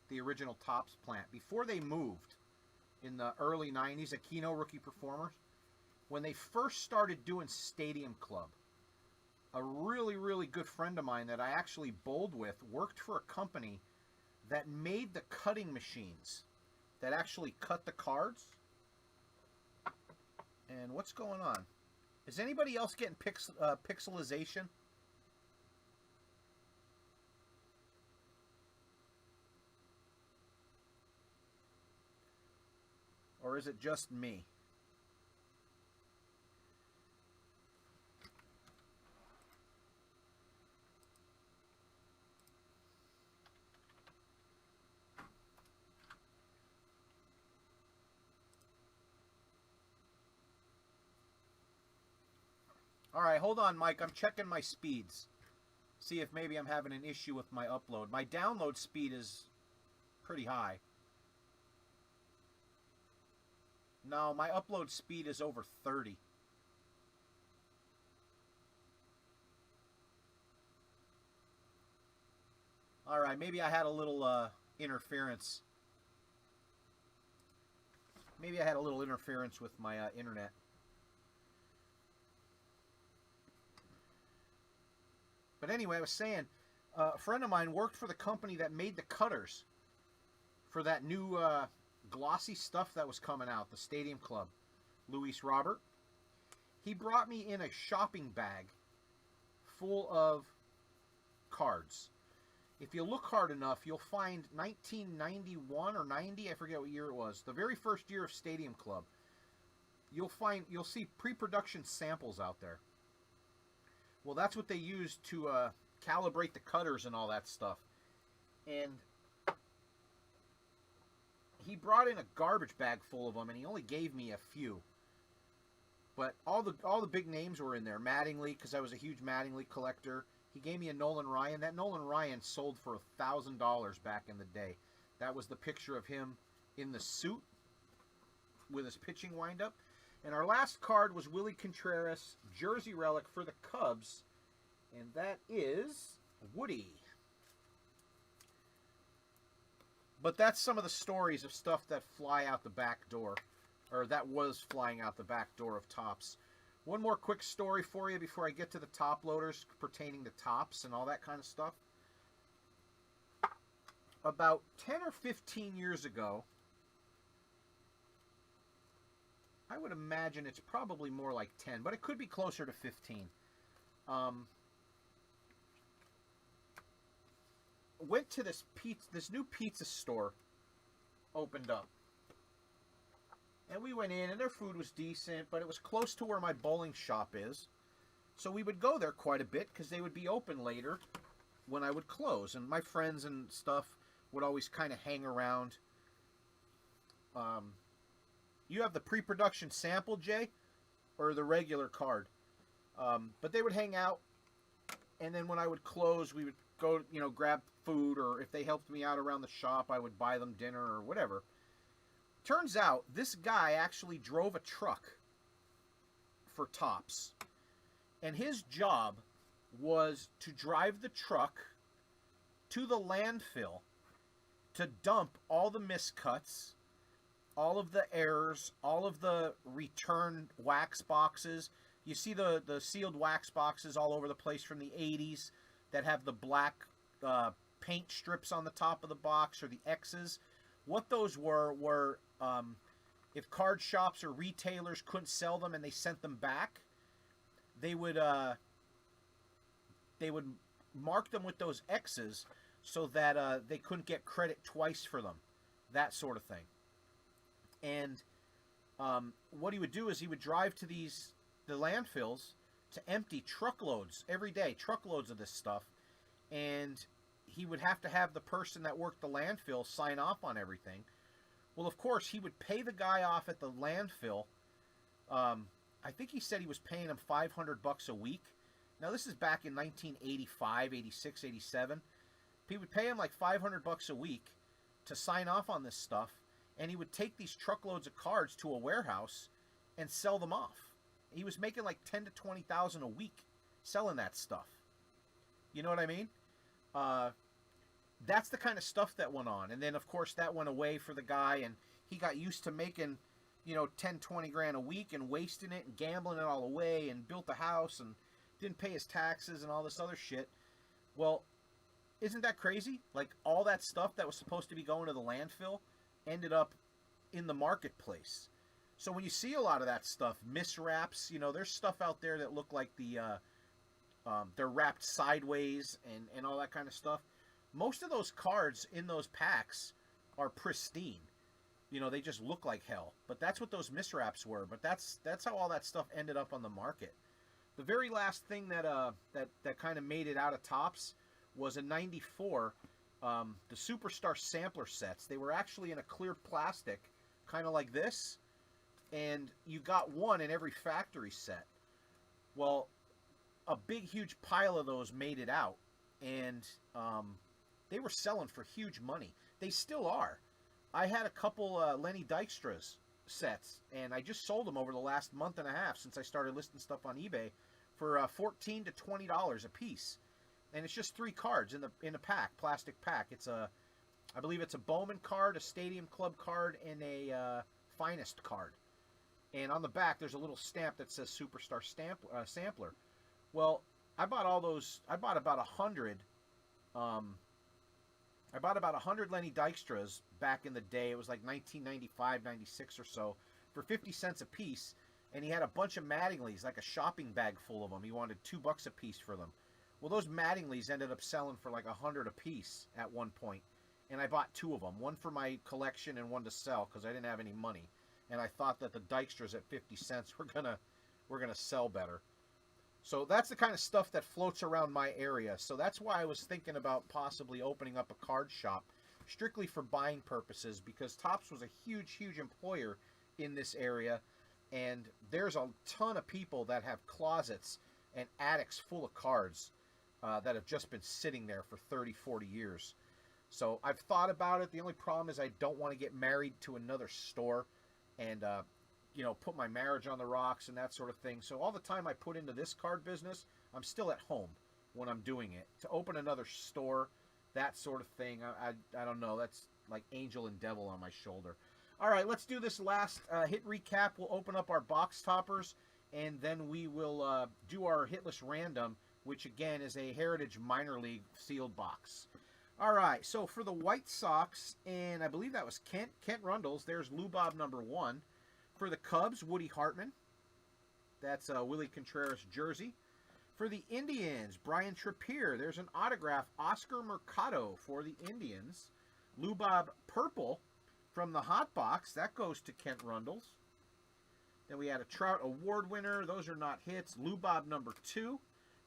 the original Topps plant. Before they moved in the early 90s, Aquino Rookie Performers, when they first started doing Stadium Club, a really, really good friend of mine that I actually bowled with worked for a company that made the cutting machines that actually cut the cards. And what's going on? Is anybody else getting pixelization? Or is it just me? All right, hold on, Mike. I'm checking my speeds. See if maybe I'm having an issue with my upload. My download speed is pretty high. No, my upload speed is over 30. All right, maybe I had a little interference. Maybe I had a little interference with my internet. But anyway, I was saying, a friend of mine worked for the company that made the cutters for that new glossy stuff that was coming out, the Stadium Club, Luis Robert. He brought me in a shopping bag full of cards. If you look hard enough, you'll find 1991 or 90, I forget what year it was, the very first year of Stadium Club. You'll see pre-production samples out there. Well, that's what they used to calibrate the cutters and all that stuff. And he brought in a garbage bag full of them, and he only gave me a few. But all the big names were in there. Mattingly, because I was a huge Mattingly collector. He gave me a Nolan Ryan. That Nolan Ryan sold for $1,000 back in the day. That was the picture of him in the suit with his pitching windup. And our last card was Willie Contreras, jersey relic for the Cubs. And that is Woody. But that's some of the stories of stuff that fly out the back door. Or that was flying out the back door of Topps. One more quick story for you before I get to the top loaders pertaining to Topps and all that kind of stuff. About 10 or 15 years ago, I would imagine it's probably more like 10, but it could be closer to 15. Went to this new pizza store opened up. And we went in, and their food was decent, but it was close to where my bowling shop is. So we would go there quite a bit, because they would be open later when I would close. And my friends and stuff would always kind of hang around. You have the pre-production sample, Jay? Or the regular card? But they would hang out, and then when I would close, we would go, grab food, or if they helped me out around the shop, I would buy them dinner or whatever. Turns out, this guy actually drove a truck for Topps. And his job was to drive the truck to the landfill to dump all the miscuts, all of the errors, all of the return wax boxes. You see the sealed wax boxes all over the place from the 80s that have the black paint strips on the top of the box, or the X's. What those were if card shops or retailers couldn't sell them and they sent them back, they would mark them with those X's so that they couldn't get credit twice for them, that sort of thing. And what he would do is he would drive to the landfills to empty truckloads every day, truckloads of this stuff, and he would have to have the person that worked the landfill sign off on everything. Well, of course, he would pay the guy off at the landfill. I think he said he was paying him $500 a week. Now, this is back in 1985, 86, 87. He would pay him like $500 a week to sign off on this stuff, and he would take these truckloads of cards to a warehouse and sell them off. He was making like $10,000 to $20,000 a week selling that stuff. You know what I mean? That's the kind of stuff that went on. And then, of course, that went away for the guy, and he got used to making, 10, 20 grand a week and wasting it and gambling it all away, and built a house and didn't pay his taxes and all this other shit. Well, isn't that crazy? Like, all that stuff that was supposed to be going to the landfill ended up in the marketplace. So when you see a lot of that stuff, miswraps, there's stuff out there that look like they're wrapped sideways and all that kind of stuff. Most of those cards in those packs are pristine. They just look like hell. But that's what those miswraps were. But that's how all that stuff ended up on the market. The very last thing that kind of made it out of Topps was in '94, the Superstar Sampler sets. They were actually in a clear plastic, kind of like this, and you got one in every factory set. Well, a big, huge pile of those made it out, and they were selling for huge money. They still are. I had a couple Lenny Dykstra's sets, and I just sold them over the last month and a half since I started listing stuff on eBay for $14 to $20 a piece. And it's just 3 cards in a pack, plastic pack. I believe it's a Bowman card, a Stadium Club card, and a Finest card. And on the back, there's a little stamp that says Superstar Sampler. Well, I bought all those. I bought about 100 I bought about 100 Lenny Dykstras back in the day. It was like 1995, 96 or so, for 50 cents a piece. And he had a bunch of Mattinglys, like a shopping bag full of them. He wanted $2 a piece for them. Well, those Mattinglys ended up selling for like 100 a piece at one point. And I bought 2 of them, one for my collection and one to sell because I didn't have any money. And I thought that the Dykstras at 50 cents were gonna sell better. So that's the kind of stuff that floats around my area. So that's why I was thinking about possibly opening up a card shop strictly for buying purposes, because Topps was a huge, huge employer in this area. And there's a ton of people that have closets and attics full of cards that have just been sitting there for 30, 40 years. So I've thought about it. The only problem is I don't want to get married to another store and, you know, put my marriage on the rocks and that sort of thing. So all the time I put into this card business, I'm still at home when I'm doing it. To open another store, that sort of thing, I don't know. That's like angel and devil on my shoulder. All right, let's do this last hit recap. We'll open up our box toppers, and then we will do our hitless random, which again is a Heritage Minor League sealed box. All right, so for the White Sox, and I believe that was Kent Rundles, there's Lou Bob number 1. For the Cubs, Woody Hartman. That's Willie Contreras jersey. For the Indians, Brian Trappier. There's an autograph, Oscar Mercado for the Indians. Lou Bob purple from the Hot Box. That goes to Kent Rundles. Then we had a Trout Award winner. Those are not hits. Lou Bob number 2.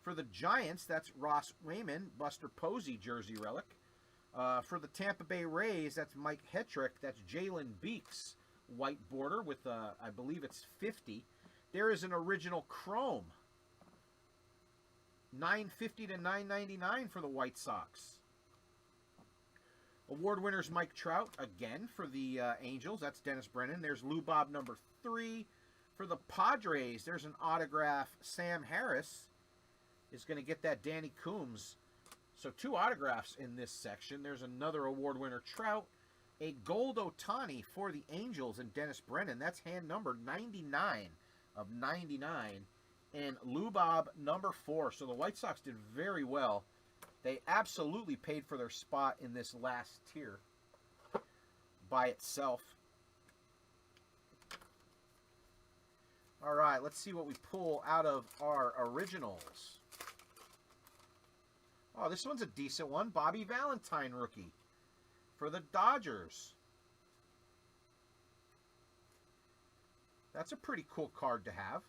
For the Giants, that's Ross Raymond, Buster Posey jersey relic. For the Tampa Bay Rays, that's Mike Hetrick. That's Jalen Beeks, white border with, I believe it's 50. There is an original chrome. $9.50 to $9.99 for the White Sox. Award winners Mike Trout, again, for the Angels. That's Dennis Brennan. There's Lou Bob number 3. For the Padres, there's an autograph. Sam Harris is going to get that Danny Coombs. So 2 autographs in this section. There's another award winner, Trout. A gold Ohtani for the Angels and Dennis Brennan. That's hand number 99 of 99. And Lou Bob number 4. So the White Sox did very well. They absolutely paid for their spot in this last tier by itself. All right, let's see what we pull out of our originals. Oh, this one's a decent one. Bobby Valentine rookie for the Dodgers. That's a pretty cool card to have.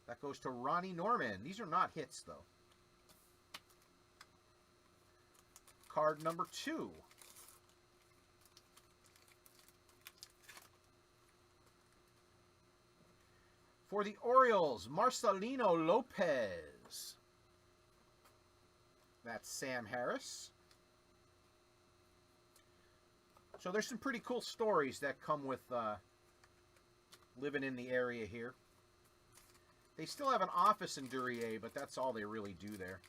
That goes to Ronnie Norman. These are not hits, though. Card number 2. For the Orioles, Marcelino Lopez. That's Sam Harris. So there's some pretty cool stories that come with living in the area here. They still have an office in Duryea, but that's all they really do there.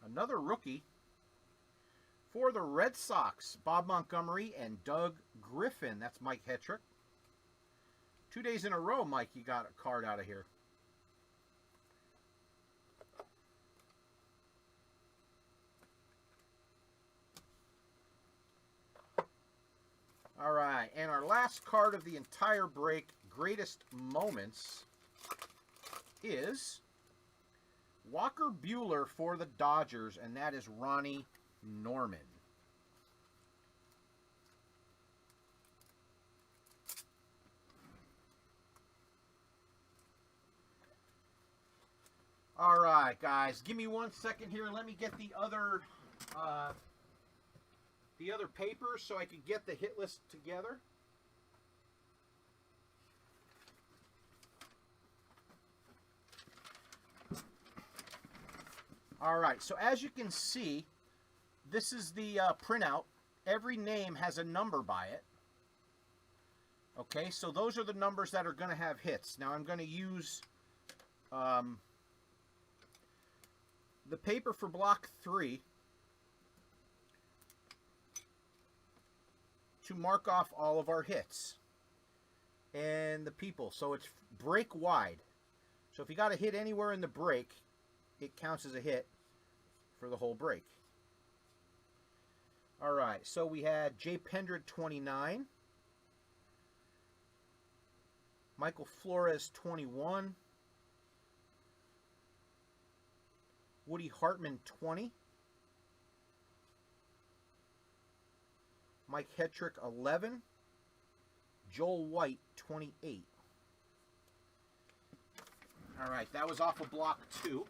Another rookie for the Red Sox, Bob Montgomery and Doug Griffin. That's Mike Hetrick. 2 days in a row, Mike, you got a card out of here. All right, and our last card of the entire break, Greatest Moments, is Walker Buehler for the Dodgers, and that is Ronnie Norman. All right, guys, give me 1 second here. Let me get the other papers so I can get the hit list together. All right, so as you can see, this is the printout. Every name has a number by it. Okay, so those are the numbers that are going to have hits. Now I'm going to use the paper for block 3 to mark off all of our hits and the people. So it's break wide. So if you got a hit anywhere in the break, it counts as a hit for the whole break. All right, so we had Jay Pendred 29, Michael Flores 21, Woody Hartman 20, Mike Hetrick 11, Joel White 28. All right, that was off of block 2.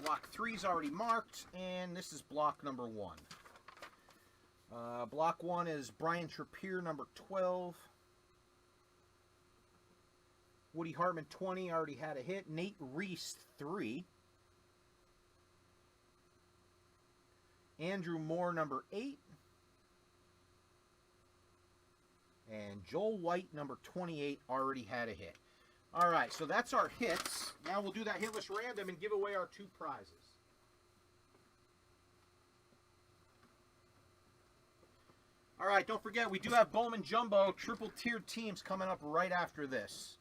Block 3 is already marked, and this is block number 1. Block 1 is Brian Trappier, number 12. Woody Hartman, 20, already had a hit. Nate Reese, 3. Andrew Moore, number 8. And Joel White, number 28, already had a hit. All right, so that's our hits. Now we'll do that hitless random and give away our 2 prizes. All right, don't forget, we do have Bowman Jumbo triple tiered teams coming up right after this.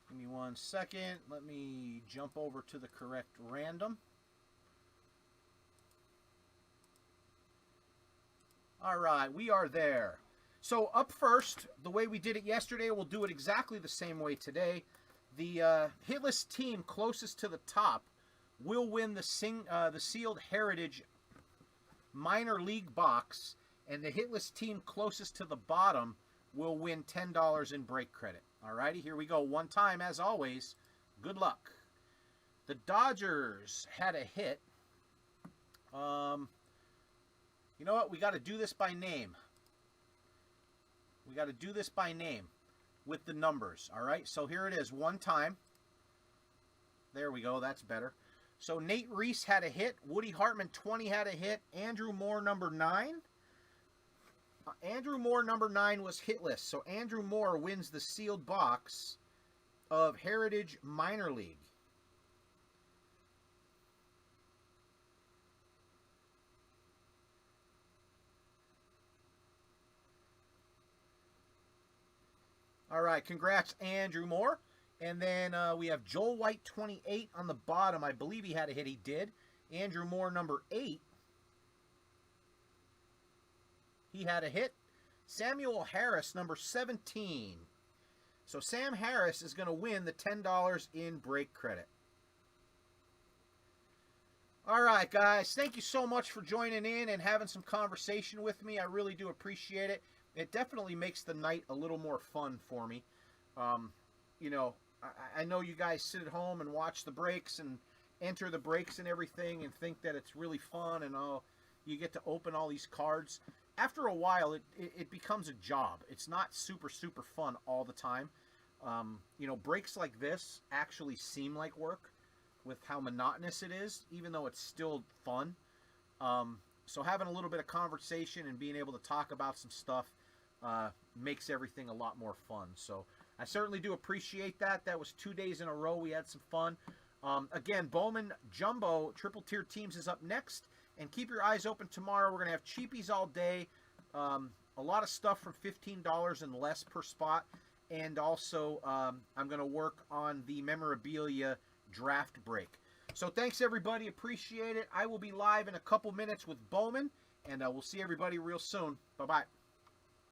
Give me 1 second. Let me jump over to the correct random. All right, we are there. So up first, the way we did it yesterday, we'll do it exactly the same way today. The hitless team closest to the top will win the sealed Heritage minor league box, and the hitless team closest to the bottom will win $10 in break credit. All righty, here we go. One time, as always. Good luck. The Dodgers had a hit. You know what? We got to do this by name. We got to do this by name with the numbers. All right, so here it is. One time. There we go. That's better. So Nate Reese had a hit. Woody Hartman, 20, had a hit. Andrew Moore, number 9. Andrew Moore, number 9, was hitless. So Andrew Moore wins the sealed box of Heritage Minor League. All right, congrats, Andrew Moore. And then we have Joel White, 28, on the bottom. I believe he had a hit. He did. Andrew Moore, number 8. He had a hit. Samuel Harris, number 17. So Sam Harris is going to win the $10 in break credit. All right, guys. Thank you so much for joining in and having some conversation with me. I really do appreciate it. It definitely makes the night a little more fun for me. You know, I know you guys sit at home and watch the breaks and enter the breaks and everything and think that it's really fun and you get to open all these cards. After a while, it becomes a job. It's not super fun all the time. You know, breaks like this actually seem like work with how monotonous it is, even though it's still fun. So having a little bit of conversation and being able to talk about some stuff makes everything a lot more fun. So I certainly do appreciate that. That was 2 days in a row. We had some fun. Again, Bowman Jumbo triple tier teams is up next. And keep your eyes open tomorrow. We're going to have cheapies all day. A lot of stuff from $15 and less per spot. And also, I'm going to work on the memorabilia draft break. So thanks, everybody. Appreciate it. I will be live in a couple minutes with Bowman. And we'll see everybody real soon. Bye-bye.